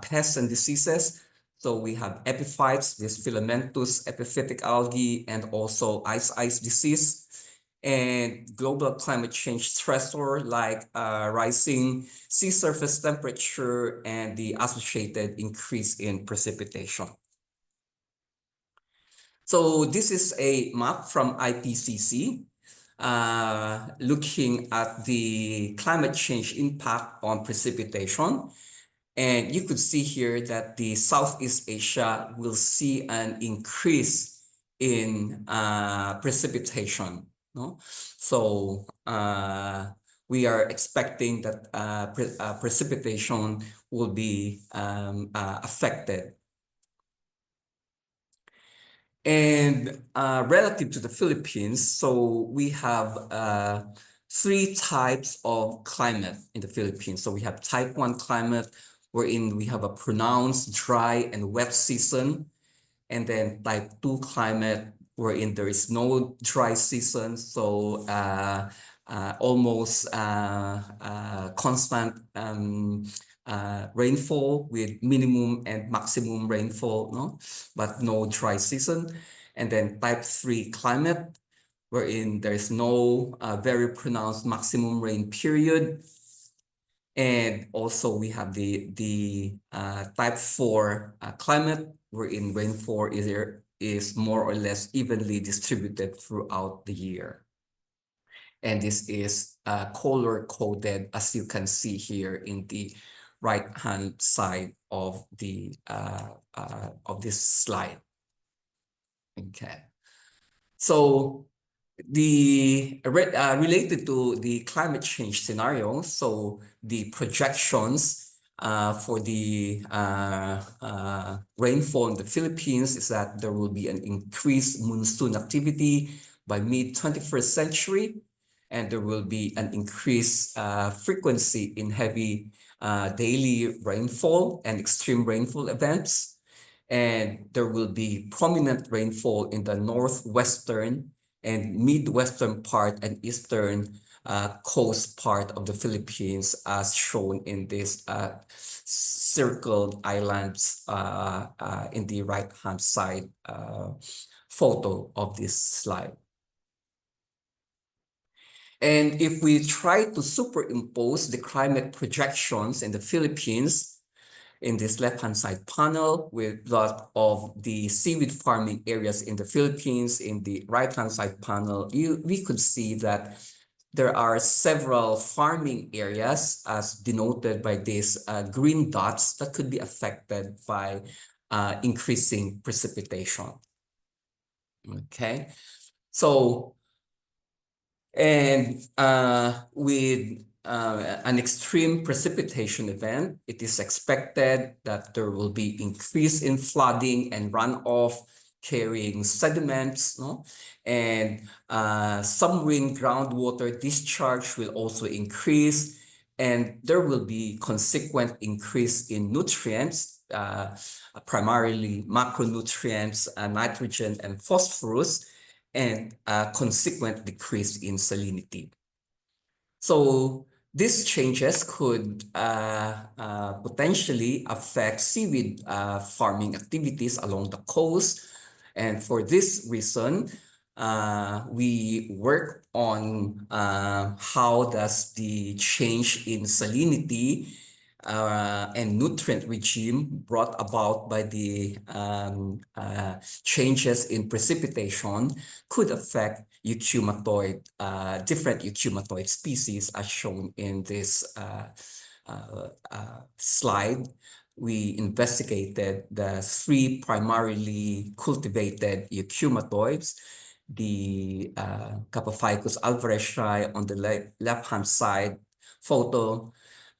S7: pests and diseases. So we have epiphytes, this filamentous epiphytic algae, and also ice disease. And global climate change stressor like rising sea surface temperature and the associated increase in precipitation. So this is a map from IPCC looking at the climate change impact on precipitation. And you could see here that the Southeast Asia will see an increase in precipitation. No? So we are expecting that precipitation will be affected. And relative to the Philippines, so we have 3 types of climate in the Philippines. So we have type 1 climate, wherein we have a pronounced dry and wet season. And then type 2 climate, wherein there is no dry season. So almost constant rainfall with minimum and maximum rainfall, no? But no dry season. And then type 3 climate, wherein there is no very pronounced maximum rain period. And also we have the type 4 climate, wherein rainfall is more or less evenly distributed throughout the year. And this is color coded, as you can see here in the right-hand side of the of this slide. Okay, so the related to the climate change scenario, so the projections for the rainfall in the Philippines is that there will be an increased monsoon activity by mid-21st century, and there will be an increased frequency in heavy daily rainfall and extreme rainfall events. And there will be prominent rainfall in the northwestern and midwestern part and eastern coast part of the Philippines, as shown in this circled islands in the right-hand side photo of this slide. And if we try to superimpose the climate projections in the Philippines in this left-hand side panel with lot of the seaweed farming areas in the Philippines, in the right-hand side panel, we could see that there are several farming areas as denoted by these green dots that could be affected by increasing precipitation. Okay, so and with an extreme precipitation event, it is expected that there will be increase in flooding and runoff carrying sediments, no? And submarine groundwater discharge will also increase, and there will be consequent increase in nutrients, primarily macronutrients, nitrogen and phosphorus, and consequent decrease in salinity. So these changes could potentially affect seaweed farming activities along the coast. And for this reason, we work on how does the change in salinity and nutrient regime brought about by the changes in precipitation could affect different eukymatoid species as shown in this slide. We investigated the 3 primarily cultivated eukymatoids, the Capophycus alvarezii on the left-hand side photo,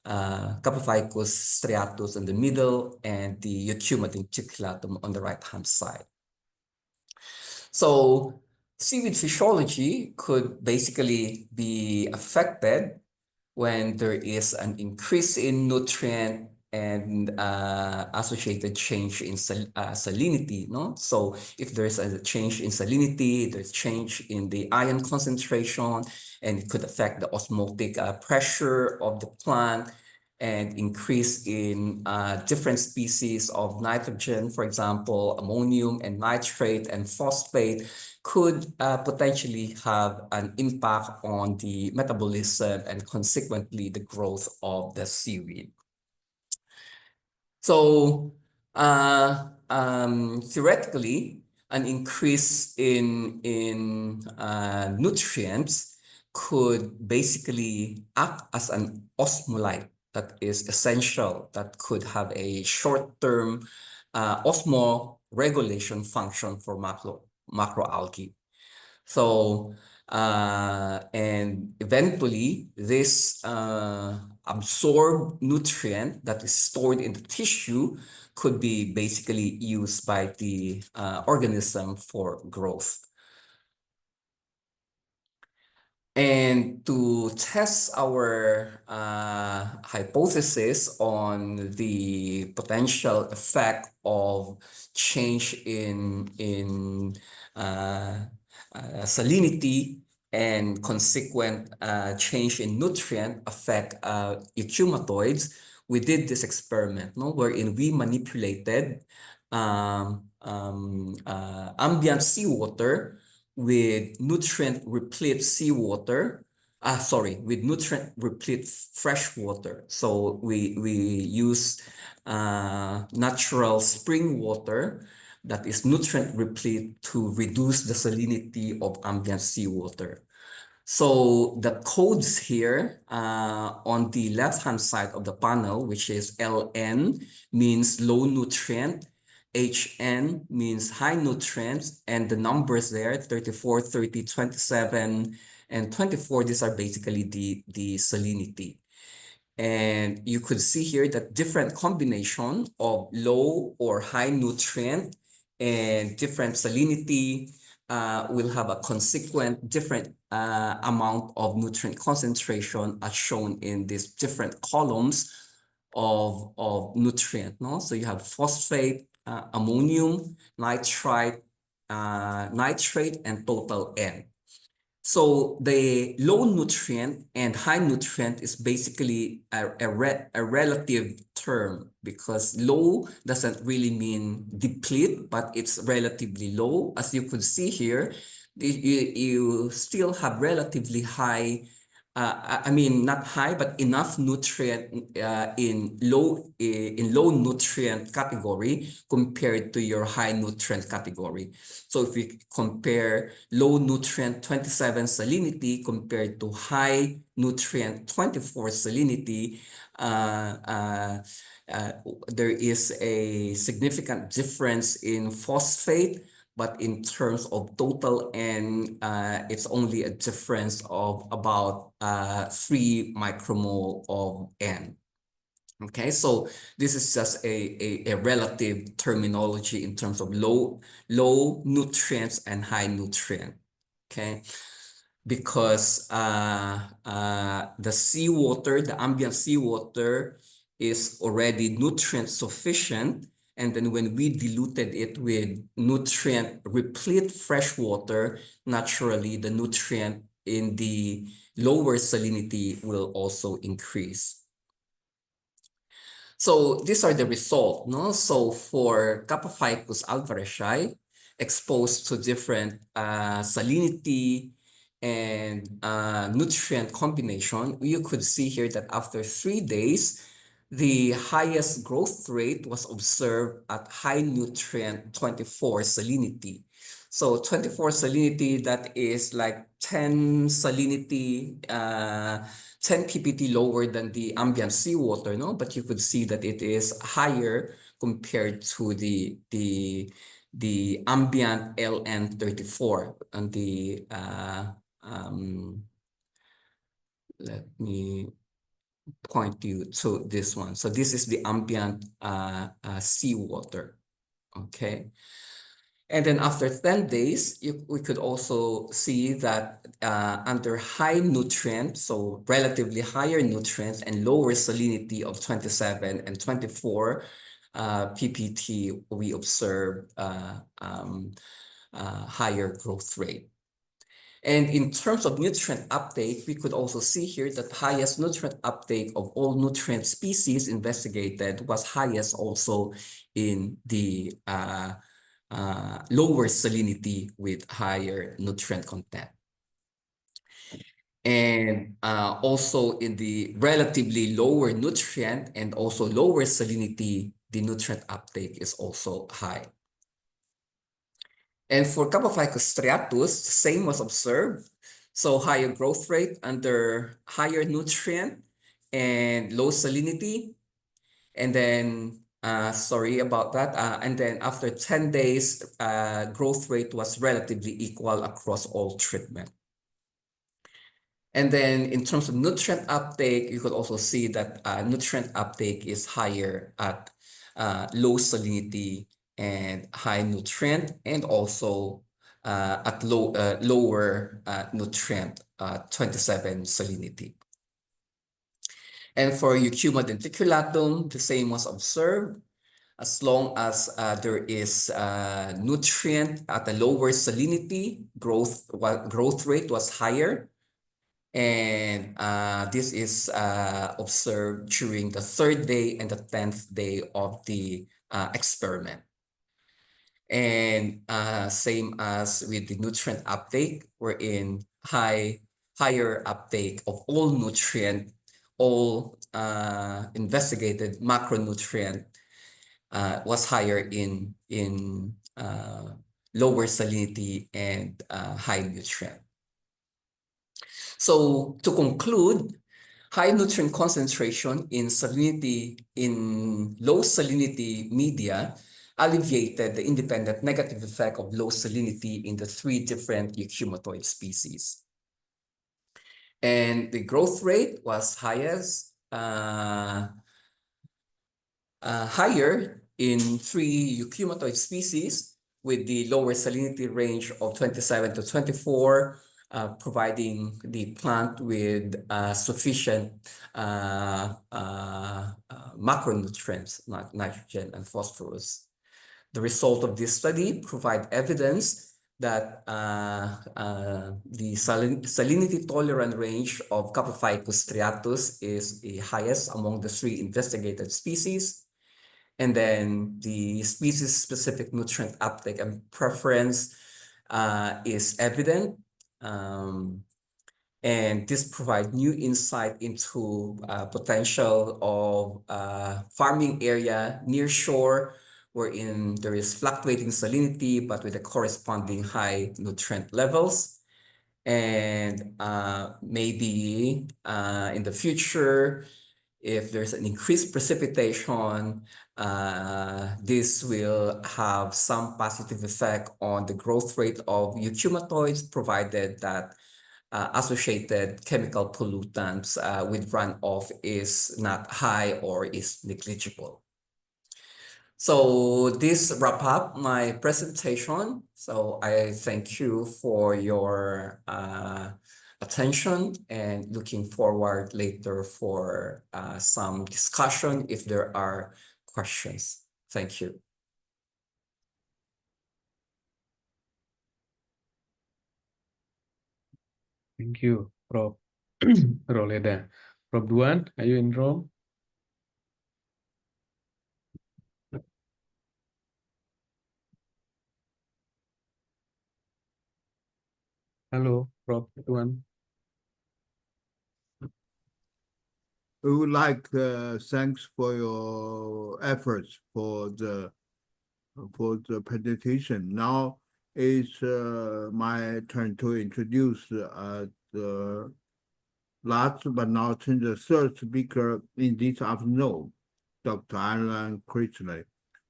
S7: Capophycus striatus in the middle, and the Eucumatin tuculatum on the right-hand side. So seaweed physiology could basically be affected when there is an increase in nutrient and associated change in salinity, no? So if there's a change in salinity, there's change in the ion concentration, and it could affect the osmotic pressure of the plant, and increase in different species of nitrogen, for example, ammonium and nitrate and phosphate, could potentially have an impact on the metabolism and consequently the growth of the seaweed. So theoretically, an increase in nutrients could basically act as an osmolyte that is essential, that could have a short-term osmoregulation function for macroalgae. So, and eventually this absorbed nutrient that is stored in the tissue could be basically used by the organism for growth. And to test our hypothesis on the potential effect of change in salinity and consequent change in nutrient affect eukymatoids, we did this experiment, no, wherein we manipulated ambient seawater with nutrient-replete seawater, with nutrient-replete fresh water. So we use natural spring water that is nutrient-replete to reduce the salinity of ambient seawater. So the codes here on the left-hand side of the panel, which is LN, means low nutrient, HN means high nutrients, and the numbers there, 34, 30, 27, and 24, these are basically the salinity. And you could see here that different combination of low or high nutrient and different salinity will have a consequent different amount of nutrient concentration as shown in these different columns of nutrient, no? So you have phosphate, ammonium, nitrite, nitrate, and total N. So the low nutrient and high nutrient is basically a relative term, because low doesn't really mean deplete, but it's relatively low. As you could see here, you still have relatively high, I mean, not high, but enough nutrient in low nutrient category compared to your high nutrient category. So if we compare low nutrient 27 salinity compared to high nutrient 24 salinity, there is a significant difference in phosphate, but in terms of total N, it's only a difference of about 3 micromole of N. Okay, so this is just a relative terminology in terms of low nutrients and high nutrient. Okay, because the seawater, the ambient seawater, is already nutrient sufficient. And then when we diluted it with nutrient-replete fresh water, naturally the nutrient in the lower salinity will also increase. So these are the results, no? So for Capophycus alvarezii, exposed to different salinity and nutrient combination, you could see here that after 3 days, the highest growth rate was observed at high nutrient 24 salinity. So 24 salinity, that is like 10 salinity, 10 ppt lower than the ambient seawater, no? But you could see that it is higher compared to the ambient LN34 and the let me point you to this one. So this is the ambient seawater, okay? And then after 10 days, we could also see that under high nutrients, so relatively higher nutrients and lower salinity of 27 and 24 ppt, we observe higher growth rate. And in terms of nutrient uptake, we could also see here that highest nutrient uptake of all nutrient species investigated was highest also in the lower salinity with higher nutrient content. And also in the relatively lower nutrient and also lower salinity, the nutrient uptake is also high. And for Capophycus striatus, the same was observed. So higher growth rate under higher nutrient and low salinity. And then, sorry about that. And then after 10 days, growth rate was relatively equal across all treatment. And then in terms of nutrient uptake, you could also see that nutrient uptake is higher at low salinity and high nutrient, and also at lower nutrient 27 salinity. And for Eucuma denticulatum, the same was observed. As long as there is nutrient at a lower salinity, growth rate was higher. And this is observed during the 3rd day and the 10th day of the experiment. And same as with the nutrient uptake, we're in higher uptake of all nutrient, all investigated macronutrient was higher in lower salinity and high nutrient. So to conclude, high nutrient concentration in salinity in low salinity media alleviated the independent negative effect of low salinity in the 3 different eucumatoid species. And the growth rate was higher in 3 eucumatoid species with the lower salinity range of 27 to 24, providing the plant with sufficient macronutrients like nitrogen and phosphorus. The result of this study provide evidence that the salinity tolerant range of Capophycus striatus is the highest among the 3 investigated species. And then the species-specific nutrient uptake and preference is evident. And this provides new insight into potential of farming area near shore, wherein there is fluctuating salinity, but with a corresponding high nutrient levels. And maybe in the future, if there's an increased precipitation, this will have some positive effect on the growth rate of eucumatoids, provided that associated chemical pollutants with runoff is not high or is negligible. So this wrap up my presentation. So I thank you for your attention and looking forward later for some discussion if there are questions. Thank you.
S2: Thank you, Prof. Roleda. Prof. Duan, are you in Rome? Hello, Prof. Duan.
S1: We would like thanks for your efforts for the presentation. Now it's my turn to introduce the last but not the third speaker in this afternoon, Dr. Alan Critchley,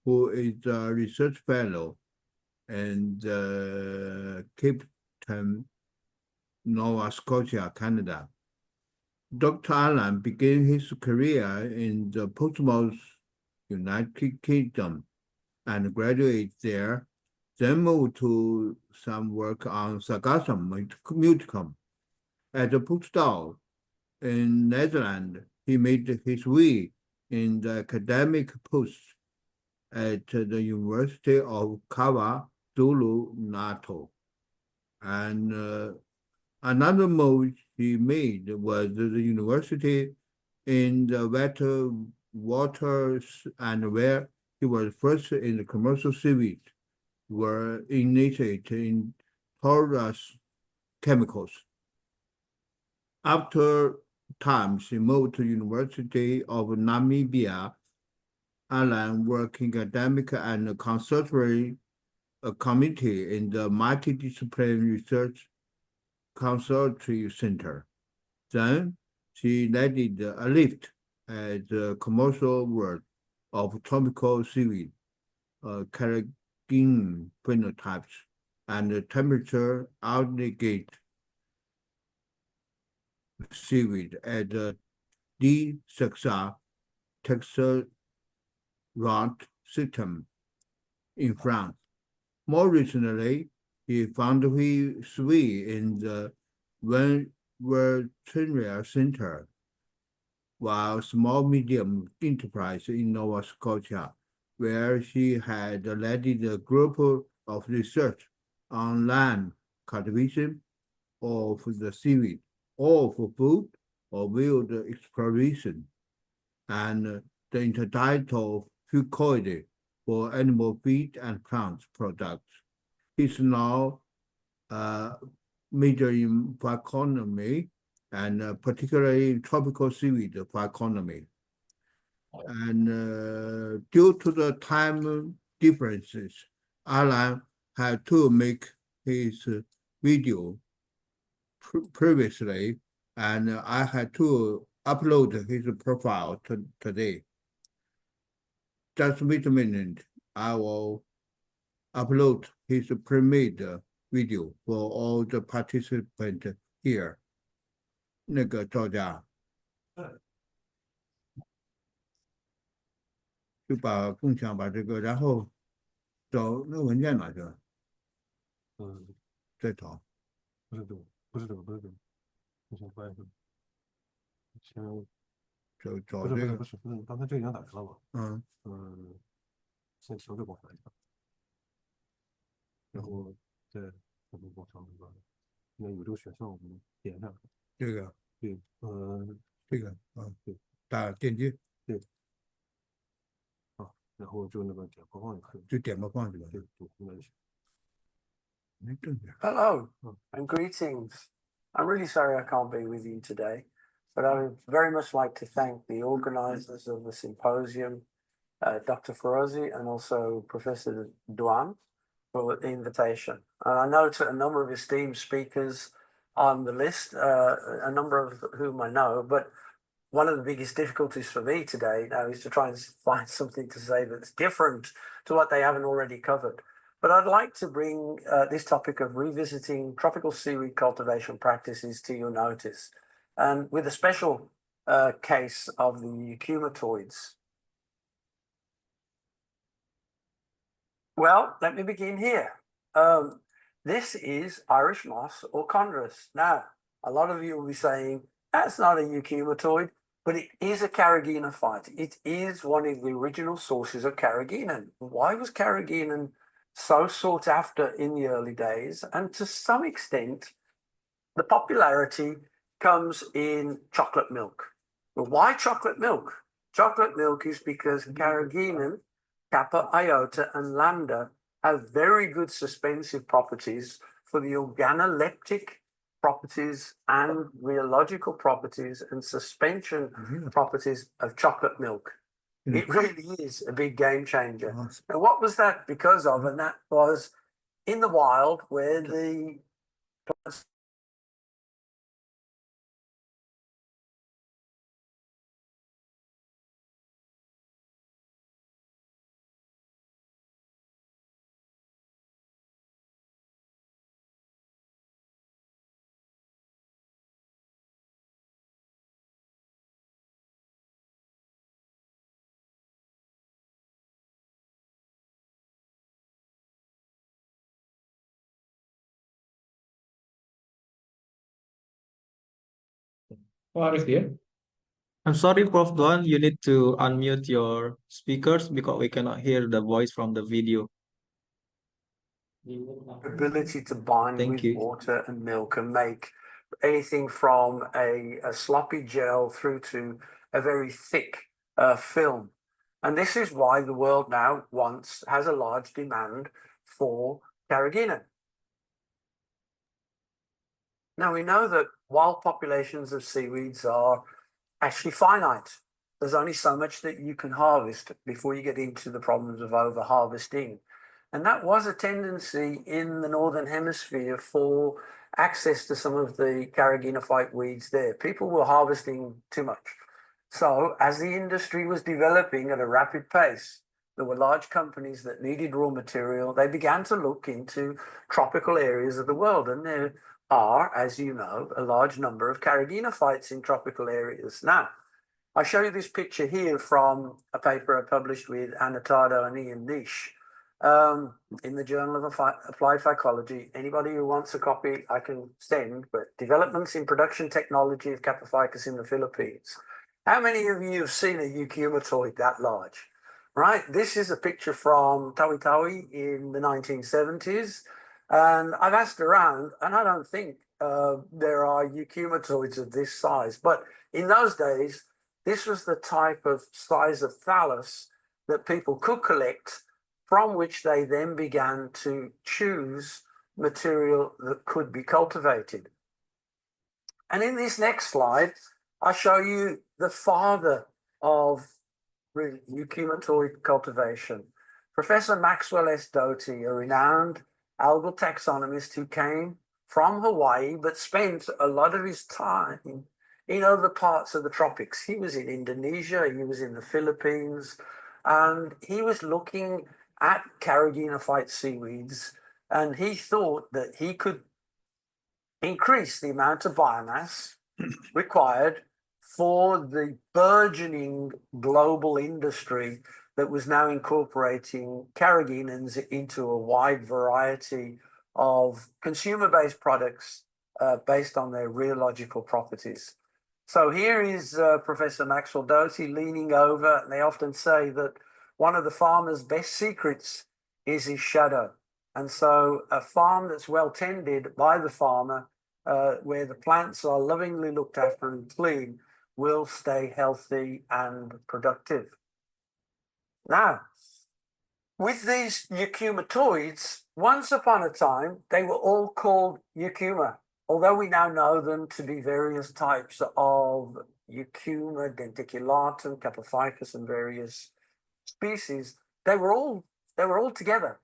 S1: who is a research fellow in Cape Town, Nova Scotia, Canada. Dr. Alan began his career in the post-war United Kingdom and graduated there, then moved to some work on sargassum multicum. As a postdoc in Netherlands, he made his way in the academic post at the University of KwaZulu-Natal. And another move he made was the university in the wetter waters, and where he was first in the commercial seaweed were initiated in porous chemicals. After time, he moved to University of Namibia. Alan worked in academic and consultancy committee in the multidisciplinary research consultancy center. Then she led a lift at the commercial world of tropical seaweed, carrageenan phenotypes, and temperature aggregate seaweed at the D-Sexa Texarant system in France. More recently, he found his way in the Veterinary Center, while small-medium enterprise in Nova Scotia, where he had led a group of research on land cultivation of the seaweed, or for food or wild exploration, and the intertidal fucoid for animal feed and plant products. He's now major in phyconomy, and particularly tropical seaweed phyconomy. And due to the time differences, Alan had to make his video previously, and I had to upload his profile today. Just wait a minute, I will upload his pre-made video for all the participants here. 那个赵家就把共享把这个，然后找那个文件哪去了？再找。
S10: 不是这个，我想翻一下。先
S1: 找这个。
S10: 不是，刚才这个已经打开了嘛？先调这个翻一下，然后再从往上那个，应该有这个选项，我们点一下。
S1: 这个。
S10: 对，
S1: 这个
S10: 对，
S1: 打点击。
S10: 对。然后就那个点播放就可以。
S1: 就点播放是吧？
S10: 对，应该是。
S11: Hello and greetings. I'm really sorry I can't be with you today, but I would very much like to thank the organisers of the symposium, Dr. Ferozi and also Professor Duan for the invitation. And I know a number of esteemed speakers on the list, a number of whom I know, but one of the biggest difficulties for me today now is to try and find something to say that's different to what they haven't already covered. But I'd like to bring this topic of revisiting tropical seaweed cultivation practices to your notice, and with a special case of the euchumatoids. Well, let me begin here. This is Irish moss or chondrus. Now, a lot of you will be saying, that's not a euchumatoid, but it is a carrageenophyte. It is one of the original sources of carrageenan. Why was carrageenan so sought after in the early days? And to some extent, the popularity comes in chocolate milk. Well, why chocolate milk? Chocolate milk is because carrageenan, kappa, iota, and lambda have very good suspensive properties for the organoleptic properties and rheological properties and suspension properties of chocolate milk. It really is a big game changer. Now, what was that because of? And that was in the wild where the plants
S2: What is here?
S8: I'm sorry, Prof. Duan, you need to unmute your speakers because we cannot hear the voice from the video.
S11: ability to bind
S8: Thank
S11: with
S8: you.
S11: water and milk and make anything from a sloppy gel through to a very thick film. And this is why the world now has a large demand for carrageenan. Now we know that wild populations of seaweeds are actually finite. There's only so much that you can harvest before you get into the problems of over harvesting. And that was a tendency in the Northern Hemisphere for access to some of the carrageenophyte weeds there. People were harvesting too much. So as the industry was developing at a rapid pace, there were large companies that needed raw material. They began to look into tropical areas of the world. And there are, as you know, a large number of carrageenophytes in tropical areas. Now, I show you this picture here from a paper I published with Anatado and Ian Nish in the Journal of Applied Phycology. Anybody who wants a copy, I can send, but Developments in Production Technology of Capophycus in the Philippines. How many of you have seen a euchumatoid that large? Right, this is a picture from Tawi-Tawi in the 1970s. And I've asked around, and I don't think there are euchumatoids of this size. But in those days, this was the type of size of thallus that people could collect, from which they then began to choose material that could be cultivated. And in this next slide, I show you the father of euchumatoid cultivation, Professor Maxwell S. Doty, a renowned algal taxonomist who came from Hawaii but spent a lot of his time in other parts of the tropics. He was in Indonesia, he was in the Philippines, and he was looking at carrageenophyte seaweeds, and he thought that he could increase the amount of biomass required for the burgeoning global industry that was now incorporating carrageenans into a wide variety of consumer-based products based on their rheological properties. So here is Professor Maxwell Doty leaning over, and they often say that one of the farmer's best secrets is his shadow. And so a farm that's well tended by the farmer, where the plants are lovingly looked after and clean, will stay healthy and productive. Now, with these euchumatoids, once upon a time, they were all called euchuma, although we now know them to be various types of euchuma, denticulatum, capophycus, and various species. They were all together.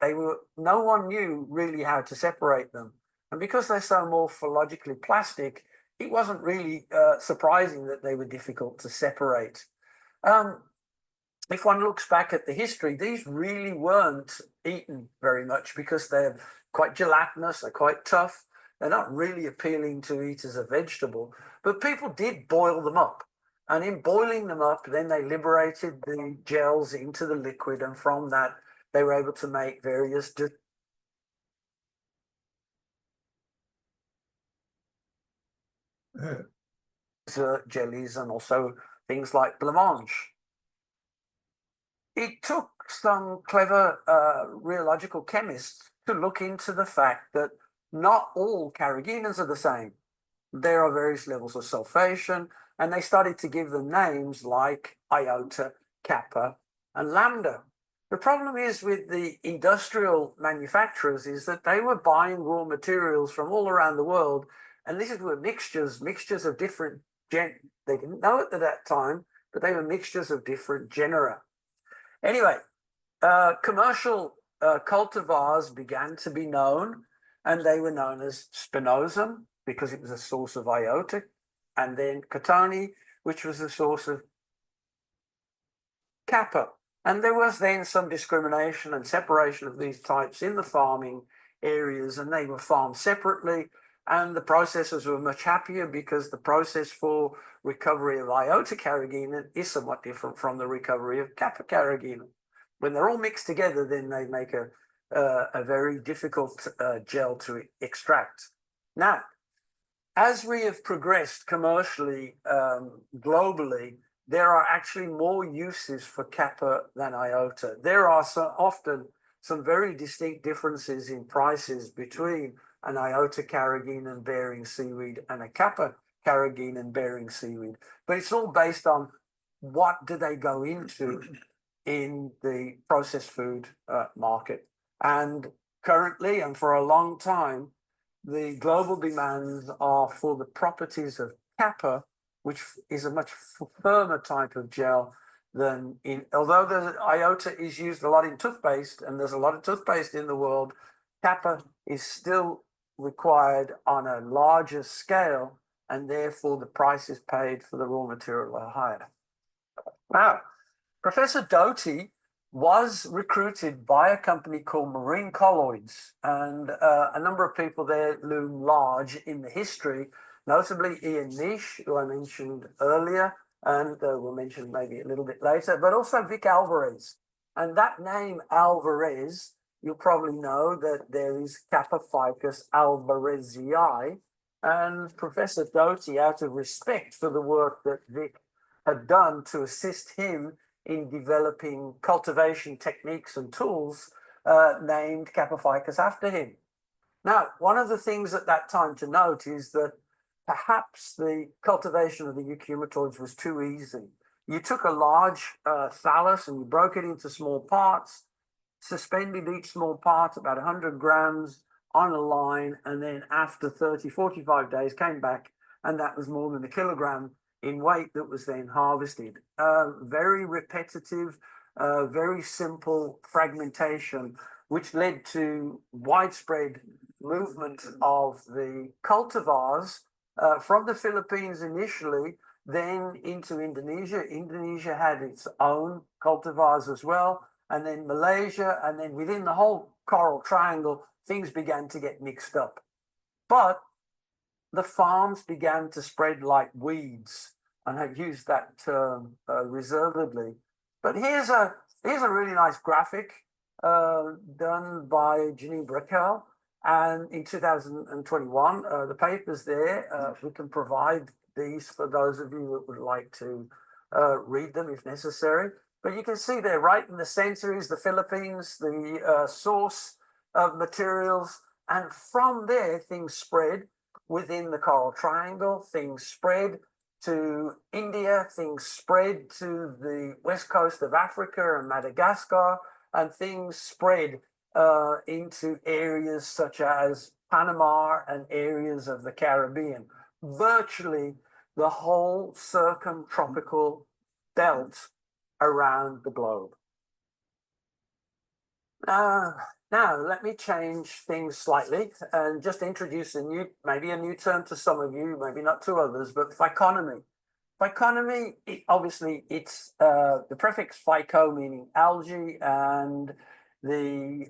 S11: No one knew really how to separate them. And because they're so morphologically plastic, it wasn't really surprising that they were difficult to separate. If one looks back at the history, these really weren't eaten very much because they're quite gelatinous, they're quite tough, they're not really appealing to eat as a vegetable, but people did boil them up. And in boiling them up, then they liberated the gels into the liquid, and from that, they were able to make various jellies and also things like blancmange. It took some clever rheological chemists to look into the fact that not all carrageenans are the same. there are various levels of sulfation, and they started to give them names like iota, kappa, and lambda. The problem is with the industrial manufacturers is that they were buying raw materials from all around the world, and these were mixtures of different they didn't know it at that time, but they were mixtures of different genera. Anyway, commercial cultivars began to be known, and they were known as spinosum because it was a source of iota, and then catoni, which was a source of kappa. And there was then some discrimination and separation of these types in the farming areas, and they were farmed separately. And the processors were much happier because the process for recovery of iota carrageenan is somewhat different from the recovery of kappa carrageenan. When they're all mixed together, then they make a very difficult gel to extract. Now, as we have progressed commercially globally, there are actually more uses for kappa than iota. There are often some very distinct differences in prices between an iota carrageenan bearing seaweed and a kappa carrageenan bearing seaweed. But it's all based on what do they go into in the processed food market. And currently, and for a long time, the global demands are for the properties of kappa, which is a much firmer type of gel than although the iota is used a lot in toothpaste, and there's a lot of toothpaste in the world, kappa is still required on a larger scale, and therefore the prices paid for the raw material are higher. Now, Professor Doty was recruited by a company called Marine Colloids, and a number of people there loom large in the history, notably Ian Nish, who I mentioned earlier, and we'll mention maybe a little bit later, but also Vic Alvarez. And that name, Alvarez, you'll probably know that there is Kappa ficus alvarezii, and Professor Doty, out of respect for the work that Vic had done to assist him in developing cultivation techniques and tools, named Kappa ficus after him. Now, one of the things at that time to note is that perhaps the cultivation of the euchumatoids was too easy. You took a large thallus and you broke it into small parts, suspended each small part about 100 grams on a line, and then after 30, 45 days came back, and that was more than a kilogram in weight that was then harvested. Very repetitive, very simple fragmentation, which led to widespread movement of the cultivars from the Philippines initially, then into Indonesia. Indonesia had its own cultivars as well, and then Malaysia, and then within the whole Coral Triangle, things began to get mixed up. But the farms began to spread like weeds, and I've used that term reservedly. But here's a really nice graphic done by Janine Brackel, and in 2021, the paper's there. We can provide these for those of you that would like to read them if necessary. But you can see there, right in the center is the Philippines, the source of materials, and from there things spread within the Coral Triangle, things spread to India, things spread to the west coast of Africa and Madagascar, and things spread into areas such as Panama and areas of the Caribbean. Virtually the whole circumtropical belt around the globe. Now, let me change things slightly and just introduce maybe a new term to some of you, maybe not to others, but phyconomy. Phyconomy, obviously, it's the prefix phyco meaning algae, and the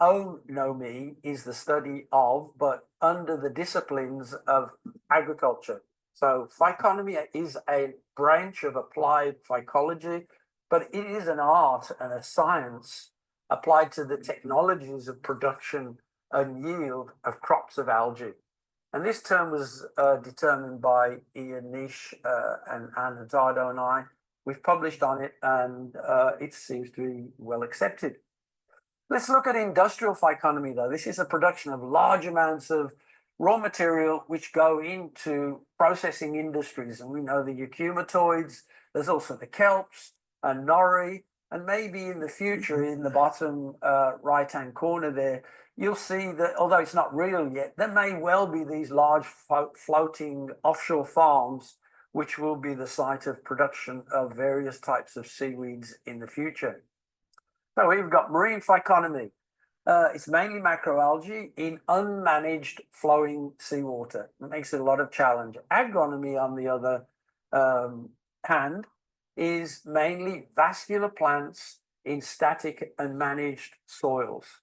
S11: onomy is the study of, but under the disciplines of agriculture. So phyconomy is a branch of applied phycology, but it is an art and a science applied to the technologies of production and yield of crops of algae. And this term was determined by Ian Nish and Anne Hazardo and I. We've published on it, and it seems to be well accepted. Let's look at industrial phyconomy, though. This is a production of large amounts of raw material which go into processing industries. And we know the eukumatoids, there's also the kelps and nori, and maybe in the future, in the bottom right-hand corner there, you'll see that although it's not real yet, there may well be these large floating offshore farms which will be the site of production of various types of seaweeds in the future. So we've got marine phyconomy. It's mainly macroalgae in unmanaged flowing seawater. It makes it a lot of challenge. Agronomy, on the other hand, is mainly vascular plants in static and managed soils.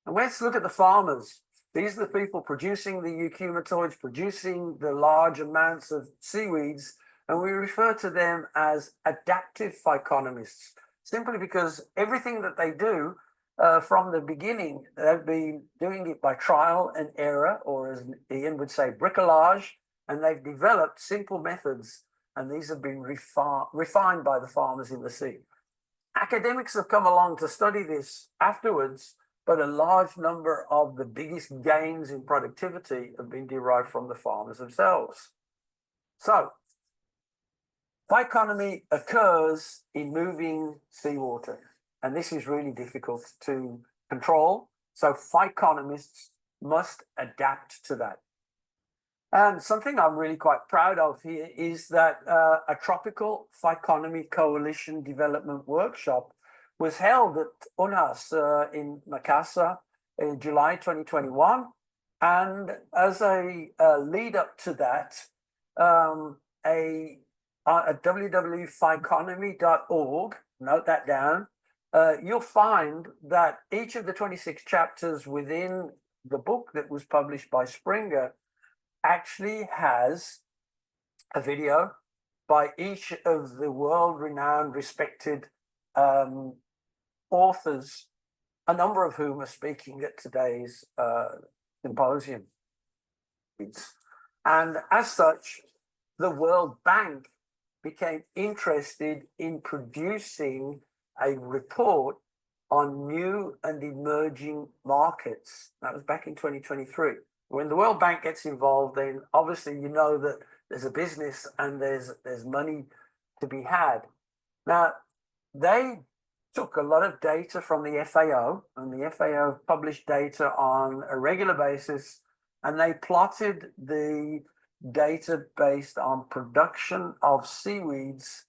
S11: And let's look at the farmers. These are the people producing the eukumatoids, producing the large amounts of seaweeds, and we refer to them as adaptive phyconomists, simply because everything that they do from the beginning, they've been doing it by trial and error, or as Ian would say, bricolage, and they've developed simple methods, and these have been refined by the farmers in the sea. Academics have come along to study this afterwards, but a large number of the biggest gains in productivity have been derived from the farmers themselves. So, phyconomy occurs in moving seawater, and this is really difficult to control. So phyconomists must adapt to that. And something I'm really quite proud of here is that a Tropical Phyconomy Coalition Development Workshop was held at UNAS in Makassar in July 2021. And as a lead up to that, at www.phyconomy.org, note that down, you'll find that each of the 26 chapters within the book that was published by Springer actually has a video by each of the world-renowned, respected authors, a number of whom are speaking at today's symposium. And as such, the World Bank became interested in producing a report on new and emerging markets. That was back in 2023. When the World Bank gets involved, then obviously you know that there's a business and there's money to be had. Now, they took a lot of data from the FAO, and the FAO published data on a regular basis, and they plotted the data based on production of seaweeds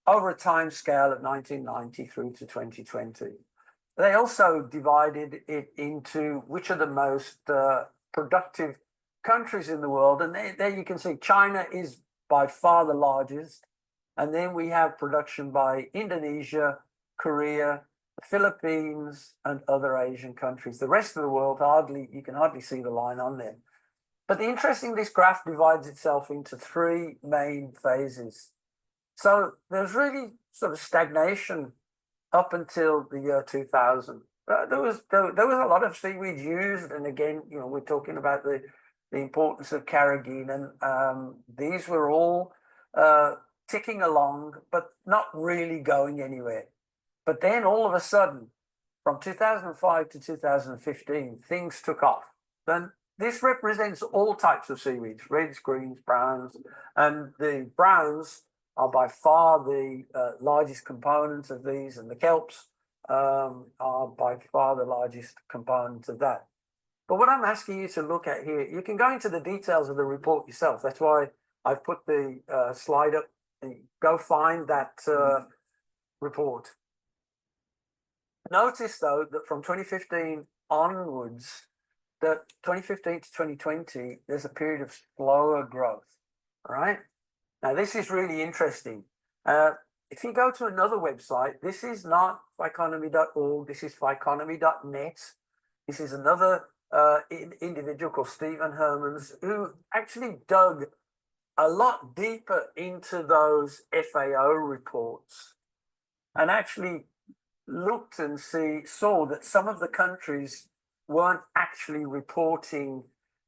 S11: over a time scale of 1990 through to 2020. They also divided it into which are the most productive countries in the world. And there you can see China is by far the largest. And then we have production by Indonesia, Korea, the Philippines, and other Asian countries. The rest of the world, you can hardly see the line on there. But the interesting, this graph divides itself into three main phases. So there's really sort of stagnation up until the year 2000. There was a lot of seaweed used, and again, you know, we're talking about the importance of carrageenan. These were all ticking along, but not really going anywhere. But then all of a sudden, from 2005 to 2015, things took off. Then this represents all types of seaweeds, reds, greens, browns, and the browns are by far the largest component of these, and the kelps are by far the largest component of that. But what I'm asking you to look at here, you can go into the details of the report yourself. That's why I've put the slide up. And go find that report. Notice, though, that from 2015 onwards, that 2015 to 2020, there's a period of slower growth, all right? Now, this is really interesting. If you go to another website, this is not phyconomy.org, this is phyconomy.net. This is another individual called Stephen Hermans, who actually dug a lot deeper into those FAO reports and actually looked and saw that some of the countries weren't actually reporting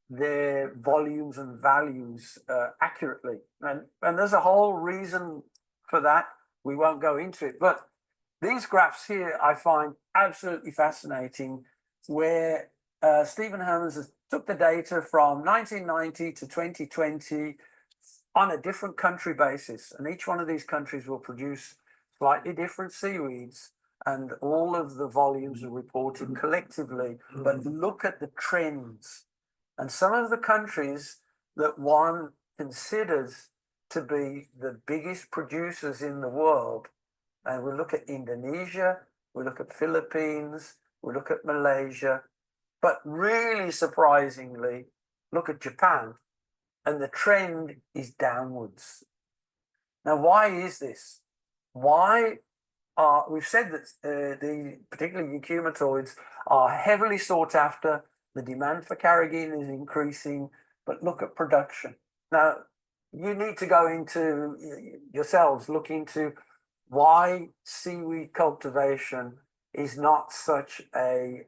S11: their volumes and values accurately. And there's a whole reason for that. We won't go into it. But these graphs here I find absolutely fascinating, where Stephen Hermans took the data from 1990 to 2020 on a different country basis, and each one of these countries will produce slightly different seaweeds, and all of the volumes are reported collectively. But look at the trends, and some of the countries that one considers to be the biggest producers in the world, and we look at Indonesia, we look at Philippines, we look at Malaysia, but really surprisingly, look at Japan, and the trend is downwards. Now, why is this? Why are, we've said that the particularly euchymatoids are heavily sought after, the demand for carrageenan is increasing, but look at production. Now, you need to go into yourselves, look into why seaweed cultivation is not such a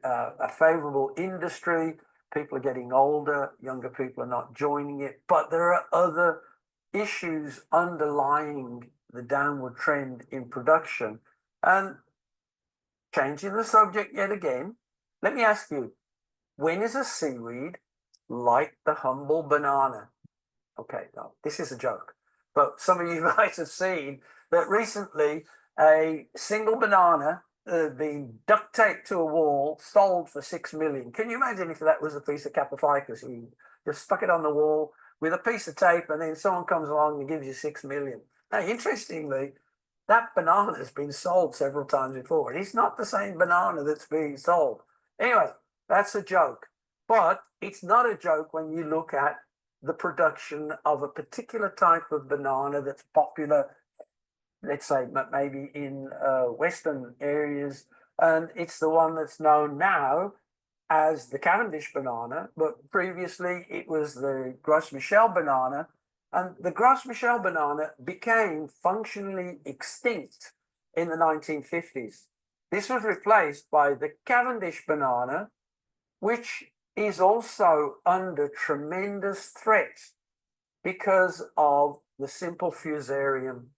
S11: favorable industry. People are getting older, younger people are not joining it, but there are other issues underlying the downward trend in production. And changing the subject yet again, let me ask you, when is a seaweed like the humble banana? Okay, no, this is a joke, but some of you might have seen that recently a single banana being duct taped to a wall sold for 6 million. Can you imagine if that was a piece of Capophycus? You just stuck it on the wall with a piece of tape, and then someone comes along and gives you 6 million. Now, interestingly, that banana has been sold several times before, and it's not the same banana that's being sold. Anyway, that's a joke, but it's not a joke when you look at the production of a particular type of banana that's popular, let's say maybe in Western areas, and it's the one that's known now as the Cavendish banana, but previously it was the Gros Michel banana, and the Gros Michel banana became functionally extinct in the 1950s. This was replaced by the Cavendish banana, which is also under tremendous threat because of the simple fusarium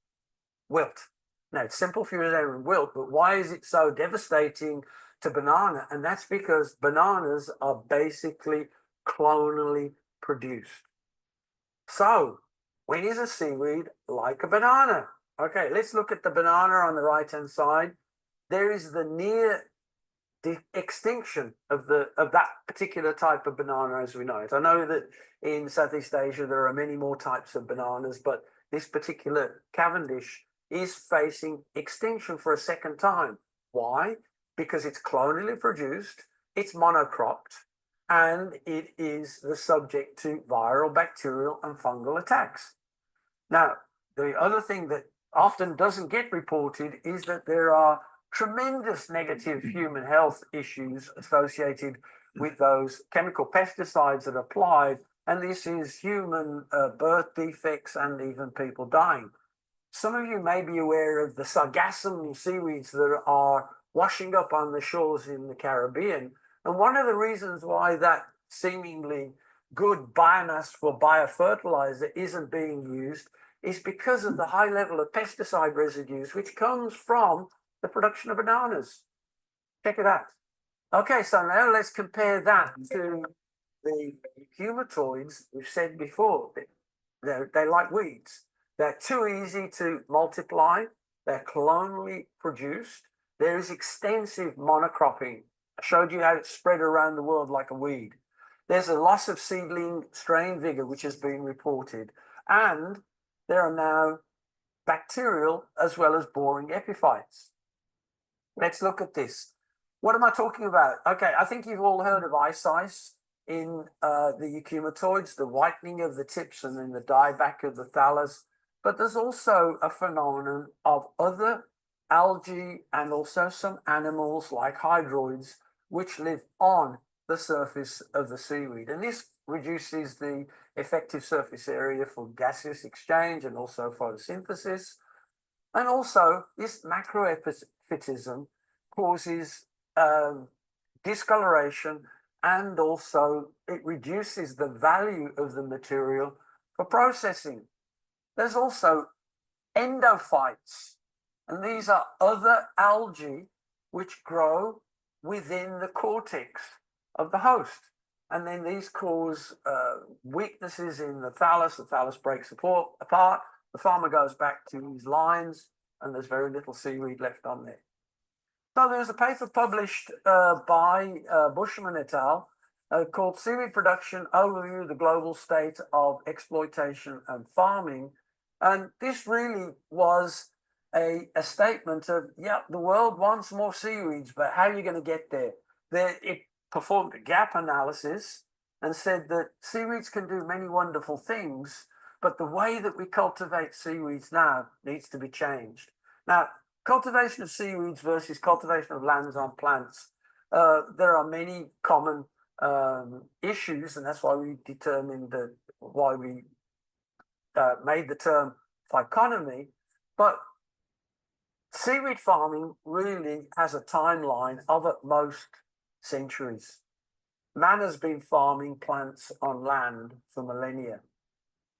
S11: wilt. Now, it's simple fusarium wilt, but why is it so devastating to banana? And that's because bananas are basically clonally produced. So, when is a seaweed like a banana? Okay, let's look at the banana on the right-hand side. There is the near the extinction of that particular type of banana as we know it. I know that in Southeast Asia there are many more types of bananas, but this particular Cavendish is facing extinction for a second time. Why? Because it's clonally produced, it's monocropped, and it is the subject to viral, bacterial, and fungal attacks. Now, the other thing that often doesn't get reported is that there are tremendous negative human health issues associated with those chemical pesticides that are applied, and this is human birth defects and even people dying. Some of you may be aware of the sargassum seaweeds that are washing up on the shores in the Caribbean, and one of the reasons why that seemingly good biomass for biofertilizer isn't being used is because of the high level of pesticide residues which comes from the production of bananas. Check it out. Okay, so now let's compare that to the euchymatoids we've said before. They're like weeds. They're too easy to multiply. They're clonally produced. There is extensive monocropping. I showed you how it's spread around the world like a weed. There's a loss of seedling strain vigor, which has been reported. And there are now bacterial as well as boring epiphytes. Let's look at this. What am I talking about? Okay, I think you've all heard of ice in the euchymatoids, the whitening of the tips and then the dieback of the thallus. But there's also a phenomenon of other algae and also some animals like hydroids which live on the surface of the seaweed. And this reduces the effective surface area for gaseous exchange and also photosynthesis. And also this macroepiphytism causes discoloration, and also it reduces the value of the material for processing. There's also endophytes, and these are other algae which grow within the cortex. of the host. And then these cause weaknesses in the thallus breaks apart, the farmer goes back to his lines, and there's very little seaweed left on there. So there was a paper published by Bushman et al. Called Seaweed Production Overview, the Global State of Exploitation and Farming. And this really was a statement of, yeah, the world wants more seaweeds, but how are you going to get there? It performed a gap analysis and said that seaweeds can do many wonderful things, but the way that we cultivate seaweeds now needs to be changed. Now, cultivation of seaweeds versus cultivation of lands on plants, there are many common issues, and that's why we determined that why we made the term phyconomy. But seaweed farming really has a timeline of at most centuries. Man has been farming plants on land for millennia,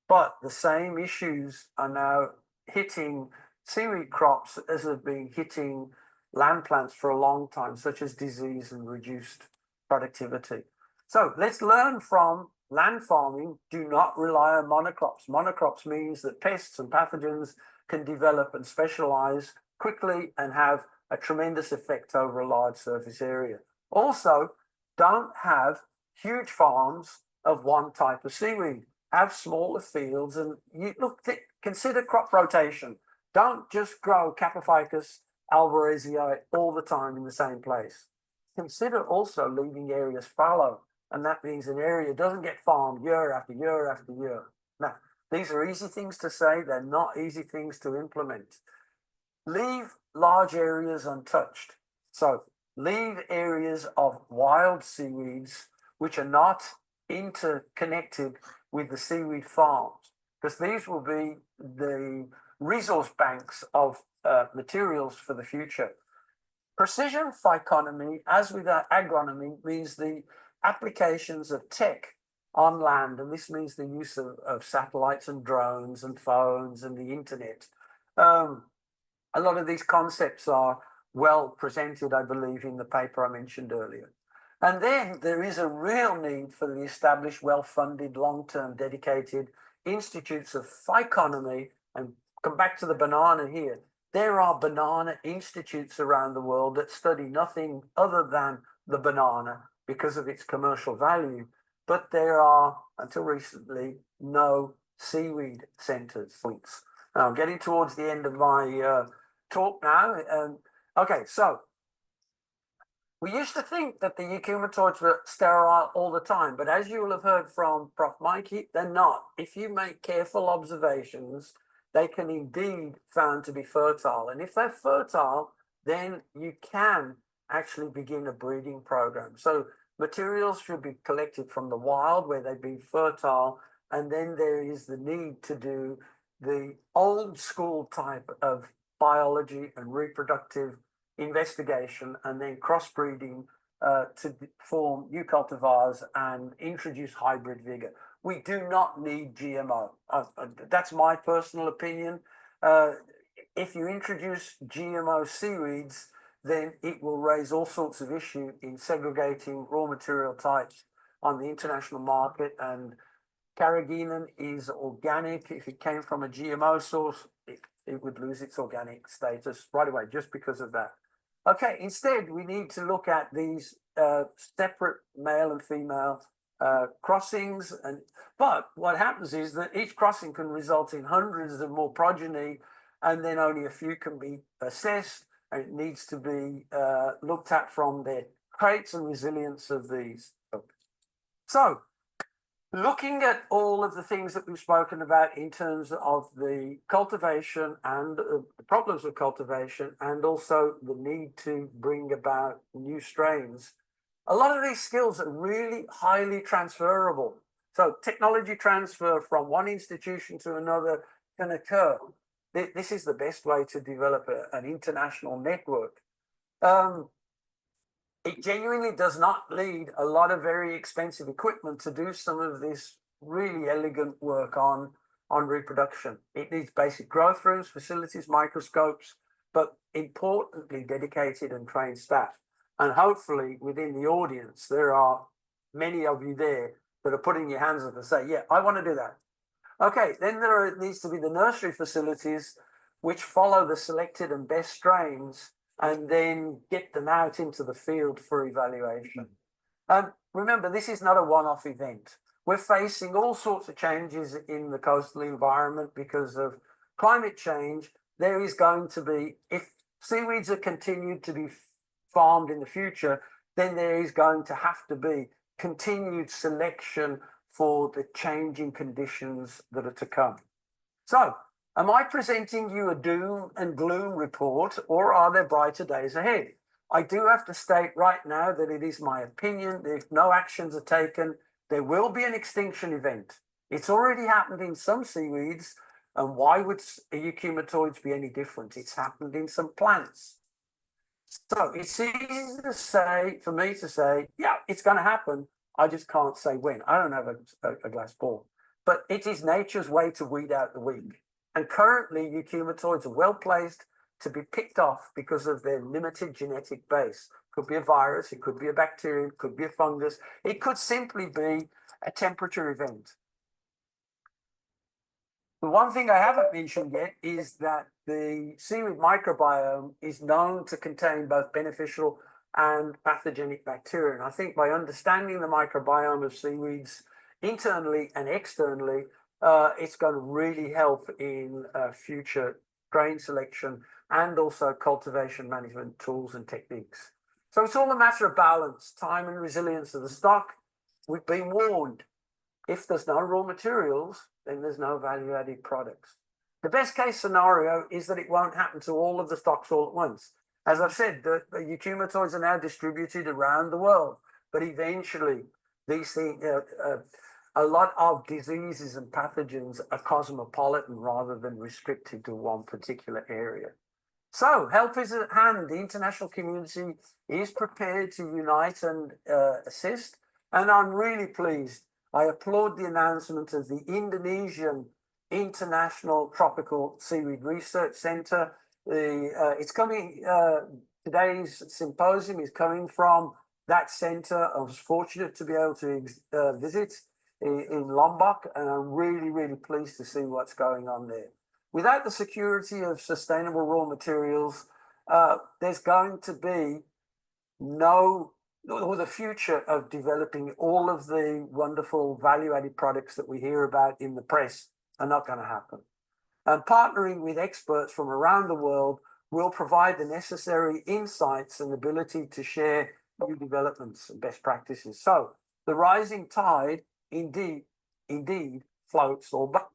S11: but the same issues are now hitting seaweed crops as have been hitting land plants for a long time, such as disease and reduced productivity. So let's learn from land farming. Do not rely on monocrops. Monocrops means that pests and pathogens can develop and specialize quickly and have a tremendous effect over a large surface area. Also, don't have huge farms of one type of seaweed. Have smaller fields, and consider crop rotation. Don't just grow Capophycus alvarezii all the time in the same place. Consider also leaving areas fallow, and that means an area doesn't get farmed year after year after year. Now, these are easy things to say, they're not easy things to implement. Leave large areas untouched. So leave areas of wild seaweeds which are not interconnected with the seaweed farms, because these will be the resource banks of materials for the future. Precision phyconomy, as with agronomy, means the applications of tech on land, and this means the use of satellites and drones and phones and the internet. A lot of these concepts are well presented, I believe, in the paper I mentioned earlier. And then there is a real need for the established, well-funded, long-term dedicated institutes of phyconomy. And come back to the banana here. There are banana institutes around the world that study nothing other than the banana because of its commercial value. But there are, until recently, no seaweed centers. Now, I'm getting towards the end of my talk now. Okay, so we used to think that the euchymatoids were sterile all the time, but as you will have heard from Prof. Mikey, they're not. If you make careful observations, they can indeed found to be fertile. And if they're fertile, then you can actually begin a breeding program. So materials should be collected from the wild where they've been fertile, and then there is the need to do the old school type of biology and reproductive investigation, and then crossbreeding to form new cultivars and introduce hybrid vigor. We do not need GMO. That's my personal opinion. If you introduce GMO seaweeds, then it will raise all sorts of issues in segregating raw material types on the international market. And carrageenan is organic. If it came from a GMO source, it would lose its organic status right away just because of that. Okay, instead, we need to look at these separate male and female crossings. But what happens is that each crossing can result in hundreds of more progeny, and then only a few can be assessed, and it needs to be looked at from their traits and resilience of these. So, looking at all of the things that we've spoken about in terms of the cultivation and the problems of cultivation, and also the need to bring about new strains, a lot of these skills are really highly transferable. So technology transfer from one institution to another can occur. This is the best way to develop an international network. It genuinely does not need a lot of very expensive equipment to do some of this really elegant work on reproduction. It needs basic growth rooms, facilities, microscopes, but importantly, dedicated and trained staff. And hopefully within the audience, there are many of you there that are putting your hands up and say, yeah, I want to do that. Okay, then needs to be the nursery facilities which follow the selected and best strains and then get them out into the field for evaluation. Remember, this is not a one-off event. We're facing all sorts of changes in the coastal environment because of climate change. There is going to be, if seaweeds are continued to be farmed in the future, then there is going to have to be continued selection for the changing conditions that are to come. So, am I presenting you a doom and gloom report, or are there brighter days ahead? I do have to state right now that it is my opinion that if no actions are taken, there will be an extinction event. It's already happened in some seaweeds, and why would euchymatoids be any different? It's happened in some plants. So it's easy to say, for me to say, yeah, it's going to happen. I just can't say when. I don't have a glass ball. But it is nature's way to weed out the weak. And currently, euchymatoids are well placed to be picked off because of their limited genetic base. It could be a virus, it could be a bacterium, it could be a fungus, it could simply be a temperature event. The one thing I haven't mentioned yet is that the seaweed microbiome is known to contain both beneficial and pathogenic bacteria. And I think by understanding the microbiome of seaweeds internally and externally, it's going to really help in future grain selection and also cultivation management tools and techniques. So it's all a matter of balance, time and resilience of the stock. We've been warned. If there's no raw materials, then there's no value-added products. The best case scenario is that it won't happen to all of the stocks all at once. As I've said, the euchymatoids are now distributed around the world, but eventually these things, a lot of diseases and pathogens are cosmopolitan rather than restricted to one particular area. So help is at hand. The international community is prepared to unite and assist, and I'm really pleased. I applaud the announcement of the Indonesian International Tropical Seaweed Research Center. It's coming, today's symposium is coming from that center. I was fortunate to be able to visit in Lombok, and I'm really, really pleased to see what's going on there. Without the security of sustainable raw materials, there's going to be or the future of developing all of the wonderful value-added products that we hear about in the press are not going to happen. And partnering with experts from around the world will provide the necessary insights and ability to share new developments and best practices. So the rising tide indeed floats all boats.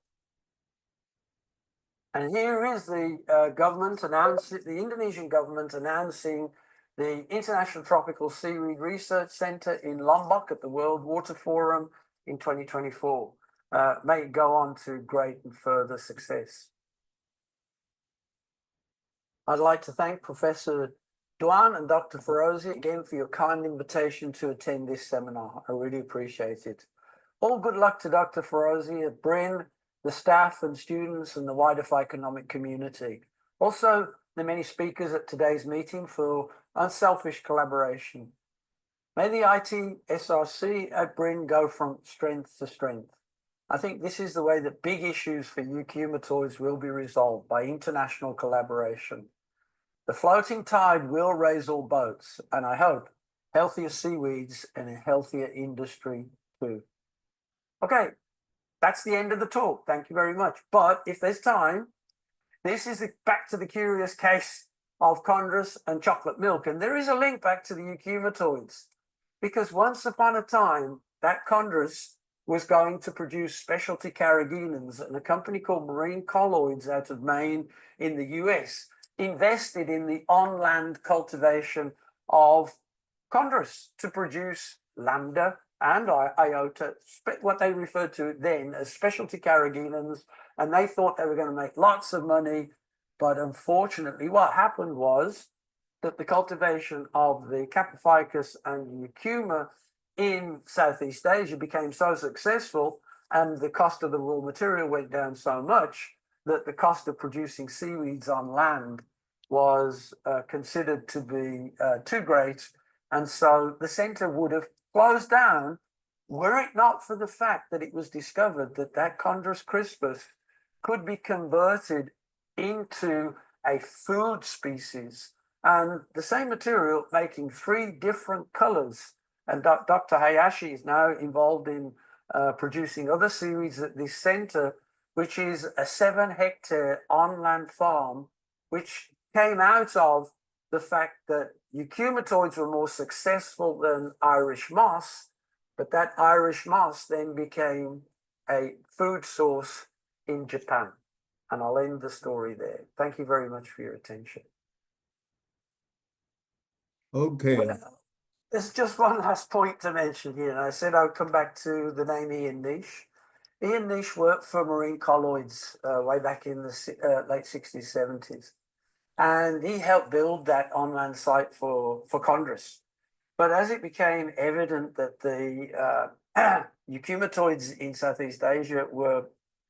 S11: And here is the government announcing, the Indonesian government announcing the International Tropical Seaweed Research Center in Lombok at the World Water Forum in 2024. May it go on to great and further success. I'd like to thank Professor Duan and Dr. Ferozi again for your kind invitation to attend this seminar. I really appreciate it. All good luck to Dr. Ferozi at Bryn, the staff and students and the wider economic community. Also, the many speakers at today's meeting for unselfish collaboration. May the ITSRC at Bryn go from strength to strength. I think this is the way that big issues for euchymatoids will be resolved, by international collaboration. The floating tide will raise all boats, and I hope healthier seaweeds and a healthier industry too. Okay, that's the end of the talk. Thank you very much. But if there's time, this is back to the curious case of chondrus and chocolate milk. And there is a link back to the euchymatoids, because once upon a time, that chondrus was going to produce specialty carrageenans, and a company called Marine Colloids out of Maine in the US invested in the on-land cultivation of chondrus to produce lambda and iota, what they referred to then as specialty carrageenans, and they thought they were going to make lots of money. But unfortunately, what happened was that the cultivation of the Capophycus and euchuma in Southeast Asia became so successful, and the cost of the raw material went down so much that the cost of producing seaweeds on land was considered to be too great, And so the center would have closed down were it not for the fact that it was discovered that that Chondrus crispus could be converted into a food species, and the same material making 3 different colors. And Dr. Hayashi is now involved in producing other seaweeds at this center, which is a 7-hectare on-land farm, which came out of the fact that eukumatoids were more successful than Irish moss, but that Irish moss then became a food source in Japan. And I'll end the story there. Thank you very much for your attention.
S1: Okay.
S11: Well, there's just one last point to mention here. And I said I'd come back to the name Ian Nish. Ian Nish worked for Marine Colloids way back in the late 60s, 70s. And he helped build that on-land site for Chondrus. But as it became evident that the eukumatoids in Southeast Asia were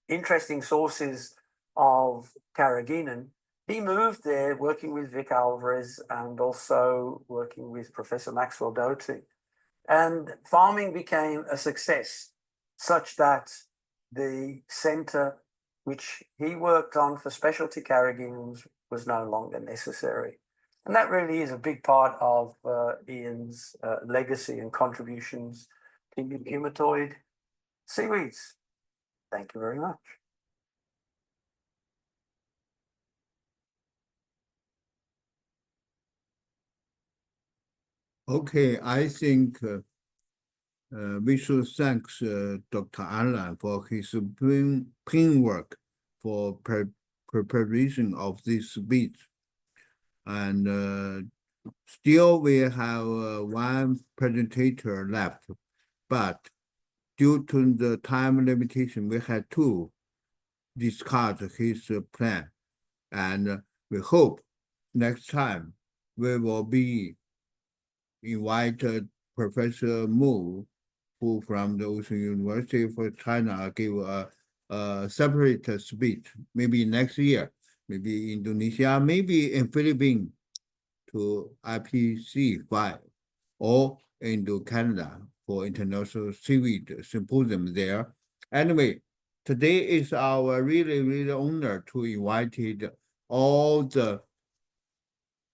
S11: interesting sources of carrageenan, he moved there working with Vic Alvarez and also working with Professor Maxwell Doty. And farming became a success, such that the center which he worked on for specialty carrageenans was no longer necessary. And that really is a big part of Ian's legacy and contributions to eukumatoid seaweeds. Thank you very much.
S1: Okay, I think we should thank Dr. Alan for his plain work for preparation of this speech. And still we have one presentator left, but due to the time limitation, we had to discuss his plan. And we hope next time we will be invited Professor Mu, who from the Ocean University for China, give a separate speech, maybe next year, maybe Indonesia, maybe in Philippines to IPC 5, or into Canada for International Seaweed Symposium there. Anyway, today is our really honor to invited all the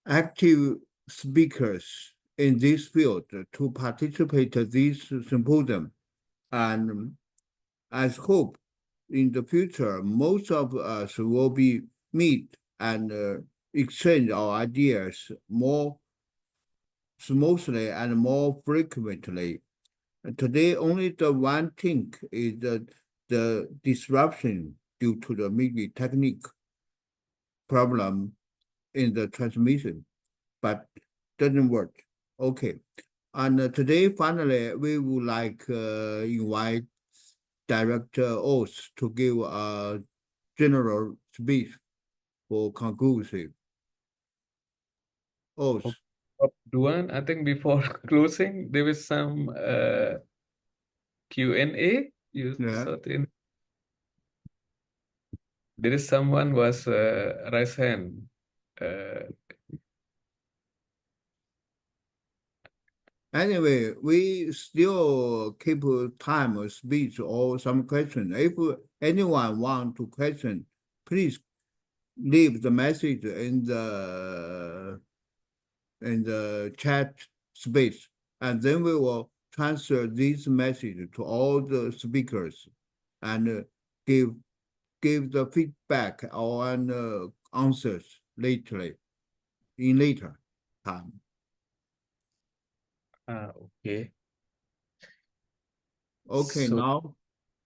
S1: active speakers in this field to participate this symposium. And I hope in the future, most of us will be meet and exchange our ideas more smoothly and more frequently. And today, only the one thing is the disruption due to the maybe technique problem in the transmission, but doesn't work. Okay. And today, finally, we would like invite Director Oates to give a general speech for conclusion. Oates.
S2: Duan, I think before closing, there is some Q&A. You saw in. There is someone was raise hand.
S1: Anyway, we still keep time of speech or some question. If anyone want to question, please leave the message in the chat space, and then we will transfer this message to all the speakers and give the feedback or answers later time.
S2: Okay.
S1: Okay,
S2: So,
S1: now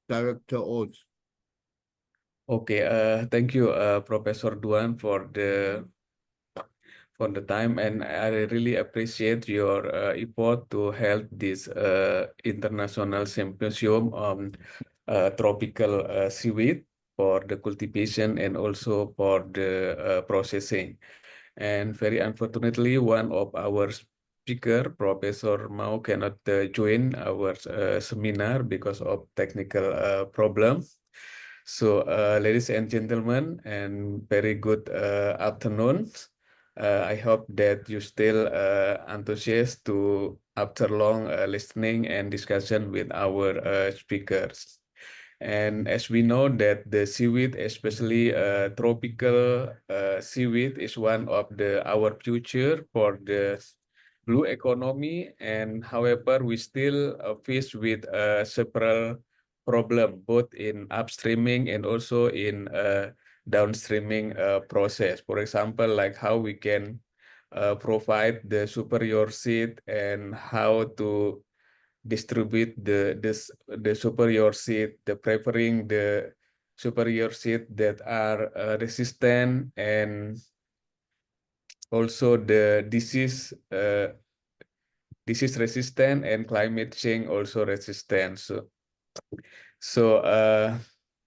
S1: Director Oates.
S2: Okay, thank you, Professor Duan, for the time, and I really appreciate your effort to help this international symposium on tropical seaweed for the cultivation and also for the processing. And very unfortunately, one of our speaker, Professor Mao, cannot join our seminar because of technical problem. So, ladies and gentlemen, and very good afternoon. I hope that you still enthusiastic to after long listening and discussion with our speakers. And as we know that the seaweed, especially tropical seaweed, is one of our future for the blue economy. And however, we still face with several problem both in upstreaming and also in downstreaming process. For example, like how we can provide the superior seed and how to distribute the superior seed, the preferring the superior seed that are resistant and also the disease resistant and climate change also resistant. So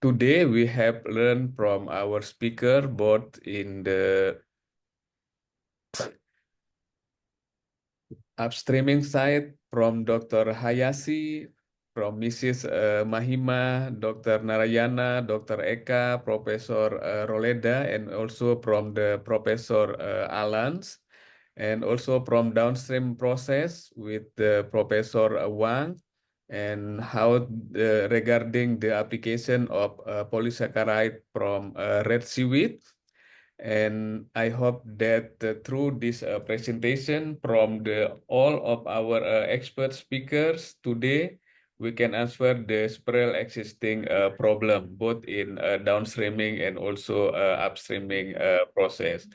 S2: today we have learned from our speaker both in the upstreaming side from Dr. Hayashi, from Mrs. Mahima, Dr. Narayana, Dr. Eka, Professor Roleda, and also from the Professor Alans, and also from downstream process with the Professor Wang, and how regarding the application of polysaccharide from red seaweed. And I hope that through this presentation from all of our expert speakers today, we can answer the several existing problem, both in downstreaming and also upstreaming process.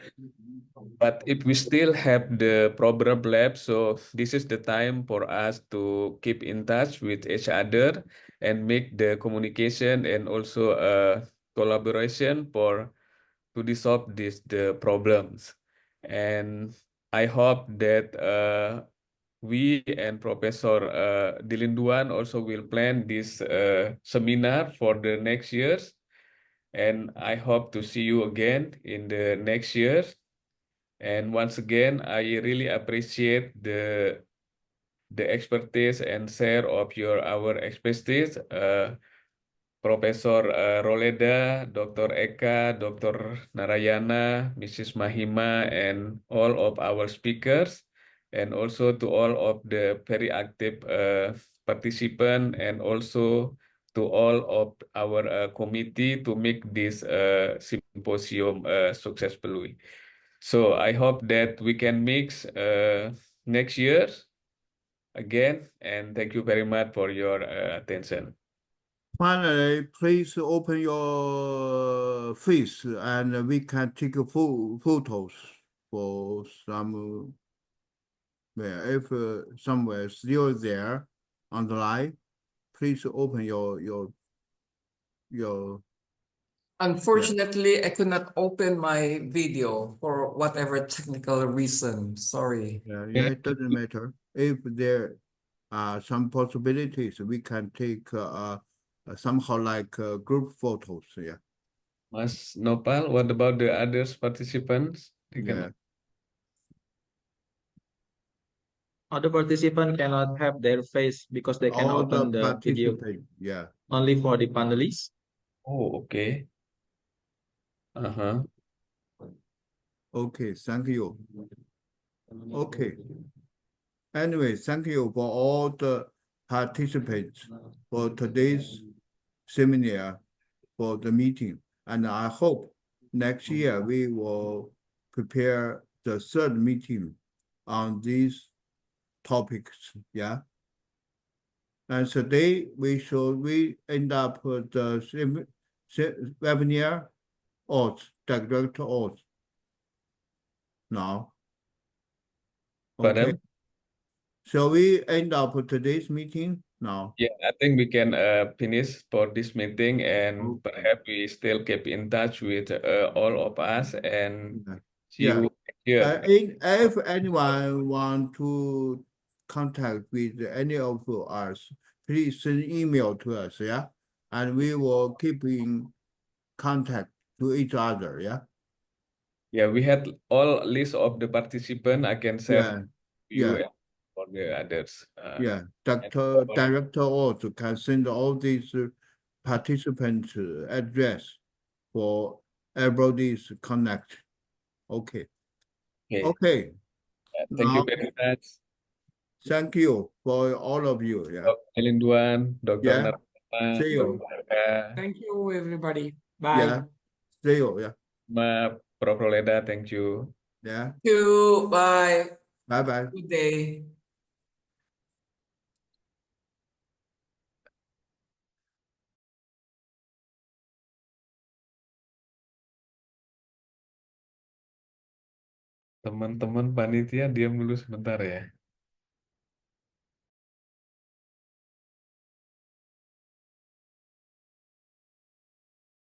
S2: But if we still have the problem left, so this is the time for us to keep in touch with each other and make the communication and also collaboration to dissolve the problems. And I hope that we and Professor Dilinduan also will plan this seminar for the next years. And I hope to see you again in the next year. And once again, I really appreciate the expertise and share of our expertise. Professor Roleda, Dr. Eka, Dr. Narayana, Mrs. Mahima, and all of our speakers, and also to all of the very active participants, and also to all of our committee to make this symposium successfully. So I hope that we can mix next year again, and thank you very much for your attention.
S1: Finally, please open your face and we can take photos for some where if somewhere still there on the line. Please open your
S7: Unfortunately, I could not open my video for whatever technical reason. Sorry.
S1: yeah, it doesn't matter. If there are some possibilities, we can take somehow like group photos. Yeah,
S2: Mas Nopal, what about the others participants? They
S1: yeah.
S2: can...
S8: Other participants cannot have their face because they can
S1: All the
S8: open the video
S1: participants. Yeah.
S8: only for the panelists.
S2: Oh, okay. Uh-huh.
S1: Okay, thank you. Okay. Anyway, thank you for all the participants for today's seminar, for the meeting. And I hope next year we will prepare the third meeting on these topics. Yeah. And today we end up with the webinar or direct or now. Okay.
S2: Pardon?
S1: Shall we end up today's meeting now?
S2: Yeah, I think we can finish for this meeting, and
S1: Okay.
S2: perhaps we still keep in touch with all of us and see
S1: Yeah.
S2: you here.
S1: If anyone want to contact with any of us, please send email to us, yeah? And we will keep in contact to each other, yeah?
S2: Yeah, we had all list of the participants. I can share
S1: Yeah,
S2: you
S1: yeah,
S2: and for the others.
S1: yeah.
S2: And
S1: Director also can send all these participants address for everybody's connect. Okay.
S2: Okay.
S1: Okay.
S2: Thank you
S1: Now,
S2: very much,
S1: thank you for all of you. Yeah.
S2: Dr. Elinduan, Dr.
S1: Yeah.
S2: Narma,
S1: See you.
S2: Dr. Eka,
S7: Thank you, everybody. Bye.
S1: Yeah. See you. Yeah.
S2: Prof. Roleda, thank you.
S1: Yeah.
S7: Thank you. Bye.
S1: Bye bye.
S7: Good day.
S2: Teman-teman panitia diam dulu sebentar ya.